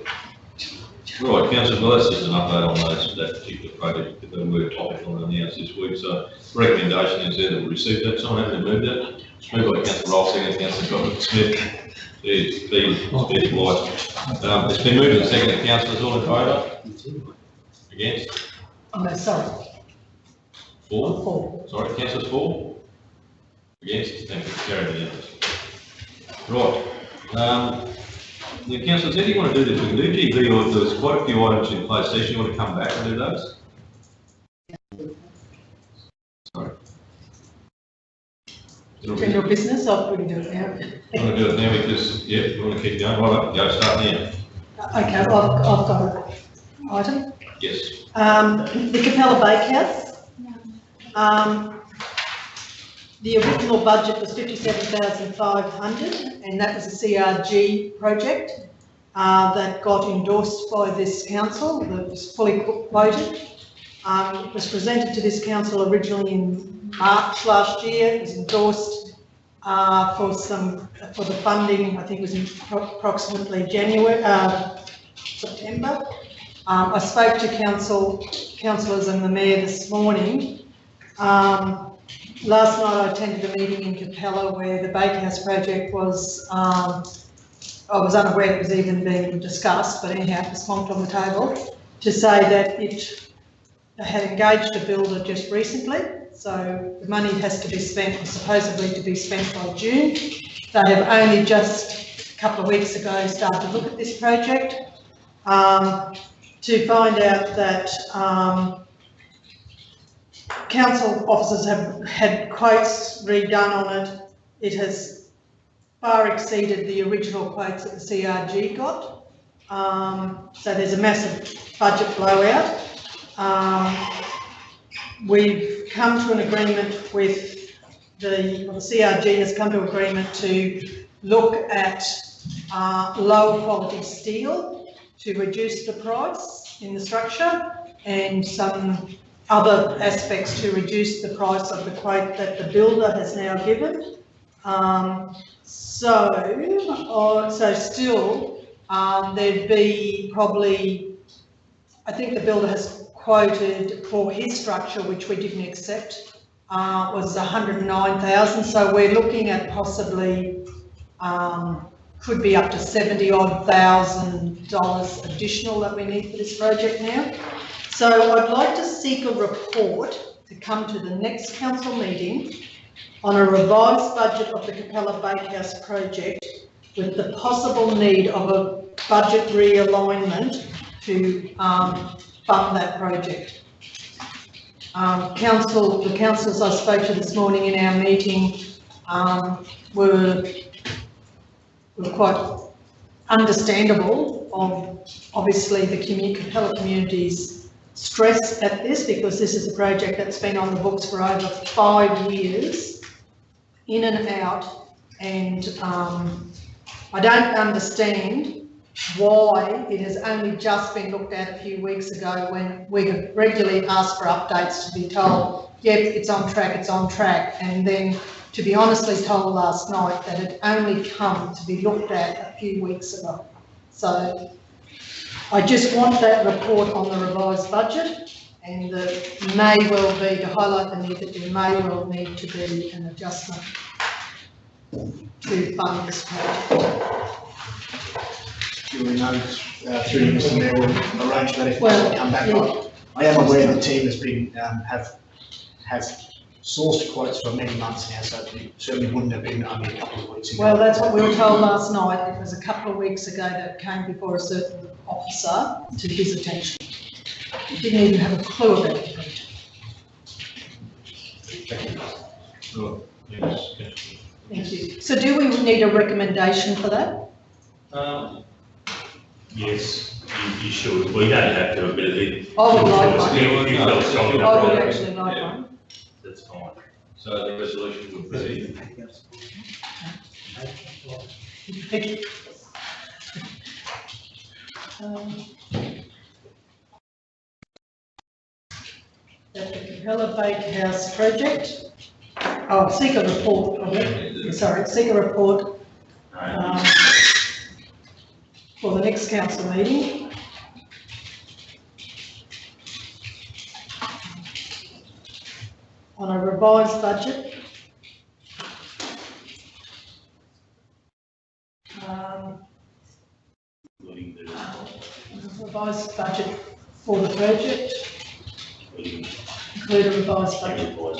Right, councillor, well, that's just an update on that particular project, that were topical and announced this week, so recommendation is there that we receive that, someone having to move that? It's moved by councillor Roll, second councillor Smith. It's been obliged. It's been moved and seconded, councillors, all in favour? Against? Oh, no, sorry. For? Sorry, councillors for? Against? Thank you, carried unanimously. Right, the councillors, how do you want to do this? We can do GB, or there's quite a few items in closed session, you want to come back and do those? Sorry. General business, I'll probably do it now. You want to do it now because, yeah, you want to keep going, right up, go, start now. Okay, I've got an item. Yes. The Capella Bakehouse. The original budget was 57,500, and that was a CRG project that got endorsed by this council, that was fully quoted. It was presented to this council originally in March last year. It was endorsed for the funding, I think it was in approximately September. I spoke to councillors and the mayor this morning. Last night I attended a meeting in Capella where the Bakehouse project was, I was unaware it was even being discussed, but anyhow it was plonked on the table to say that they had engaged a builder just recently, so the money has to be spent, or supposedly to be spent by June. They have only just a couple of weeks ago started to look at this project to find out that council officers have had quotes redone on it. It has far exceeded the original quotes that the CRG got. So there's a massive budget blowout. We've come to an agreement with the CRG has come to an agreement to look at lower quality steel to reduce the price in the structure, and some other aspects to reduce the price of the quote that the builder has now given. So still, there'd be probably, I think the builder has quoted for his structure, which we didn't accept, was 109,000. So we're looking at possibly, could be up to $70,000 additional that we need for this project now. So I'd like to seek a report to come to the next council meeting on a revised budget of the Capella Bakehouse project with the possible need of a budget realignment to fund that project. The councillors I spoke to this morning in our meeting were quite understandable of obviously the Capella community's stress at this, because this is a project that's been on the books for over 5 years, in and out, and I don't understand why it has only just been looked at a few weeks ago, when we have regularly asked for updates to be told, yep, it's on track, and then to be honestly told last night that it only come to be looked at a few weeks ago. So I just want that report on the revised budget, and there may well be, to highlight the need, that there may well need to be an adjustment to fund this project. Duly noted, through you, Mr. Mayor, we'll arrange that if we come back. Yeah. I am aware the team has been, have sourced quotes for many months now, so it certainly wouldn't have been only a couple of weeks ago. Well, that's what we were told last night. It was a couple of weeks ago that it came before a certain officer to his attention. He didn't even have a clue about the project. Thank you. So do we need a recommendation for that? Yes, you should. We don't have to, but it. I would like one. If you feel strong enough I would about it, actually like one. that's fine. So the resolution would be, That the Capella Bakehouse project seek a report of it, sorry, seek a report for the next council meeting. On a revised budget. Revised budget for the project. Include a revised budget for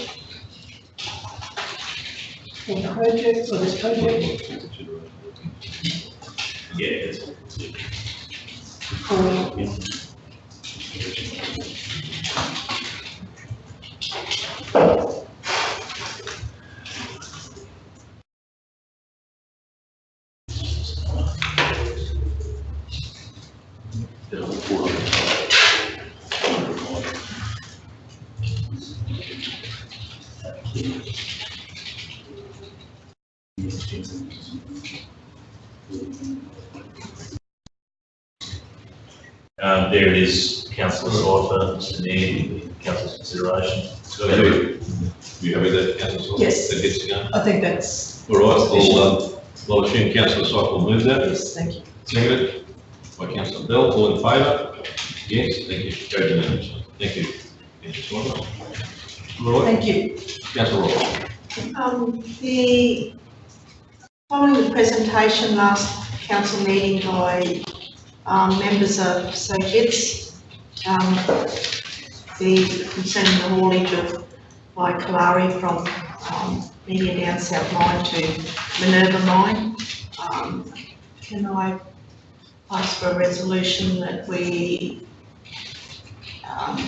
the project, for this project. Yeah, that's there it is, Councillor Slifer, Mr Mayor, Council's consideration. So you happy with that, Councillor? Yes. That gets to go? I think that's. All right, I'll assume Councillor Slifer will move that. Yes, thank you. Seconded by Councillor Bell, all in favour? Yes, thank you. Carried unanimously. Thank you. Councillor Slifer. Roy? Thank you. Councillor Roy. Following the presentation last council meeting by members of SOGITS, concerning the haulage of by Kalari from Media Down South Mine to Minerva Mine, can I ask for a resolution that we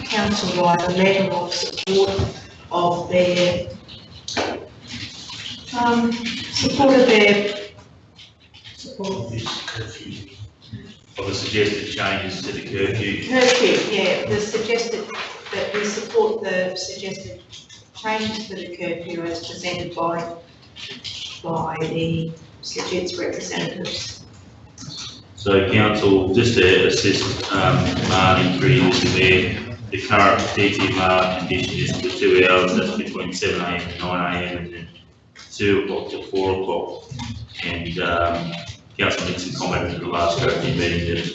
council write a letter of support of their Of the suggested changes to the curfew. Curfew, yeah, the suggested, that we support the suggested changes to the curfew as presented by the SOGITS representatives. So council, just to assist Marnie through Mr Mayor, the current DTMR condition is for 2 hours, that's between 7 AM and 9 AM and then 2 o'clock to 4 o'clock. And Councillor Nixon commented at the last curfew meeting that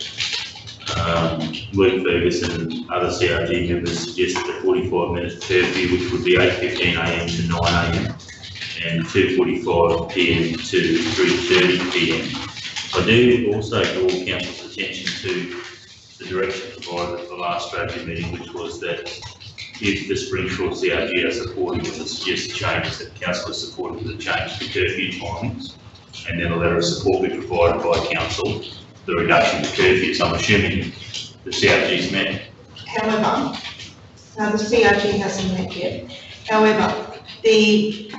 Luke Ferguson and other CRG members suggested a 45-minute curfew, which would be 8:15 AM to 9 AM and 2:45 PM to 3:30 PM. I do also draw council's attention to the direction provided at the last strategy meeting, which was that if the Springfield CRG are supportive of the suggested changes, that council is supportive of the change to curfew timings, and then a letter of support be provided by council, the reduction of curfews. I'm assuming the CRG's met. However, no, the CRG hasn't met yet. However, the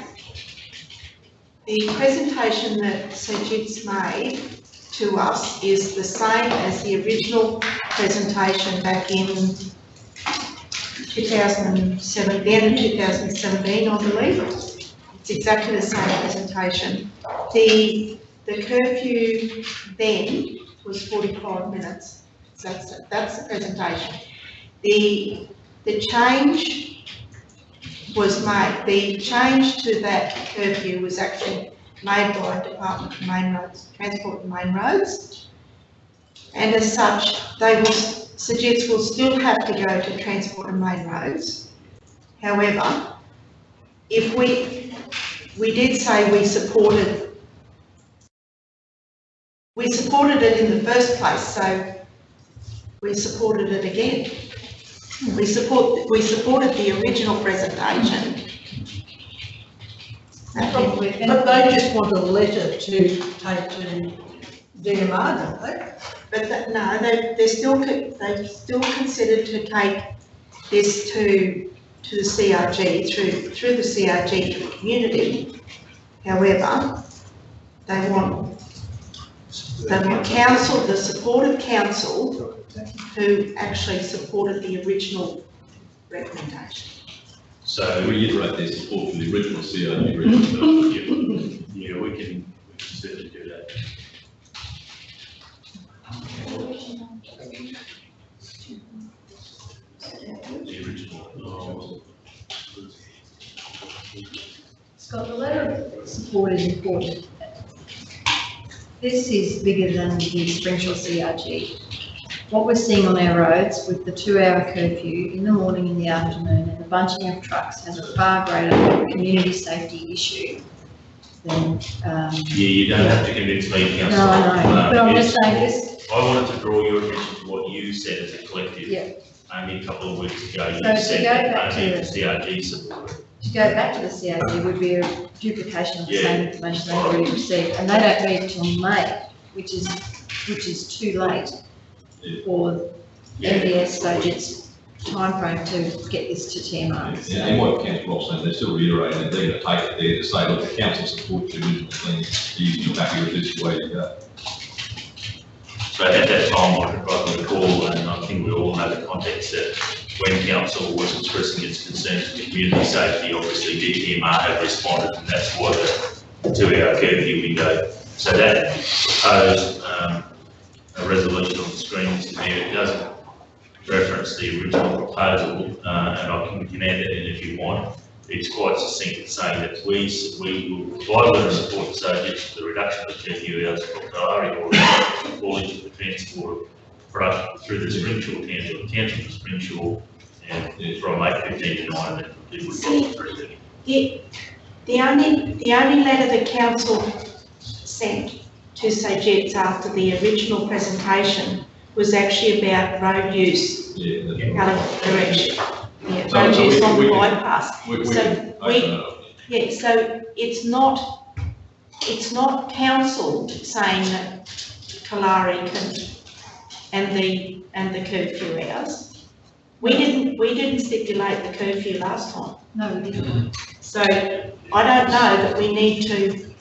presentation that SOGITS made to us is the same as the original presentation back in 2007, the end of 2017, I believe. It's exactly the same presentation. The curfew then was 45 minutes. So that's the presentation. The change was made, the change to that curfew was actually made by Department of Main Roads, Transport and Main Roads. And as such, they will, SOGITS will still have to go to Transport and Main Roads. However, if we did say we supported it in the first place, so we supported it again. We supported the original presentation. But they just want a letter to take to DMR, don't they? But no, they still considered to take this to the CRG through the CRG to the community. However, they want council, the support of council, who actually supported the original recommendation. So reiterate their support for the original CRG recommendation. Yeah, we can certainly do that. The original. Scott, the letter of support is important. This is bigger than the Springsure CRG. What we're seeing on our roads with the 2-hour curfew in the morning and the afternoon and the bunching of trucks has a far greater community safety issue than. Yeah, you don't have to convince me, councillor. No, I know, but I'm just saying this. I wanted to draw your attention to what you said as a collective. Yeah. Only a couple of weeks ago, you So to said go that back only to the CRG supported. To go back to the CRG would be a duplication of the Yeah. same information they've already received, and they don't meet till May, which is too late for MBS budget's timeframe to get this to TMR. Yeah, and what Councillor Ross said, they're still reiterating that they're going to take it there to say, look, the council supports the original thing, you're happy with this way to go. So at that time, I recall, and I think we all know the context that when council was expressing its concerns with community safety, obviously DPMR have responded, and that's why the 2-hour curfew window. So that proposed a resolution on the screen, Mr. Mayor, it doesn't reference the original proposal, and I can add that in if you want. It's quite succinct in saying that we will provide with support subject to the reduction of the curfew hours for Kalari or haulage of the transport of product through the Springsure Township, the Township of Springsure, and from 8:15 to 9, and it would be 3:30. The only letter the council sent to SOGETS after the original presentation was actually about road use, direction. Yeah, road use on the bypass. So it's not council saying that Kalari can, and the curfew hours. We didn't stipulate the curfew last time. No, we didn't. So I don't know that we need to.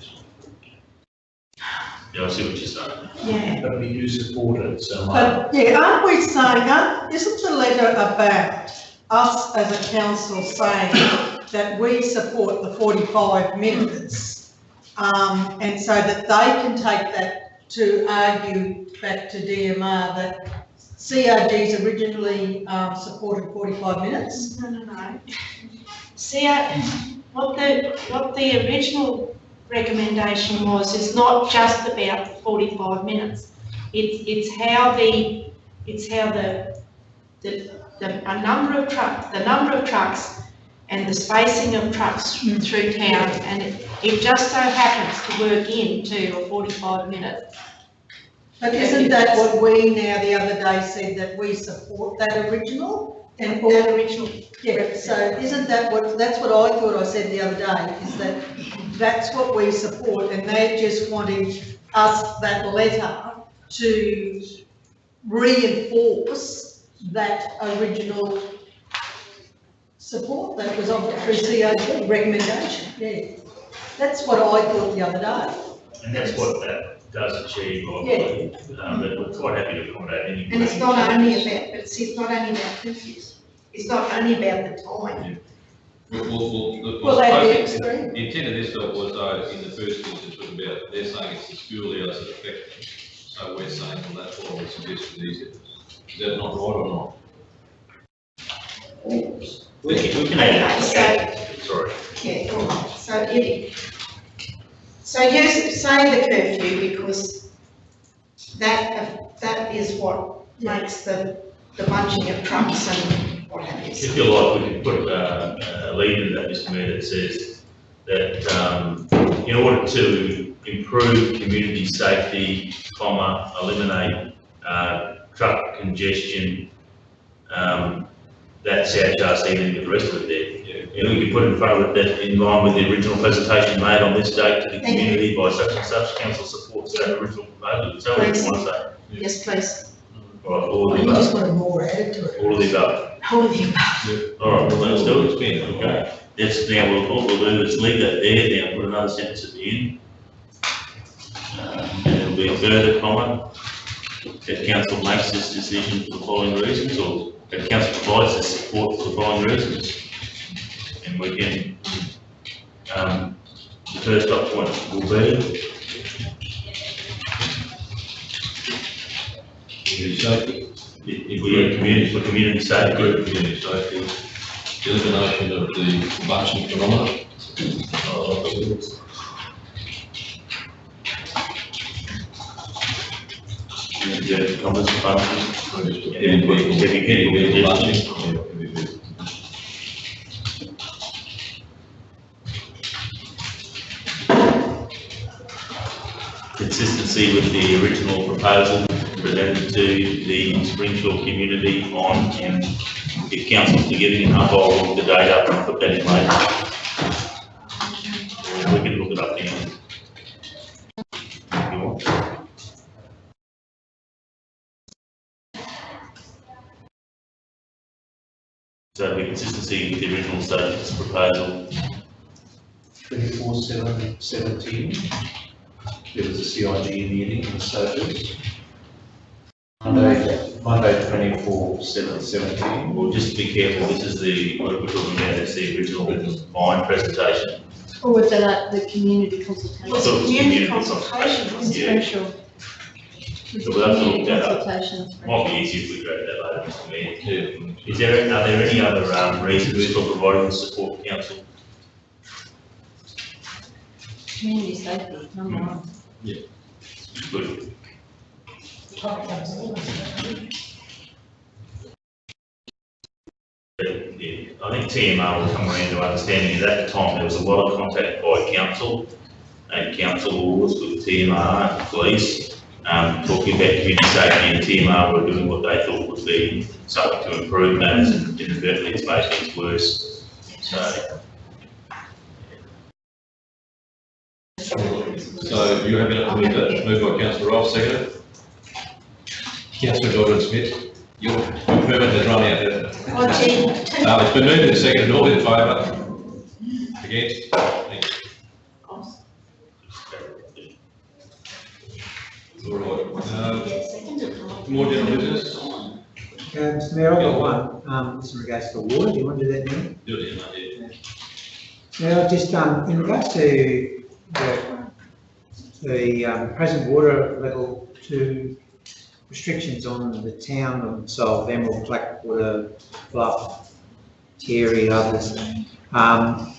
Yeah, I see what you're saying. Yeah. But we do support it, so. But, yeah, aren't we saying, isn't the letter about us as a council saying that we support the 45 minutes, and so that they can take that to argue back to DMR that CRG's originally supported 45 minutes? No. What the original recommendation was is not just about the 45 minutes. It's how the number of trucks and the spacing of trucks through town, and it just so happens to work into a 45 minutes. But isn't that what we now the other day said, that we support that original? And that original. Yeah, so isn't that that's what I thought I said the other day, is that that's what we support, and they're just wanting us, that letter, to reinforce that original support that was offered through CRG recommendation. Yeah, that's what I thought the other day. And that's what that does achieve, I believe. But we're quite happy to accommodate any. And it's not only about, it's not only about curfews. It's not only about the time. Well, that'd be the extreme. intent of this though was in the first instance was about, they're saying it's the school hours that affect them. So we're saying, well, that's why we suggest these. Is that not right or not? We can add it. Sorry. Yeah, all right. So yes, say the curfew, because that is what makes the bunching of trucks and what have you. If you like, we can put a lead in that, Mr. Mayor, that says that in order to improve community safety, eliminate truck congestion, that's our just even with the rest of it there. And we can put in front of it that in line with the original presentation made on this date to the community by such and such, council supports that original proposal. Is that what you want to say? Yes, please. All right, all of the You just above. wanted more added to it. All of the above. All of the above. All right, well, let's do it. Okay. That's now, what we'll do is leave that there, now put another sentence at the end. And there'll be a further comment that council makes this decision for the following reasons, or that council provides this support for the following reasons. And we can, the first dot point will be Community safety. if we have community, for community safety. Community safety, elimination of the bunching phenomenon. Comments, consistency with the original proposal presented to the Springfield community on, and if council's together enough, I'll look the date up and put that in later. We can look it up now. If you want. So the consistency with the original status proposal. 24/7/17. There was a CIG meeting in the status. Monday 24/7/17. Well, just be careful, this is the, what we're talking about is the original mine presentation. Or was that the community consultation? Was it community consultation? Yeah. Special. So we'll have to look that up. Consultation. Might be easier if we go to that later, Mr. Mayor. Is there, are there any other reasons for providing the support council? Community safety, number one. Yeah. Good. Yeah, I think TMR will come around to understanding that at the time there was a lot of contact by council and council was with TMR and police, talking about community safety, and TMR were doing what they thought would be something to improve matters, and inadvertently it's made things worse. So you have enough to move that, moved by councillor Rolfe, seconded. Councillor Jordan Smith, you're permanently running out there. It's been moved and seconded, all in favour? Against? Thank you. All right. More general business? Mr Mayor, I've got one, this in regards to water. Do you want to do that now? Do it in, Now, just in regards to the present water level 2 restrictions on the town of Solve, Emerald, Blackwater, Bluff, Terry, others. I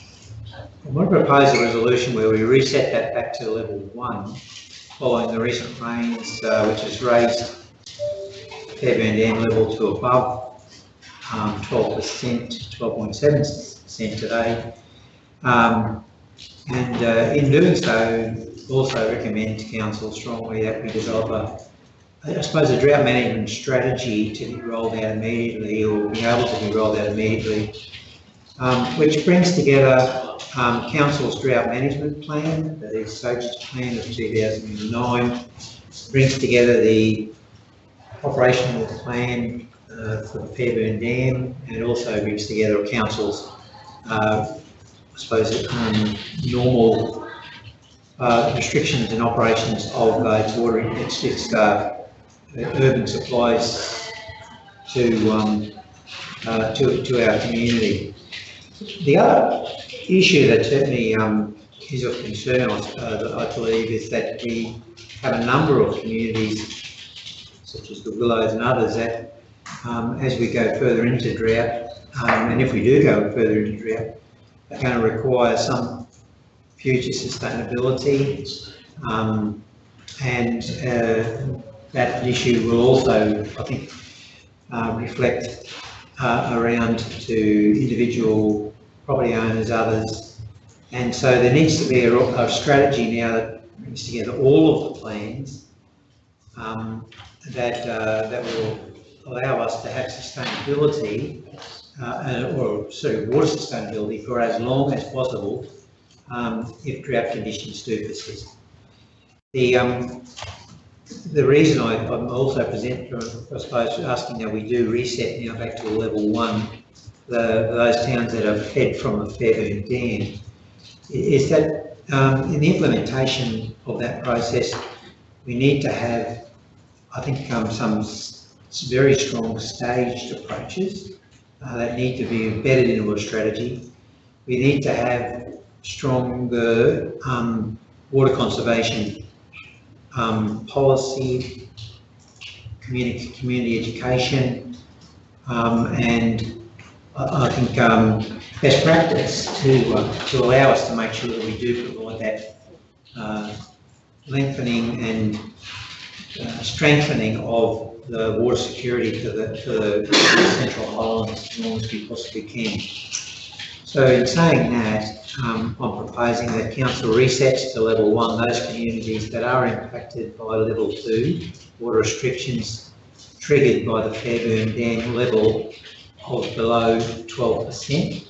want to propose a resolution where we reset that back to level 1 following the recent rains, which has raised Fairbairn Dam level to above 12%, 12.7% today. In doing so, also recommend to council strongly that we develop I suppose a drought management strategy to be rolled out immediately, or be able to be rolled out immediately, which brings together council's drought management plan, that is SOGI's plan of 2009, brings together the operational plan for the Fairbairn Dam, and also brings together council's I suppose normal restrictions and operations of its water, its urban supplies to our community. The other issue that certainly is of concern, I believe, is that we have a number of communities, such as the Willows and others, that as we go further into drought, and if we do go further into drought, are going to require some future sustainability, and that issue will also, I think, reflect around to individual property owners, others, and so there needs to be a strategy now that brings together all of the plans that will allow us to have sustainability, or sorry, water sustainability for as long as possible if drought conditions do persist. The reason I'm also I suppose, asking that we do reset now back to level 1, those towns that have fed from the Fairbairn Dam, is that in the implementation of that process, we need to have, I think, some very strong staged approaches that need to be embedded into a strategy. We need to have stronger water conservation policy, community education, and I think best practice to allow us to make sure that we do provide that lengthening and strengthening of the water security for the Central Highlands as long as we possibly can. So in saying that, I'm proposing that council resets to level 1 those communities that are impacted by level 2 water restrictions triggered by the Fairburn Dam level of below 12%.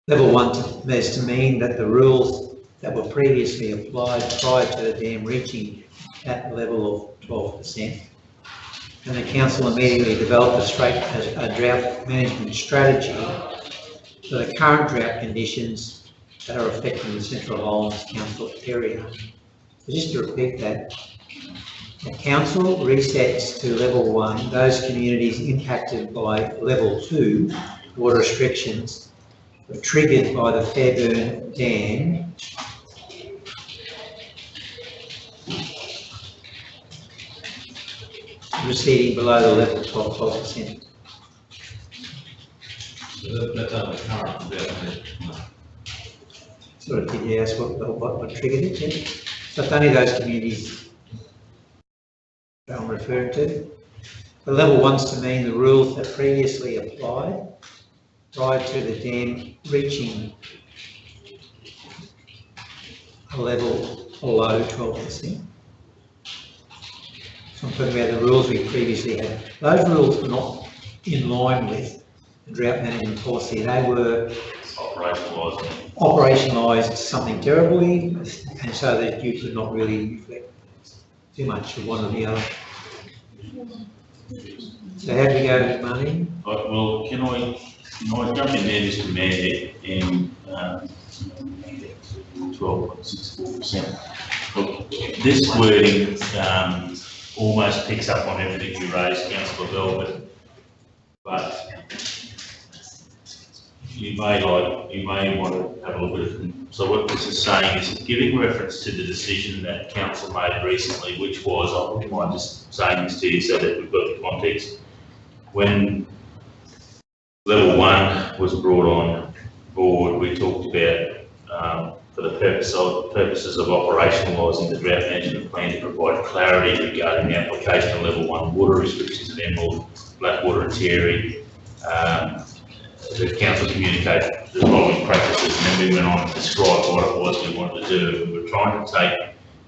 Level 1 is to mean that the rules that were previously applied prior to the dam reaching that level of 12%. And the council immediately developed a drought management strategy for the current drought conditions that are affecting the Central Highlands Council area. So just to repeat that, the council resets to level 1 those communities impacted by level 2 water restrictions triggered by the Fairburn Dam receding below the level of 12%. That's only current, definitely. Sort of, did you ask what triggered it? Yeah? So it's only those communities that I'm referring to. The level 1's to mean the rules that previously applied prior to the dam reaching a level below 12%. So I'm talking about the rules we previously had. Those rules were not in line with the drought management policy. They were operationalised something terribly, and so that you could not really reflect too much of one or the other. So how do we go, Marnie? Well, can I jump in there, Mr. Mayor, and 12.64%. Look, this wording almost picks up on everything you raised, Councillor Bell, but you may want to have a look at it. So what this is saying is giving reference to the decision that council made recently, which was, I wouldn't mind just saying this to you so that we've got the context. When level 1 was brought on board, we talked about for the purposes of operationalising the drought management plan to provide clarity regarding the application of level 1 water restrictions at Emerald, Blackwater and Terry. The council communicated the following practices, and then we went on to describe what it was we wanted to do. We were trying to take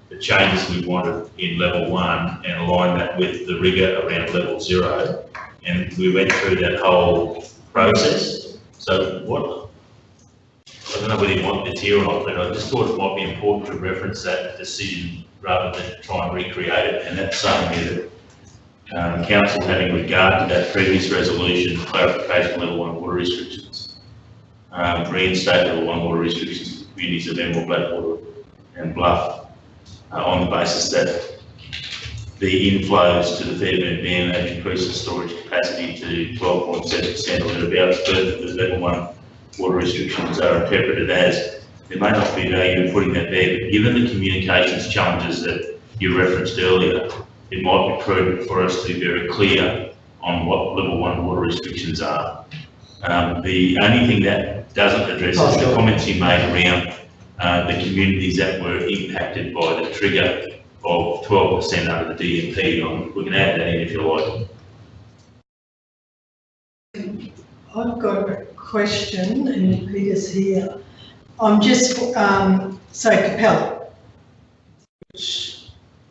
the changes we wanted in level 1 and align that with the rigour around level 0, and we went through that whole process. So what, I don't know whether you want this here or not, but I just thought it might be important to reference that decision rather than try and recreate it, and that's something that council, having regard to that previous resolution, clarification level 1 water restrictions, reinstate level 1 water restrictions to the communities of Emerald, Blackwater and Bluff, on the basis that the inflows to the Fairburn Dam have increased the storage capacity to 12.7% or thereabouts, but the level 1 water restrictions are interpreted as. There may not be value in putting that there, but given the communications challenges that you referenced earlier, it might be prudent for us to be very clear on what level 1 water restrictions are. The only thing that doesn't address is the comments you made around the communities that were impacted by the trigger of 12% under the DMP. We can add that in if you like. I've got a question, and Peter's here. I'm just, so Capella,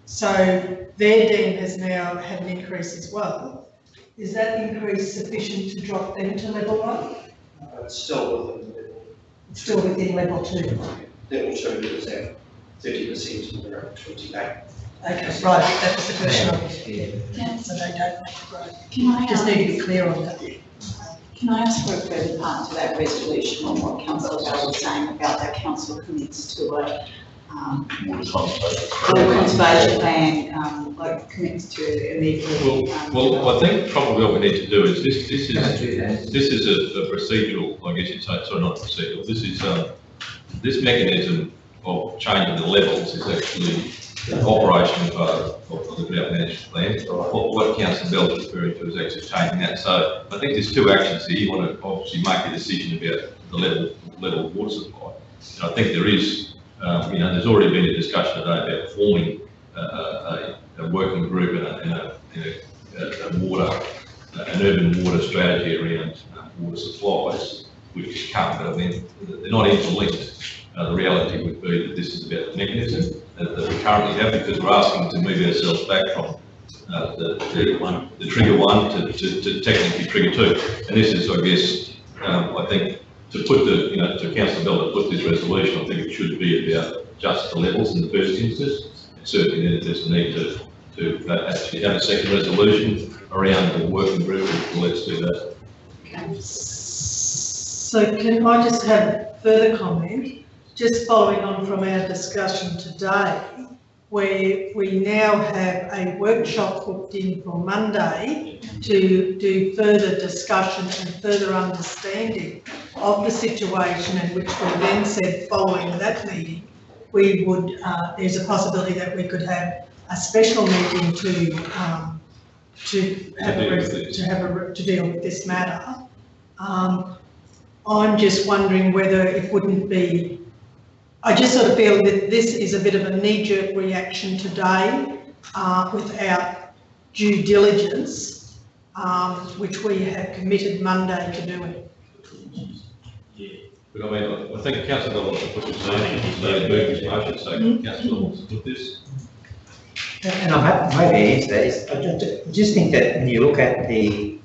so their dam has now had an increase as well. Is that increase sufficient to drop them to level 1? It's still within the level. It's still within level 2? Level 2 is at 30% and we're at 28. Okay, right, that was the question I was getting. So they don't make the growth. Can I just need to be clear on that. Can I ask for a further part to that resolution on what Councillor Bell was saying about that council commits to a conservation plan, like commits to immediately. Well, I think probably what we need to do is this is a procedural, I guess you'd say, sorry, not procedural. This is this mechanism of changing the levels is actually operation of the drought management plan. What Councillor Bell is referring to is actually changing that. So I think there's two actions here. You want to obviously make a decision about the level of water supply. And I think there is, there's already been a discussion today about forming a working group and an urban water strategy around water supplies, which come, but I mean, they're not interlinked. The reality would be that this is about the mechanism that we currently have, because we're asking to move ourselves back from the trigger one to technically trigger two. And this is, I guess, I think, to put to Councillor Bell to put this resolution, I think it should be about just the levels in the first instance. And certainly then there's a need to actually have a second resolution around the working group. Let's do that. Okay. So can I just have further comment? Just following on from our discussion today, where we now have a workshop booked in for Monday to do further discussion and further understanding of the situation, and which we then said following that meeting, we would, there's a possibility that we could have a special meeting to deal with this matter. I'm just wondering whether it wouldn't be, I just sort of feel that this is a bit of a knee-jerk reaction today without due diligence, which we have committed Monday to doing. But I mean, I think Councillor Bell wants to put this motion, so Councillor wants to put this. And I'm happy to answer that. I just think that when you look at the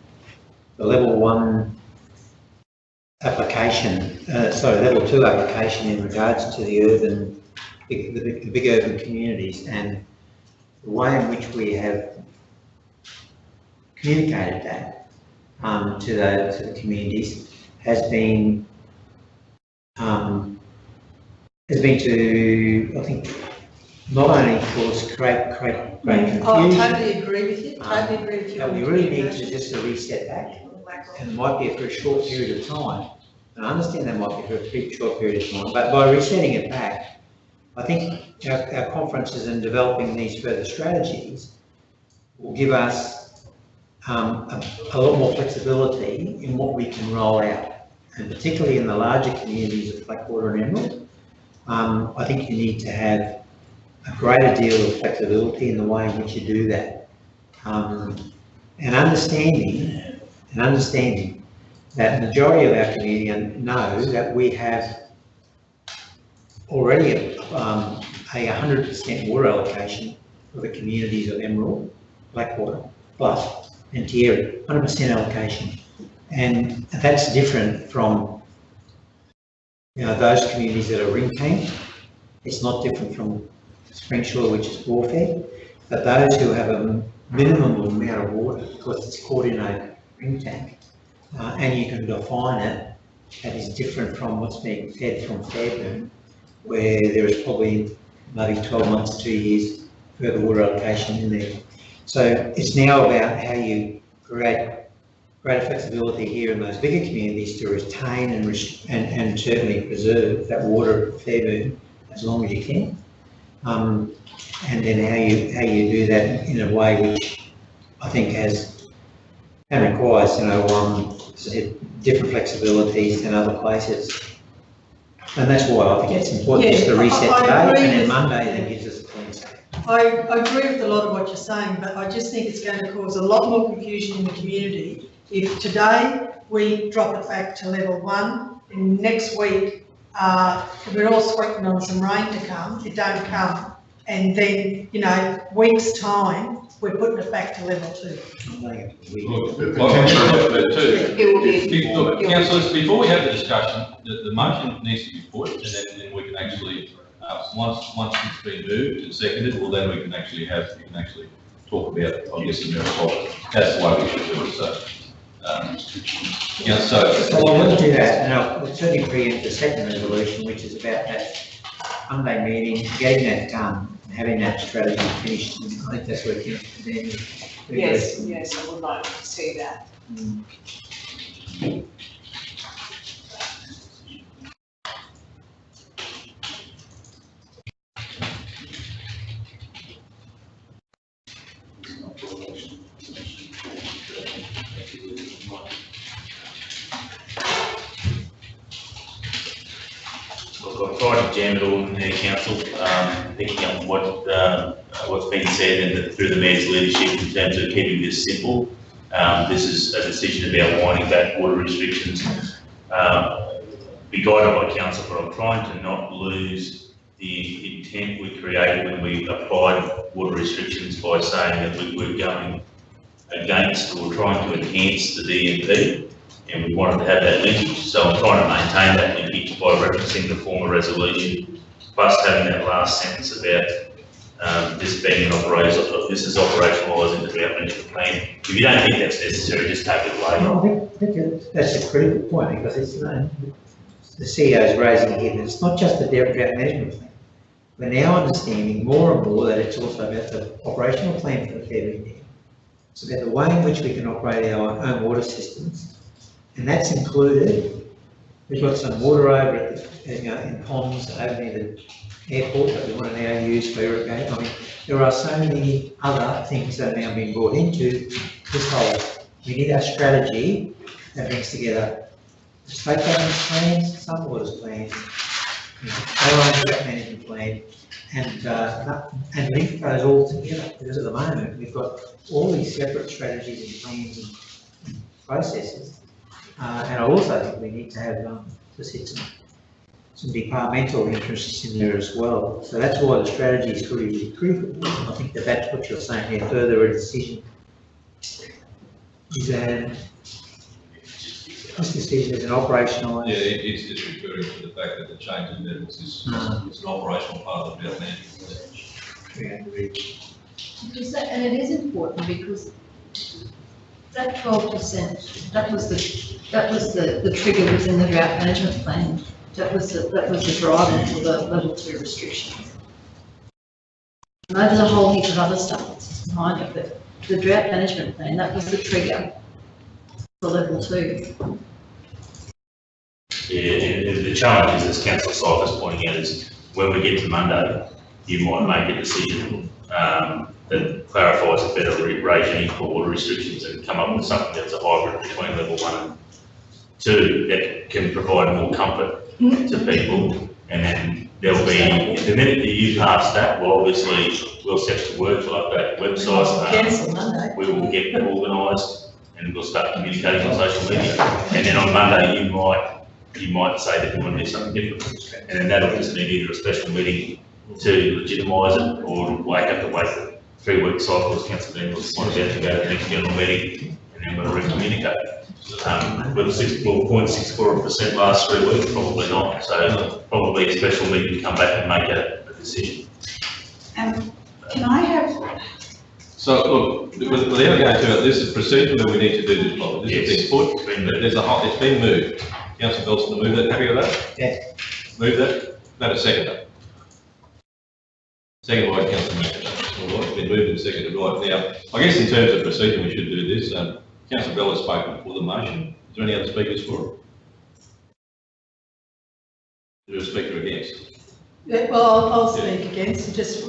level 1 application, level 2 application in regards to the urban, the big urban communities, and the way in which we have communicated that to the communities has been to, I think, not only cause great confusion. I totally agree with you. Totally agree with you. But we really need to just reset back, and it might be for a short period of time. And I understand that might be for a pretty short period of time, but by resetting it back, I think our conferences and developing these further strategies will give us a lot more flexibility in what we can roll out, and particularly in the larger communities of Blackwater and Emerald. I think you need to have a greater deal of flexibility in the way in which you do that, and understanding that the majority of our community know that we have already a 100% water allocation for the communities of Emerald, Blackwater, Bluff and Thierry, 100% allocation. And that's different from those communities that are ring-tanked. It's not different from Springshore, which is bore-fed, but those who have a minimum amount of water, because it's caught in a ring tank, and you can define it, that is different from what's being fed from Fairburn, where there is probably maybe 12 months, 2 years further water allocation in there. So it's now about how you create greater flexibility here in those bigger communities to retain and certainly preserve that water at Fairburn as long as you can. And then how you do that in a way which I think has and requires different flexibilities than other places. And that's why I think it's important just to reset today, and then Monday then gives us a clean slate. I agree with a lot of what you're saying, but I just think it's going to cause a lot more confusion in the community if today we drop it back to level 1 and next week we're all sweating on some rain to come, it don't come, and then, weeks time, we're putting it back to level 2. Look, councillors, before we have the discussion, the motion needs to be put, and then we can actually, once it's been moved and seconded, well, then we can actually talk about, I guess, the merit. That's the way we should do it. So I want to do that, and I'll certainly preempt the second resolution, which is about that Monday meeting, getting that done, and having that strategy finished. And I think that's where Daniel. Yes, I would like to see that. I've tried to jam it all in there, council, picking up what's been said and through the mayor's leadership in terms of keeping this simple. This is a decision about winding back water restrictions. Be guided by council, but I'm trying to not lose the intent we created when we applied water restrictions by saying that we were going against or trying to enhance the DMP, and we wanted to have that linkage. So I'm trying to maintain that linkage by referencing the former resolution, plus having that last sentence about this being an operation. This is operationalising the drought management plan. If you don't think that's necessary, just take it away. No, I think that's a critical point, because it's the CEO is raising it here, that it's not just the drought management plan. We're now understanding more and more that it's also about the operational plan for the Fairview Dam. It's about the way in which we can operate our own water systems, and that's included. We've got some water over at the, in ponds over near the airport that we want to now use for irrigation. I mean, there are so many other things that are now being brought into this whole. We need a strategy that brings together the state government's plans, some waters plans, our own drought management plan, and link those all together. Because at the moment we've got all these separate strategies and plans and processes, and I also think we need to have some departmental interests in there as well. So that's why the strategy is really critical. I think that's what you're saying here. Further a decision is this decision is an operational. Yeah, it's just referring to the fact that the change in levels is an operational part of the drought management. Because that, and it is important because that 12%, that was the trigger within the drought management plan. That was the driver for the level 2 restrictions. And there's a whole heap of other stuff that's behind it, but the drought management plan, that was the trigger for level 2. Yeah, the challenge is, as Councillor Syfe is pointing out, is when we get to Monday, you might make a decision that clarifies a better regime for water restrictions and come up with something that's a hybrid between level 1 and 2 that can provide more comfort to people. And then there'll be, the minute that you pass that, well, obviously we'll set to work to update the website. We will get that organised and we'll start communicating on social media. And then on Monday, you might say that you want to do something different. And then that'll just need either a special meeting to legitimise it, or wake up to wait for 3-week cycles. Councillor Daniels want about to go to the next general meeting, and then we'll recommunicate. Will 6.64% last 3 weeks? Probably not. So probably a special meeting to come back and make a decision. Can I have? So look, without going to it, this is procedurally we need to do this properly. This has been put, it's been moved. Councillor Belson to move that. Happy with that? Yeah. Move that. That is second. Second by Councillor Mackey. All right, it's been moved and seconded. Right, now, I guess in terms of procedure, we should do this. Councillor Bell has spoken for the motion. Is there any other speakers for it? Is there a speaker against? Yeah, well, I'll speak against and just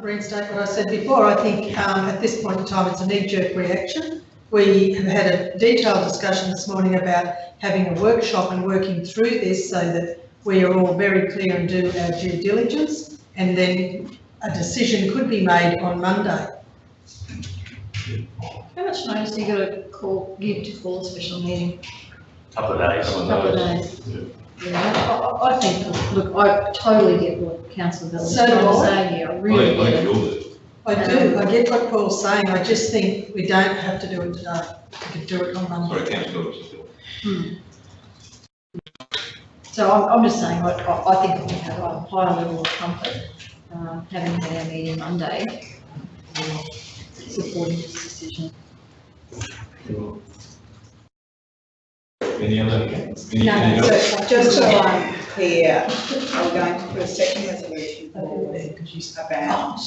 reinstate what I said before. I think at this point in time, it's a knee-jerk reaction. We have had a detailed discussion this morning about having a workshop and working through this so that we are all very clear and do our due diligence, and then a decision could be made on Monday. How much notice do you got to give to call a special meeting? Couple of days. Couple of days. Yeah, I think, look, I totally get what Councillor Bell is So do trying to I. say here. I really get it. I do. I get what Paul's saying. I just think we don't have to do it today. We could do it on Monday. Sorry, Councillor. So I'm just saying, I think we have a higher level of comfort having our meeting Monday, supporting this decision. Any other? No, so just so I'm clear, I'm going to put a second resolution forward about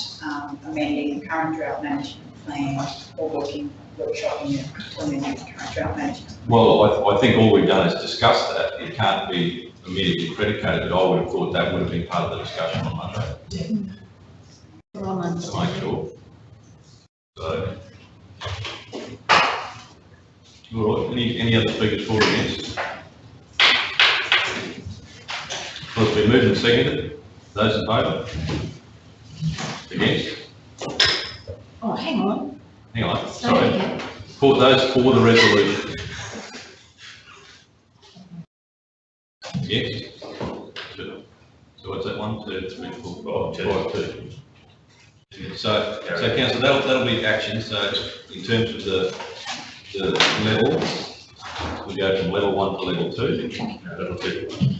amending the current drought management plan or workshopping on the new current drought management. Well, I think all we've done is discuss that. It can't be immediately predicated, but I would have thought that would have been part of the discussion on Monday. Yeah. To make sure. So. All right, any other speakers for or against? been moved and seconded. Those in favour? Against? Oh, hang on. Hang on, Say sorry. it again. For those for the resolution. Yes? Two. So what's that, 1, 2, 3, 4, 5, 2. So councillor, that'll be action. So in terms of the level, we go from level 1 to level 2.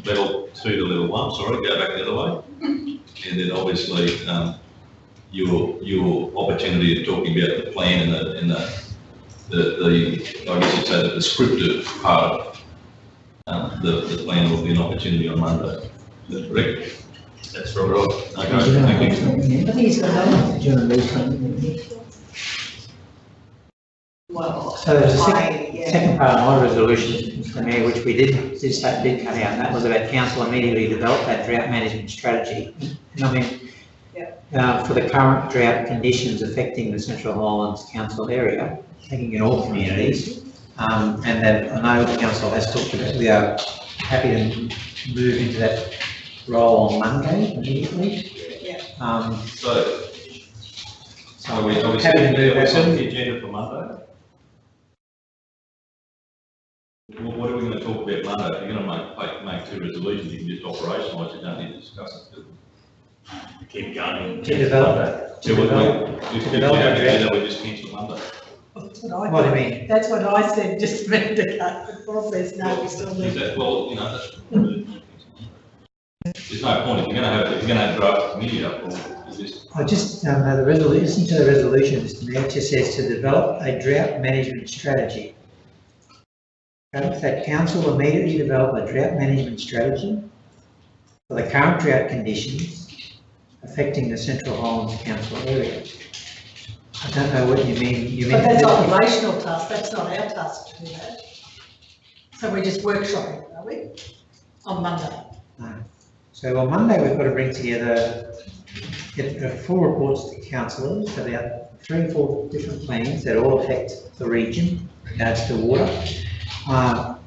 Level 2 to level 1, sorry, go back the other way. And then obviously, your opportunity of talking about the plan and the I guess you'd say the descriptive part of the plan will be an opportunity on Monday. Is that correct? That's right. Okay, thank you. I think he's got that. Well, So there's a second part of my resolution, Mr Mayor, which we did cut out, and that was about council immediately develop that drought management strategy. And I mean, for the current drought conditions affecting the Central Highlands Council area, taking in all communities, and then I know the council has talked about, we are happy to move into that role on Monday immediately. So are we happy to move set that. the agenda for Monday? What are we going to talk about Monday? If you're going to make 2 resolutions, you can just operationalise, you don't need to discuss it. Keep going. To develop that. To develop that, we just cancel Monday. What do you mean? That's what I said just a minute ago. The problem is, no, we still Is need. that, well, you know, there's no point, if you're going to have draft committee up, or is this? I just know the resolution, listen to the resolution, Mr Mayor, it just says to develop a drought management strategy. That council immediately develop a drought management strategy for the current drought conditions affecting the Central Highlands Council area. I don't know what you mean. But that's operational task, that's not our task to do that. So we're just workshopping, are we? On Monday. No. So on Monday, we've got to bring together, get full reports to councillors about 3 or 4 different plans that all affect the region in regards to water. And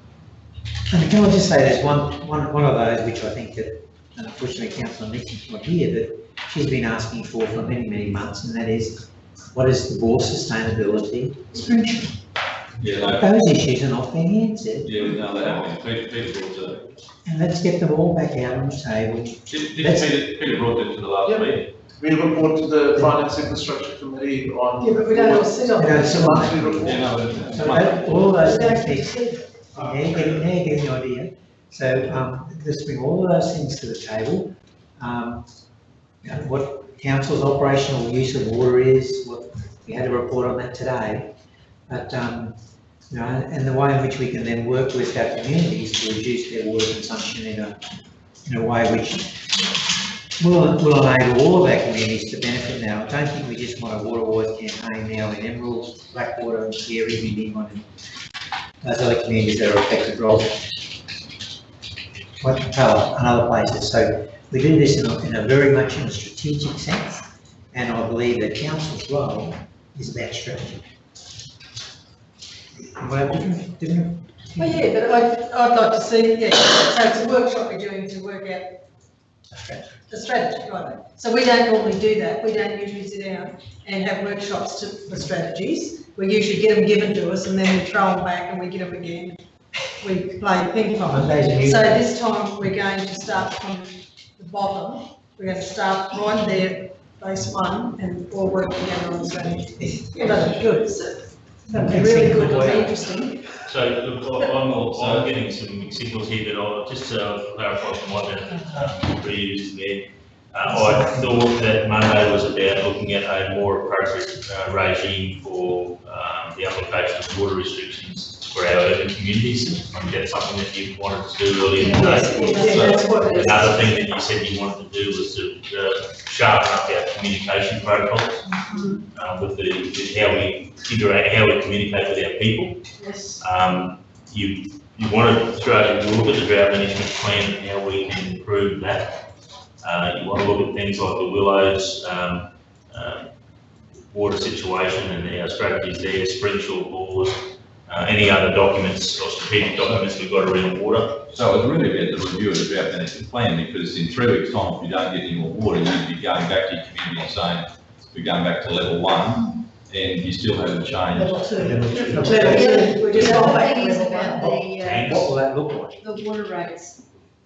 can I just say there's one of those which I think that, unfortunately, Councillor Nixon's not here, but she's been asking for many, many months, and that is, what is the water sustainability expenditure? Yeah, no. Those issues are not being answered. Yeah, we know that. Peter brought to. And let's get them all back out on the table. Peter brought them to the last meeting. We report to the Finance Infrastructure Committee on. Yeah, but we don't all sit on Yeah, it. so monthly report. Yeah, no, So all those things, they're getting the idea. So let's bring all of those things to the table. You know, what council's operational use of water is, what we had a report on that today. But you know, and the way in which we can then work with our communities to reduce their water consumption in a way which will enable all of our communities to benefit now. I don't think we just want a water wars campaign now in Emerald, Blackwater and Carey, Newman and those other communities that are affected, Rob, Capella and other places. So we do this in a very much in a strategic sense, and I believe that council's role is about strategy. Well, different. Well, yeah, but I'd like to see, yeah, so it's a workshop we're doing to work out the strategy, right? So we don't normally do that. We don't usually sit down and have workshops for strategies. We usually get them given to us and then we throw them back and we get them again. We play ping pong. So this time we're going to start from the bottom. We're going to start right there, base 1, and all work together on the strategy. Well, that'd be good. That'd be really good, it'll be interesting. So look, I'm getting some mixed signals here, but I'll just clarify from what the previous there. I thought that Monday was about looking at a more appropriate regime for the application of water restrictions for our urban communities. I think that's something that you wanted to do earlier in the day. Another thing that you said you wanted to do was to sharpen up our communication protocols with how we figure out how we communicate with our people. Yes. You want to look at the drought management plan and how we can improve that. You want to look at things like the Willows water situation and our strategies there, spring short bores, Any other documents or strategic documents we've got around water? So it's really about the review of the drought management plan, because in 3 weeks' time, if you don't get any more water, you'd be going back to your community and saying, we're going back to level 1, and you still haven't changed. Level 2. We're just all back to level about What will that look like? the water rates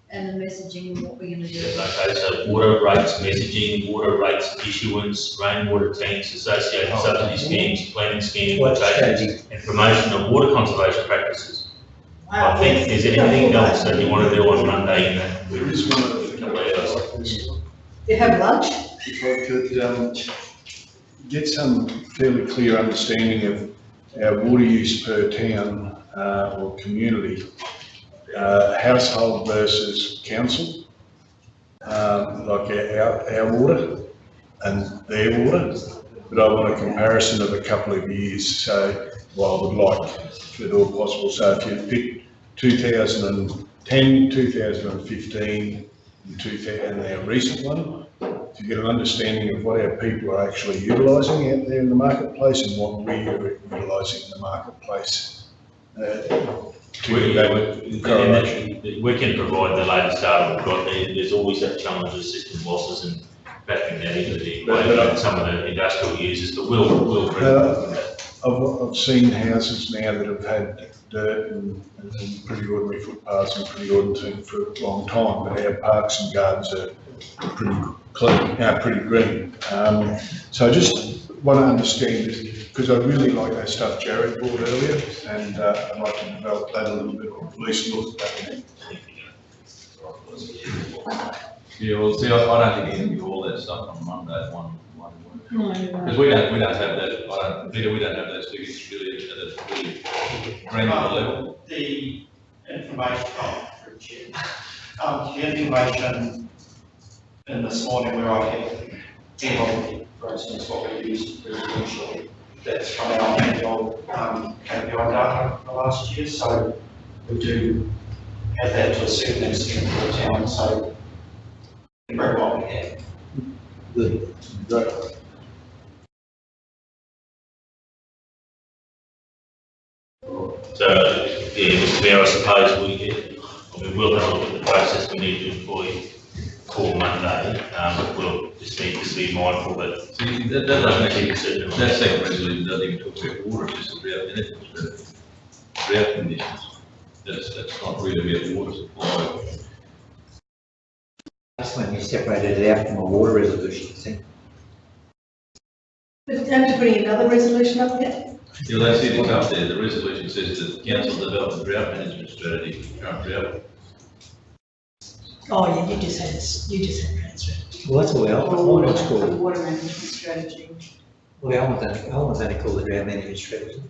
and the messaging and what we're gonna do. Okay, so water rates messaging, water rates issuance, rainwater tanks, associated subsidy schemes, planning scheme implementation, and promotion of water conservation practices. I think, is there anything else that you want to do on Monday in that? There is one other couple of things. You have lunch? If I could get some fairly clear understanding of our water use per town or community, household versus council, like our water and their water, but I want a comparison of a couple of years. So, well, I would like, if at all possible, so if you pick 2010, 2015, and our recent one, to get an understanding of what our people are actually utilising out there in the marketplace and what we are utilising in the marketplace. We can provide the latest data we've got. There's always that challenge of system losses and factoring that into the equation and some of the industrial users, but we'll bring that. I've seen houses now that have had dirt and pretty ordinary footpaths and pretty ordinary for a long time, but our parks and gardens are pretty clean, pretty green. So I just want to understand this, because I really like that stuff Jared brought earlier, and I'd like to develop that a little bit, or at least look at that. Yeah, well, see, I don't think you can do all that stuff on Monday, because we don't have that, Peter, we don't have those figures really at a really granular level. The information, the information in this morning where I had Emily, for instance, what we used residentially, that's from our annual KPI data for last year, so we do have that to a certain extent for the town, so we bring what we have. Good. So, yeah, Mr. Mayor, I suppose we'll have a look at the process we need to employ for Monday, but we'll just need to be mindful that. See, that doesn't actually, that second resolution doesn't even talk about water, it's just about benefits, drought conditions. That's not really about water supply. That's when you separated it out from a water resolution, see? But don't you putting another resolution up there? Yeah, they see this up there, the resolution says that council develop a drought management strategy for current drought. Oh, yeah, you just had transfer. Well, that's what it's called. Water management strategy. Well, I want that to call the drought management strategy.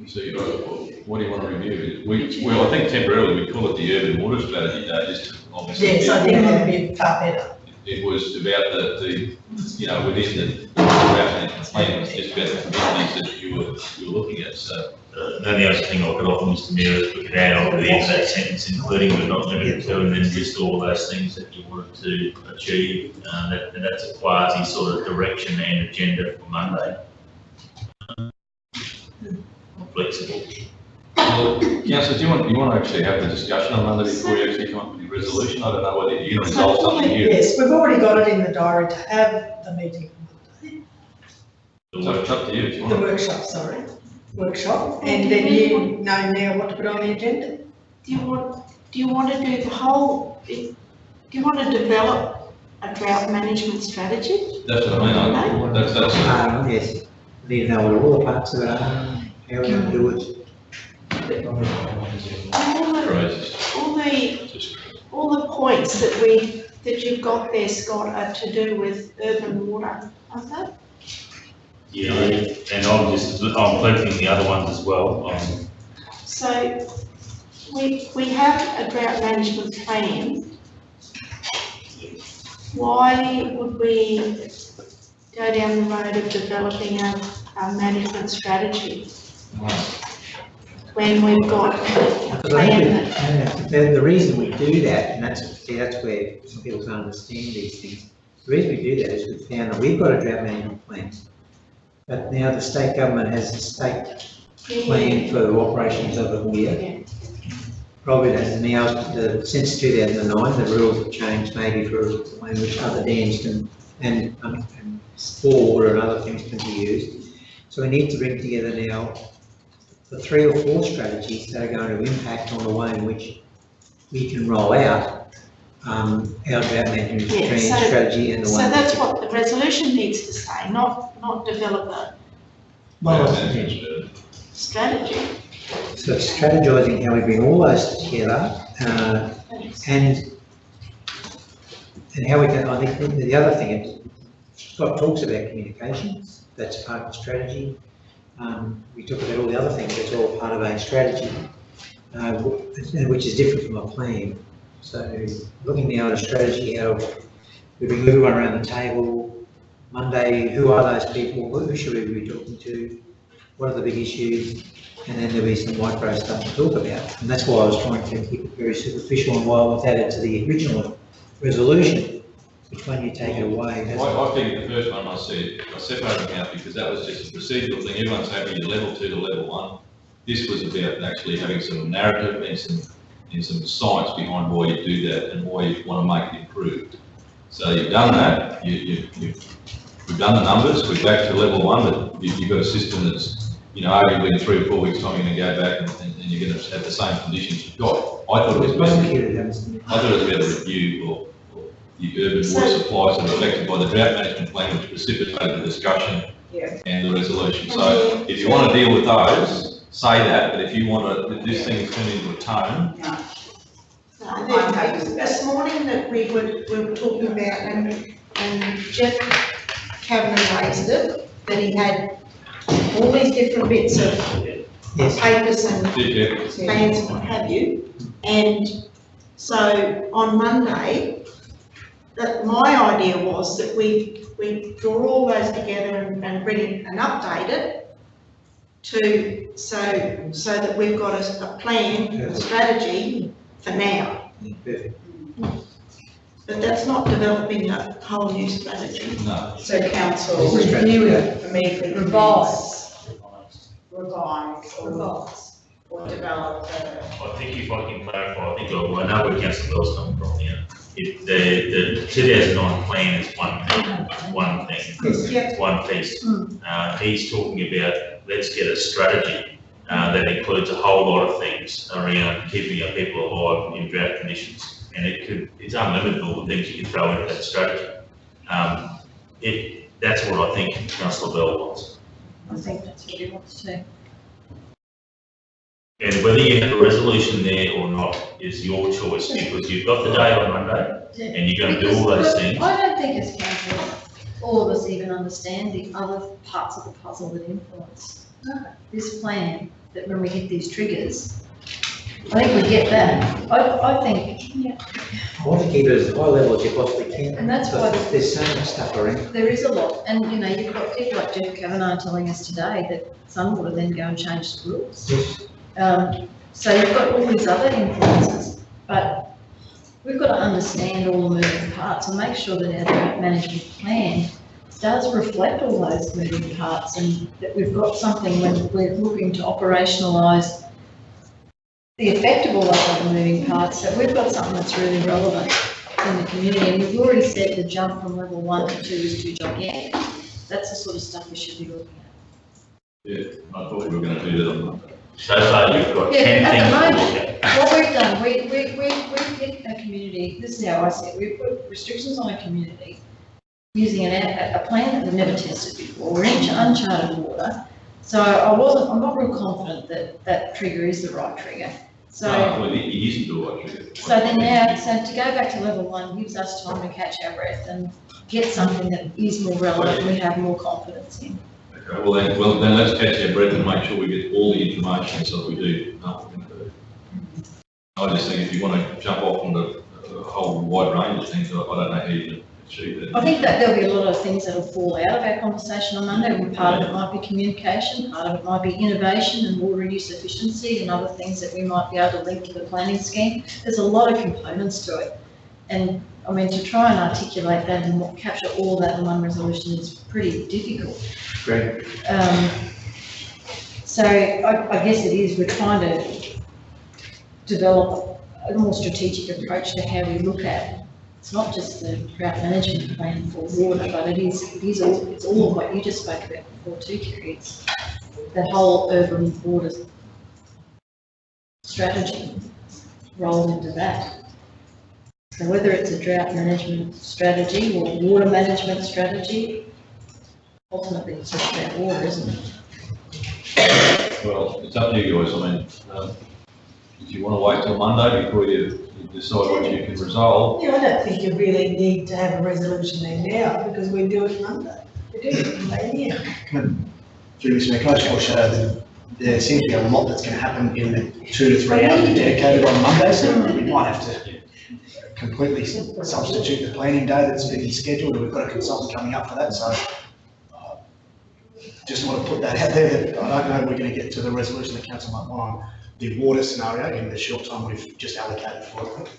So, what do you want to review? Well, I think temporarily we call it the urban water strategy, though, just obviously. Yes, I think that would be far better. It was about the within the drought management plan, it's just about the communities that you were looking at, so. The only other thing I could offer, Mr. Mayor, is we could add on to the end of that sentence, including but not limited to, and then list all those things that you wanted to achieve. And that's a quasi sort of direction and agenda for Monday. Flexible. Well, Councillor, do you want to actually have the discussion on Monday before you actually come up with your resolution? I don't know whether you resolve something here. Yes, we've already got it in the diary to have the meeting. So it's up to you if you want. The workshop, sorry. Workshop, and then you know now what to put on the agenda. Do you want to do the whole, do you want to develop a drought management strategy? That's what I mean, that's. Yes, need to know what all the parts of it are, how we're going to do it. All the points that you've got there, Scott, are to do with urban water, aren't they? Yeah, and I'm collecting the other ones as well. So we have a drought management plan. Why would we go down the road of developing a management strategy when we've got a plan that... The reason we do that, and that's where some people don't understand these things, the reason we do that is we found that we've got a drought management plan. But now the state government has a state plan for operations of the year. Probably that now, since 2009, the rules have changed maybe for the way in which other dams can, and bore water and other things can be used. So we need to bring together now the 3 or 4 strategies that are going to impact on the way in which we can roll out our drought management strategy and the way. So that's what the resolution needs to say, not develop a strategy. So it's strategising how we bring all those together, and how we can, I think the other thing is, Scott talks about communications, that's part of the strategy. We talk about all the other things, that's all part of a strategy, which is different from a plan. So looking now at a strategy, how we bring everyone around the table, Monday, who are those people, who should we be talking to, what are the big issues, and then there'll be some micro stuff to talk about. And that's why I was trying to keep it very superficial and why I was added to the original resolution. Which one you take it away? I think the first one I separated them out because that was just a procedural thing. Everyone's happy to level 2 to level 1. This was about actually having some narrative and some science behind why you do that and why you want to make it improved. So you've done that. We've done the numbers. We're back to level 1, but you've got a system that's, arguably in 3 or 4 weeks' time you're going to go back and you're going to have the same conditions you've got. I thought it was about a review or the urban water supplies that are affected by the drought management plan, which precipitated the discussion and the resolution. So if you want to deal with those, say that, but if you want to, if this thing is turned into a tone. This morning that we were talking about, and Jeff Kavanagh raised it, that he had all these different bits of papers and plans and what have you. And so on Monday, that my idea was that we draw all those together and bring it and update it to so that we've got a plan, a strategy for now. But that's not developing a whole new strategy. No. So council review it immediately. Revise or develop I think if I can clarify, I think I know where Councillor Bell's coming from here. If the 2009 plan is one thing, one piece. He's talking about, let's get a strategy that includes a whole lot of things around keeping our people alive in drought conditions. And it's unlimited all the things you can throw into that strategy. That's what I think Councillor Bell wants. I think that's what he wants too. And whether you have a resolution there or not is your choice, because you've got the day on Monday and you're going to do all those things. I don't think as council, all of us even understand the other parts of the puzzle that influence this plan, that when we hit these triggers, I think we get that. I think. I want to keep it as high level as you possibly can. And that's why there's so much stuff around. There is a lot, and you've got people like Jeff Kavanagh telling us today that Sunwater then go and change the rules. Yes. So you've got all these other influences, but we've got to understand all the moving parts and make sure that our drought management plan does reflect all those moving parts, and that we've got something when we're looking to operationalise the effect of all those other moving parts, that we've got something that's really relevant in the community. And we've already said the jump from level 1 to 2 is too gigantic. That's the sort of stuff we should be looking at. Yeah, I thought we were going to do that on Monday. So far you've got 10 things to look at. What we've done, we've hit a community, this is how I see it, we've put restrictions on a community using a plan that we've never tested before. We're in uncharted water. So I'm not real confident that that trigger is the right trigger. So, no, well, it isn't the right trigger. So then now, to go back to level 1 gives us time to catch our breath and get something that is more relevant and we have more confidence in. Okay, well then let's catch our breath and make sure we get all the information so that we do know what we're going to do. I just think if you want to jump off on a whole wide range of things, I don't know how you can achieve that. I think that there'll be a lot of things that will fall out of our conversation on Monday. And part of it might be communication, part of it might be innovation and water use efficiency and other things that we might be able to link to the planning scheme. There's a lot of components to it. And I mean, to try and articulate that and capture all that in one resolution is pretty difficult. Great. So So I guess it is, we're trying to develop a more strategic approach to how we look at, it's not just the drought management plan for water, but it's all of what you just spoke about before too, Kerry. It's the whole urban water strategy rolled into that. So whether it's a drought management strategy or water management strategy, ultimately it's just about water, isn't it? Well, it's up to you guys. I mean, if you want to wait till Monday before you decide what you can resolve. Yeah, I don't think you really need to have a resolution there now, because we do it Monday. We do it Monday, yeah. Through this, can I just foreshadow that there seems to be a lot that's going to happen in the 2 to 3 hours dedicated on Monday, so we might have to completely substitute the planning day that's been scheduled, and we've got a consultant coming up for that, so just want to put that out there, that I don't know we're going to get to the resolution the council might want on the water scenario in the short time we've just allocated for it.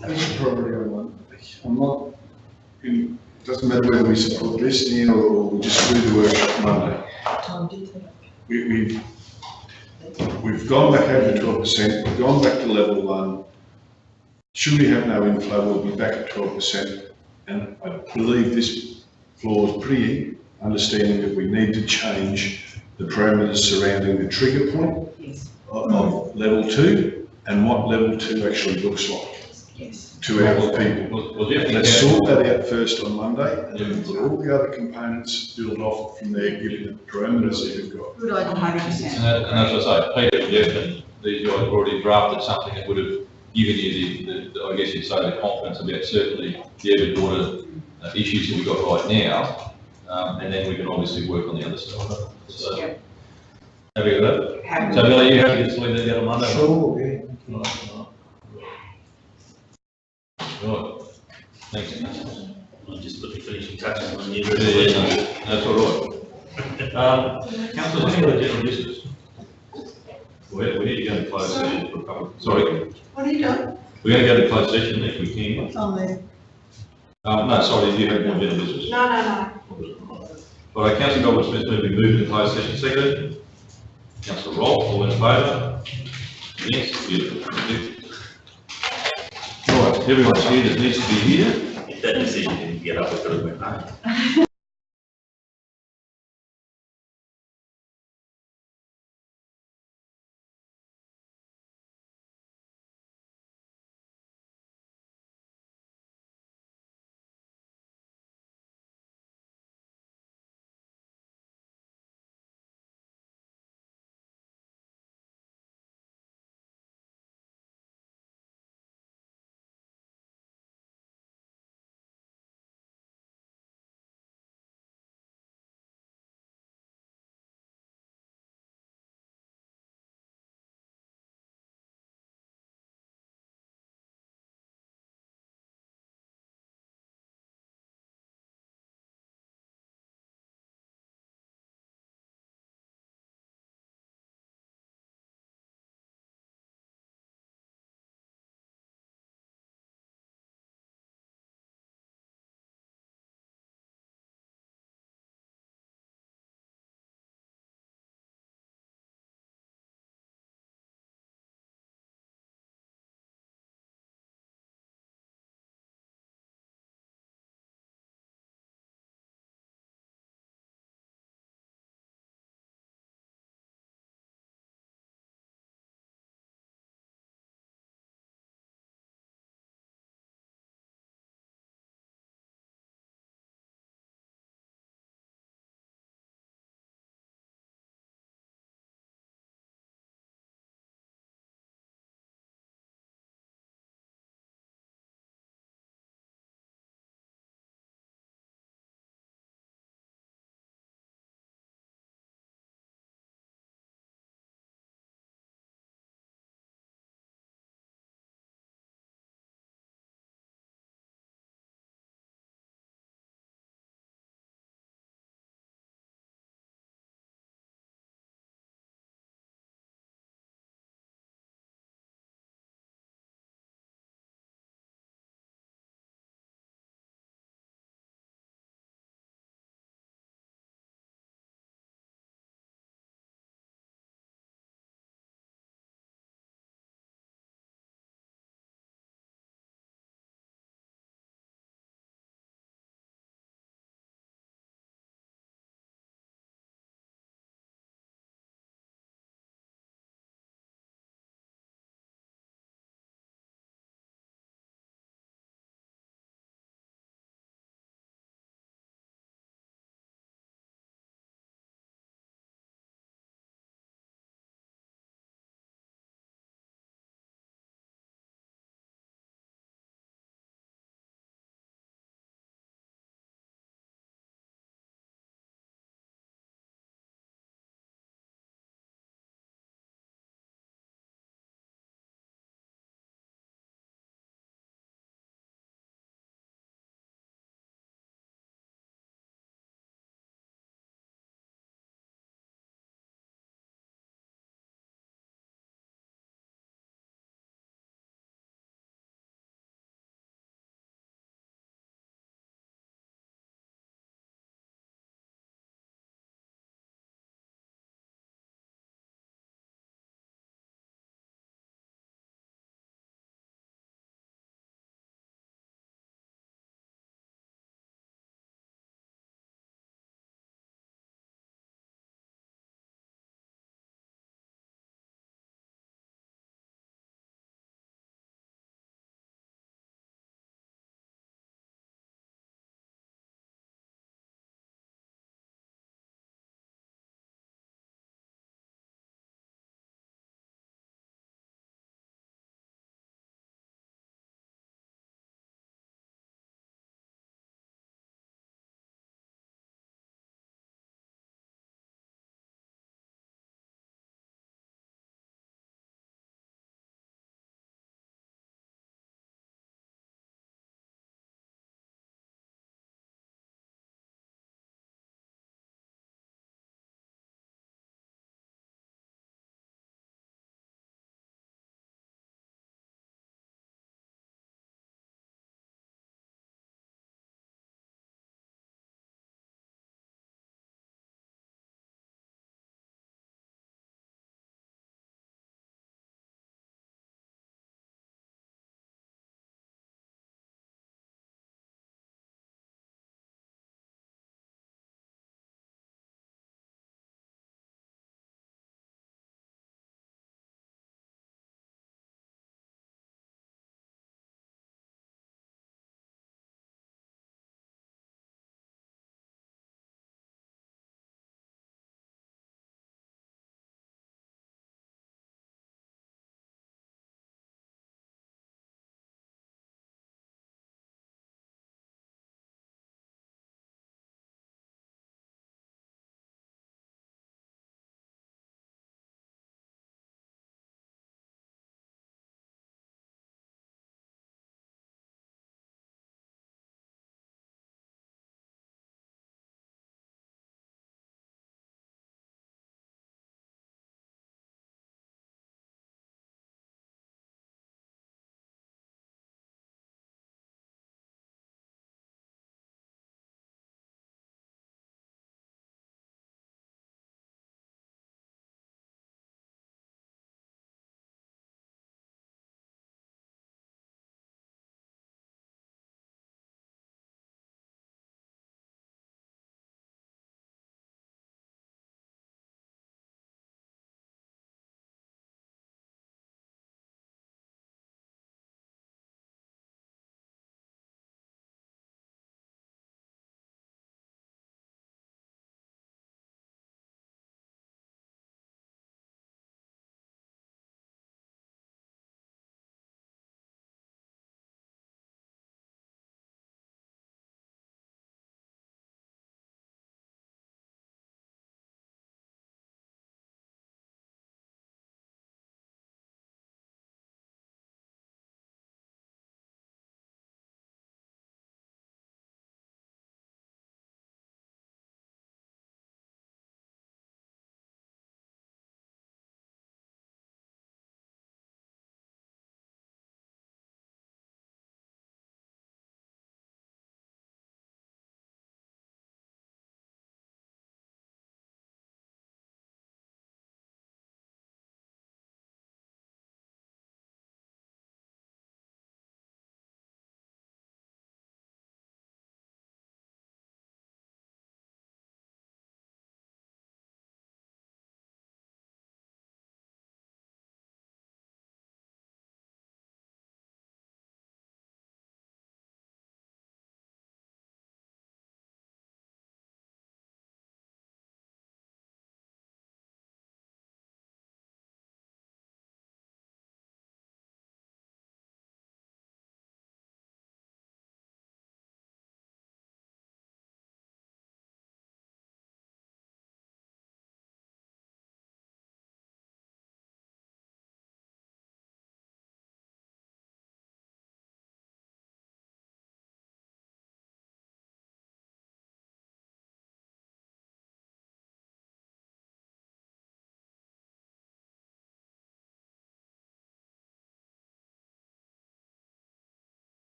That's probably one. I'm not, it doesn't matter whether we support this now or we just do the workshop Monday. We've gone back over 12%, we've gone back to level 1. Should we have no inflow, we'll be back at 12%. And I believe this floor is pretty understanding that we need to change the parameters surrounding the trigger point of level 2 and what level 2 actually looks like to our people. Let's sort that out first on Monday, and then put all the other components, build off from there, given the parameters that you've got. Good idea, 100%. And as I say, Peter and Jeff and these guys have already drafted something that would have given you the I guess you'd say, the confidence about certainly the urban water issues that we've got right now. And then we can obviously work on the other stuff. So, happy with that? So, Billy, you happy to leave that down on Monday? Sure, yeah. Right. Thanks. I'll just put the finishing touches on you. Yeah, that's all right. Councillor, any other general business? We need to go into closed session for a couple. Sorry. What are you doing? We're going to go to closed session if we can. It's on there. No, sorry, do you have more general business? No. All right, Councillor Goldman Smith, moving to move into closed session. Second. Councillor Roll, all in favour? Yes, beautiful. All right, everyone's here that needs to be here. If that decision didn't get up, we could have went home.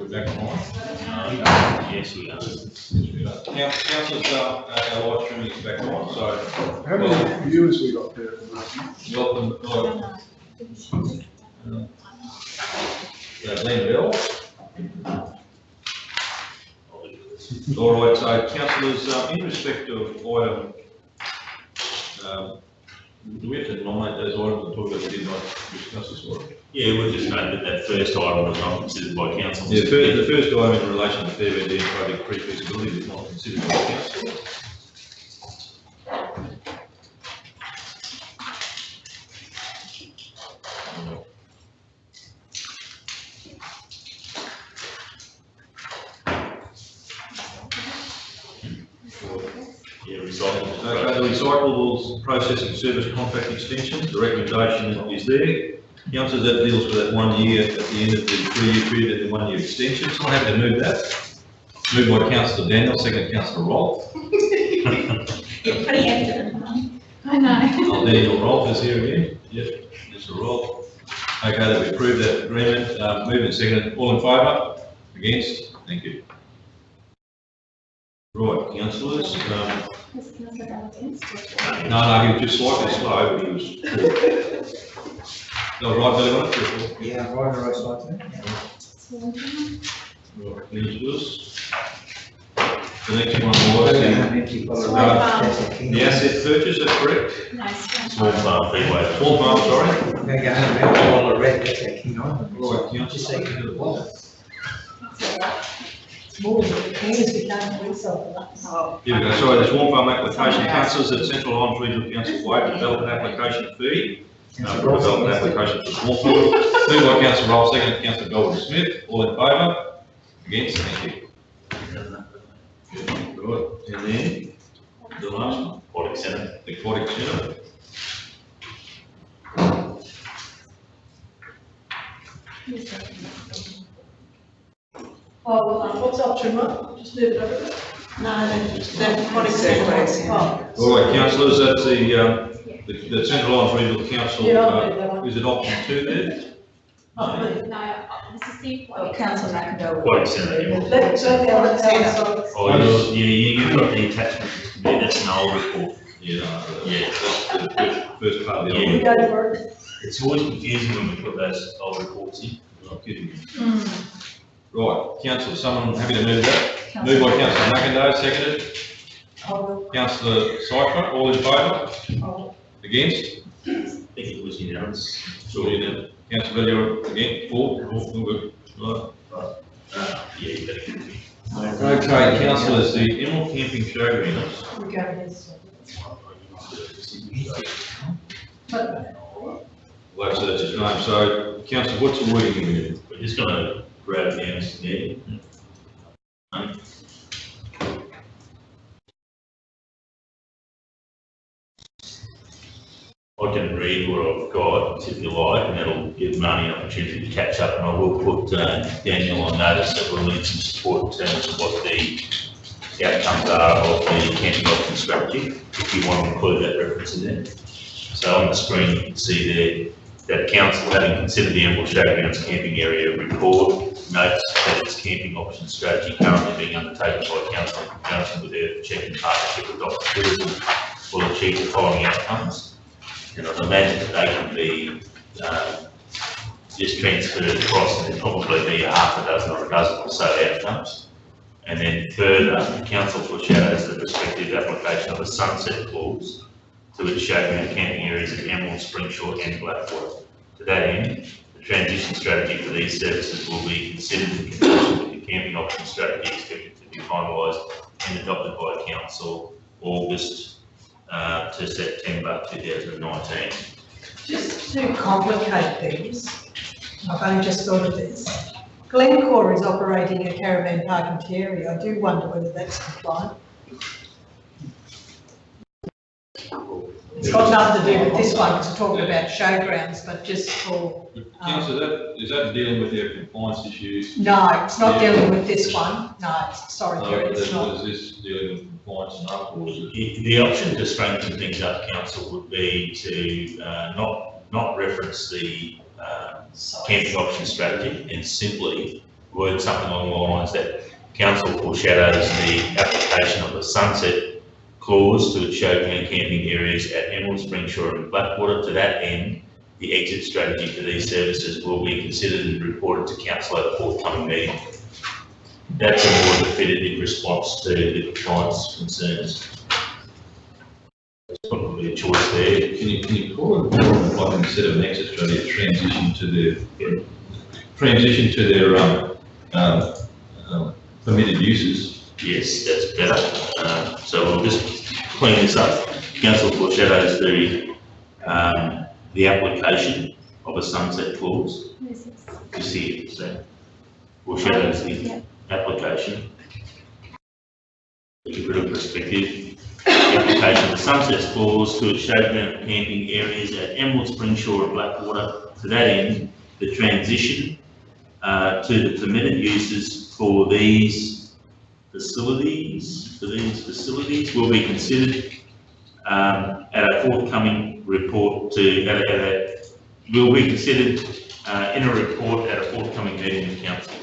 we're back online. Yes, we are. Councillors, our live streaming is back on, so. How many viewers we got there? Welcome, Glenn Bell. All right, so councillors, in respect of item, do we have to nominate those items and talk about we did not discuss this one? Yeah, we'll just note that that first item was not considered by council. Yeah, the first item in relation to fair value project pre-feasibility was not considered by council. Yeah, recycling. Okay, the recyclables processing service contract extension, the recommendation is there. Councillors, that deals with that 1 year at the end of the 3-year period and the 1 year extension. So I'm happy to move that. Moved by Councillor Daniel, second Councillor Rolfe. You're pretty active. I know. Oh, Daniel Rolfe is here again. Yep, Mr. Rolfe. Okay, that we approve that agreement. Moved and seconded. All in favour? Against? Thank you. Right, councillors. No, he was just slightly slow, but he was. That was right, Billy, wasn't it? Yeah, right, the right side. Right, councillors. The next one was the asset purchase, that's correct? Small farm freeway. Small farm, sorry. We're going to have all the red, that's a key item. Right, councillors. More than the cleaners we can't do something. Here we go, sorry, the Swan Farm application, councillors at Central Islands Regional Council waive development application fee. Development application for Swan Farm. Moved by Councillor Rolfe, seconded Councillor Goldie Smith. All in favour? Against? Thank you. Good. And then the last one? Aquatic Centre. The Aquatic Centre. Oh, what's option one? Just move it over. No, that's what exactly. All right, councillors, that's the Central Islands Regional Council, is it option 2 there? No, this is the. Councillor McIndoe. Aquatic Centre. Let's go down the side. Oh, you've got the attachment, that's an old report. Yeah, Yeah. that's the first part of the Yeah. We other. go for it. It's always confusing when we put those old reports in. Not kidding. Right, councillor, someone happy to move that? Moved by Councillor McIndoe, seconded. Councillor Cypher, all in favour? Against? I think it was unanimous. Sure, you did. Councillor Villiers, again, for, good. Right. Yeah, you better get me. Okay, councillors, the Emerald Camping Showgrounds. We go this Well, so that's his name. So, councillor, what's the wording in there? We're just going to grab it down to there. I can read what I've got, if you like, and that'll give Marnie an opportunity to catch up, and I will put Daniel on notice that we'll need some support in terms of what the outcomes are of the camping option strategy, if you want to include that reference in there. So on the screen, you can see there that council, having considered the Emerald Showgrounds camping area report, notes that its camping option strategy currently being undertaken by council in conjunction with their check and partnership with Dr. Tourism will achieve the following outcomes. And I'd imagine that they can be just transferred across, and there'd probably be a half a dozen or a dozen or so outcomes. And then further, the council foreshadows the prospective application of a sunset clause to its showground camping areas at Emerald, Springshore and Blackwater. To that end, the transition strategy for these services will be considered in conjunction with the camping option strategy expected to be finalised and adopted by council August to September 2019. Just to complicate things, I've only just thought of this. Glencore is operating a caravan park in Terry. I do wonder whether that's compliant. It's got nothing to do with this one, because we're talking about showgrounds, but just for. Councillor, is that dealing with their compliance issues? No, it's not dealing with this one. No, sorry, No, Terry, it's not. is this dealing with compliance and up, or is it? The option to strengthen things up, council, would be to not reference the camping option strategy and simply word something along the lines that council foreshadows the application of the sunset clause to its showground camping areas at Emerald, Spring Shore and Blackwater. To that end, the exit strategy for these services will be considered and reported to council at a forthcoming meeting. That's a more definitive response to the client's concerns. There's probably a choice there. Can you call it more like instead of an exit strategy, transition to their permitted uses? Yes, that's better. So we'll just clean this up. Council foreshadows the application of a sunset clause. You see it, so foreshadows the application. Give it a perspective. The application of the sunset clause to its showground camping areas at Emerald, Spring Shore and Blackwater. To that end, the transition to the permitted uses for these facilities will be considered at a forthcoming report will be considered in a report at a forthcoming meeting with council.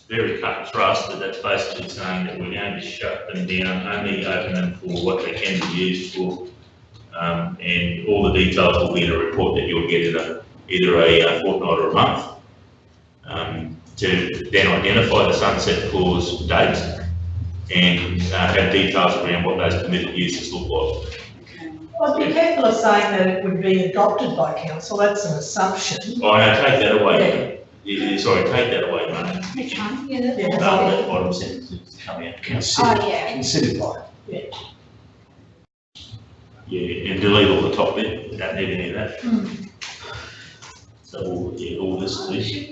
Very cut and thrust, but that's basically saying that we're going to shut them down, only open them for what they can be used for. And all the details will be in a report that you'll get in either a fortnight or a month. To then identify the sunset clause date and have details around what those permitted uses look like. Well, be careful of saying that it would be adopted by council, that's an assumption. Oh, no, take that away. Yeah, sorry, take that away, mate. Which one? Yeah. No, that bottom sentence is coming out. Considered by. Yeah, and delete all the top bit, we don't need any of that. So all this, delete.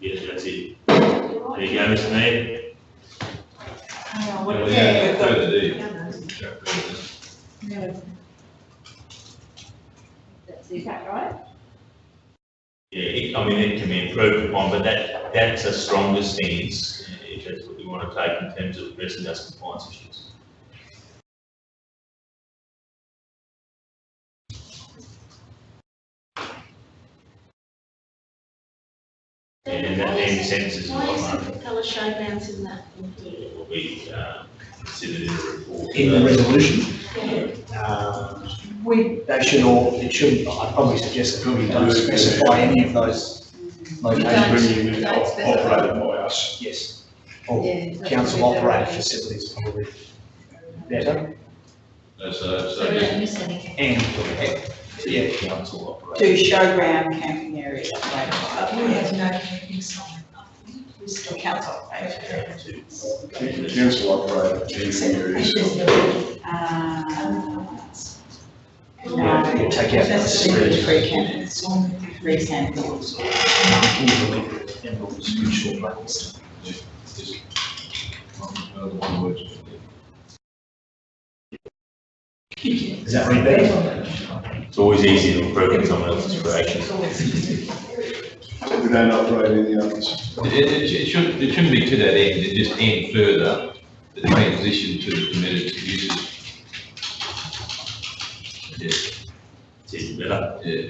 Yeah, that's it. There you go, Mr. Mayor. Is that right? Yeah, I mean, it can be improved upon, but that's a stronger stance if that's what we want to take in terms of addressing those compliance issues. And that end sentence is Why is what the propeller showgrounds in that? will be considered in a report. In the resolution, We, they should all, it shouldn't, I'd probably suggest that we don't specify any of those locations. Operated by us. Yes. Or council operated facilities probably better. So we don't miss anything. And, yeah, council operated. To showground camping areas operated by. we have no camping sign. Still council operated. Council operated camping areas. No, you take out the street. free campers, free campers. Is that really better? It's always easy to improve on someone else's creation. We don't operate any others. It shouldn't be to that end, it just end further, the transition to the permitted uses. It's better. Yeah.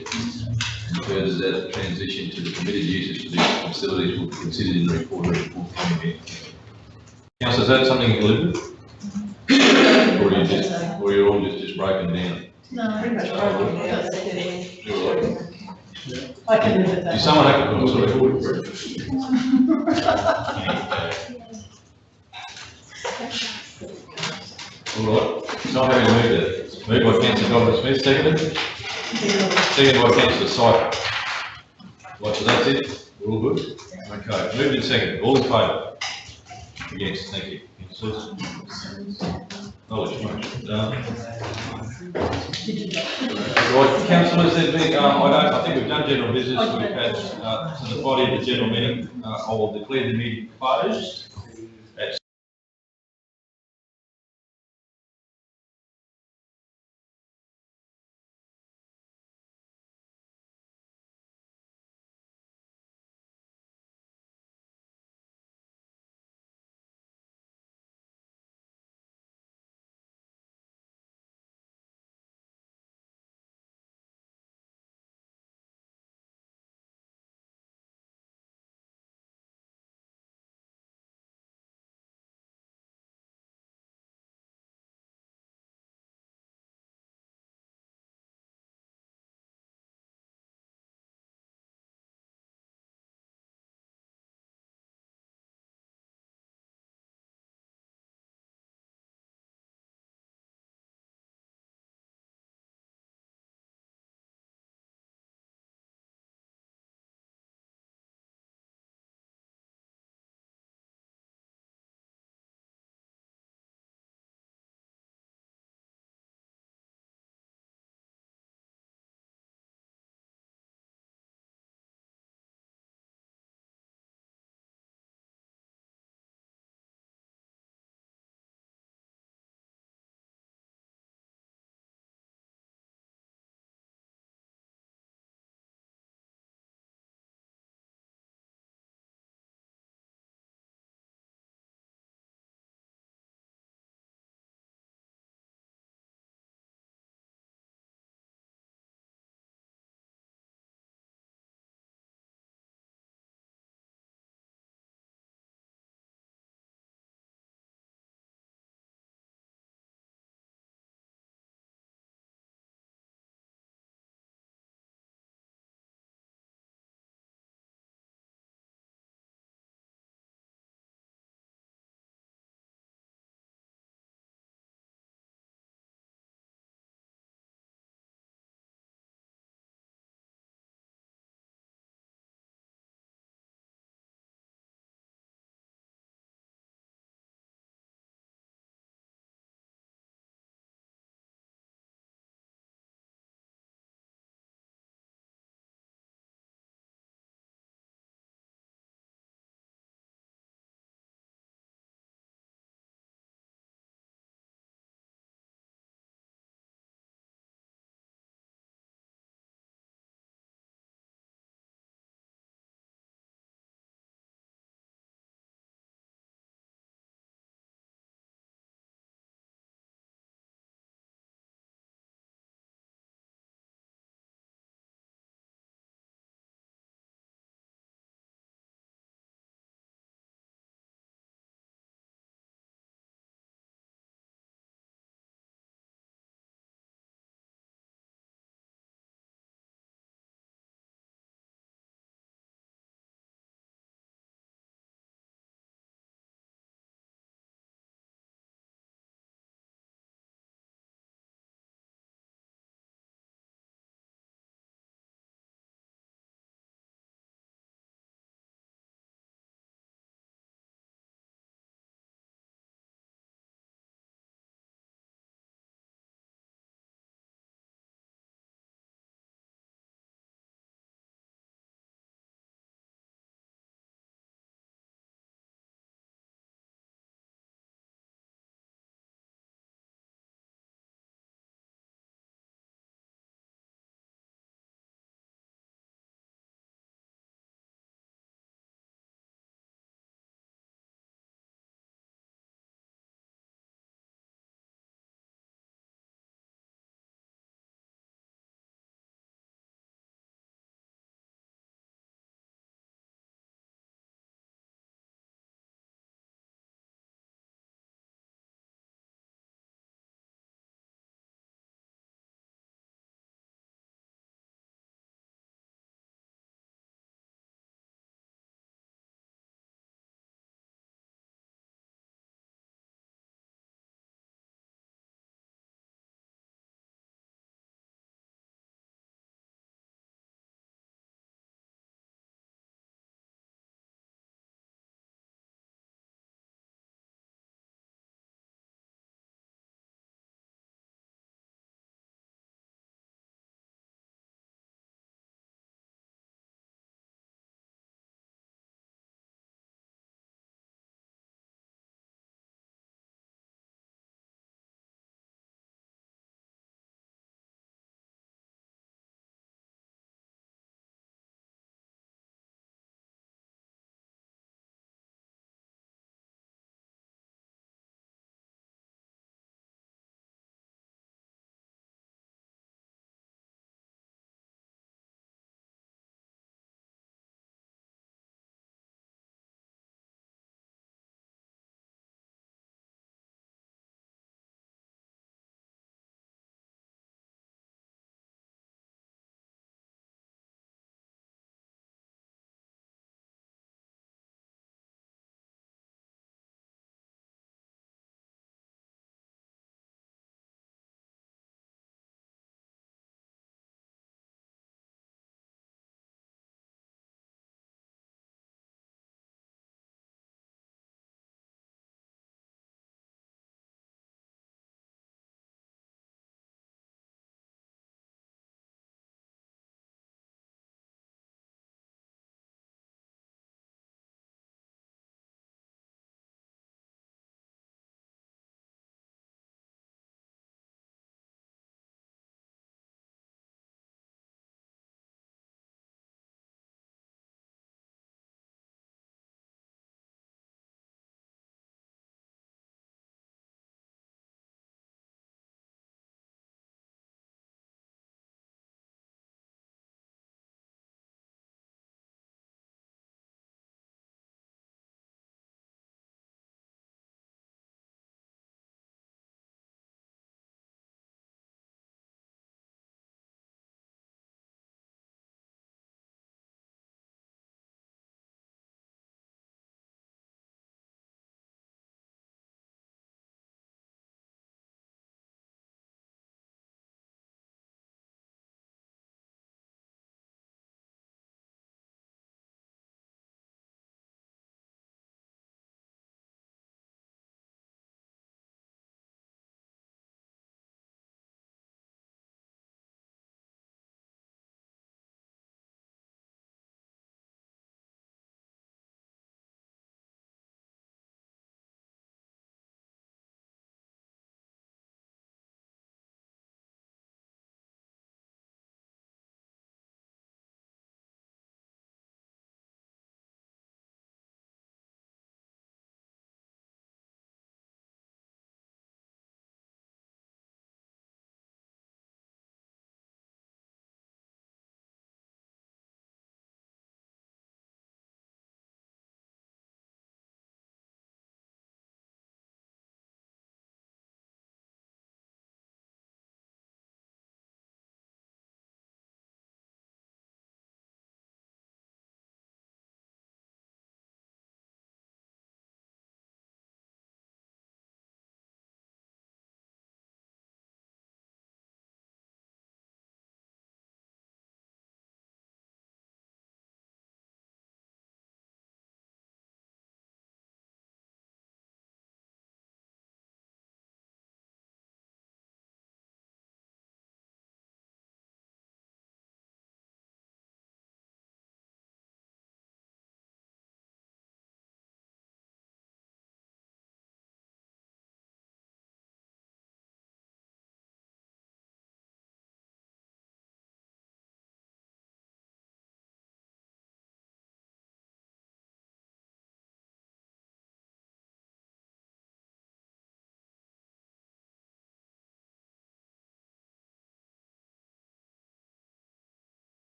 And further that transition to the permitted uses for these facilities will be considered in the report coming in. Councillor, is that something you live with? Or you're all just broken down? No, pretty much broken down. You're right. I can live with that. Does someone have to put a record for it? All right, not having to move that. Moved by councillor Douglas Smith, seconded. Seconded by councillor Sypher. Right, so that's it, we're all good? Okay, moved and seconded, all in favour? Against, thank you. Knowledge, right, councillors, there's been, I think we've done general business, we've had, to the body of the general meeting, I will declare the meeting closed.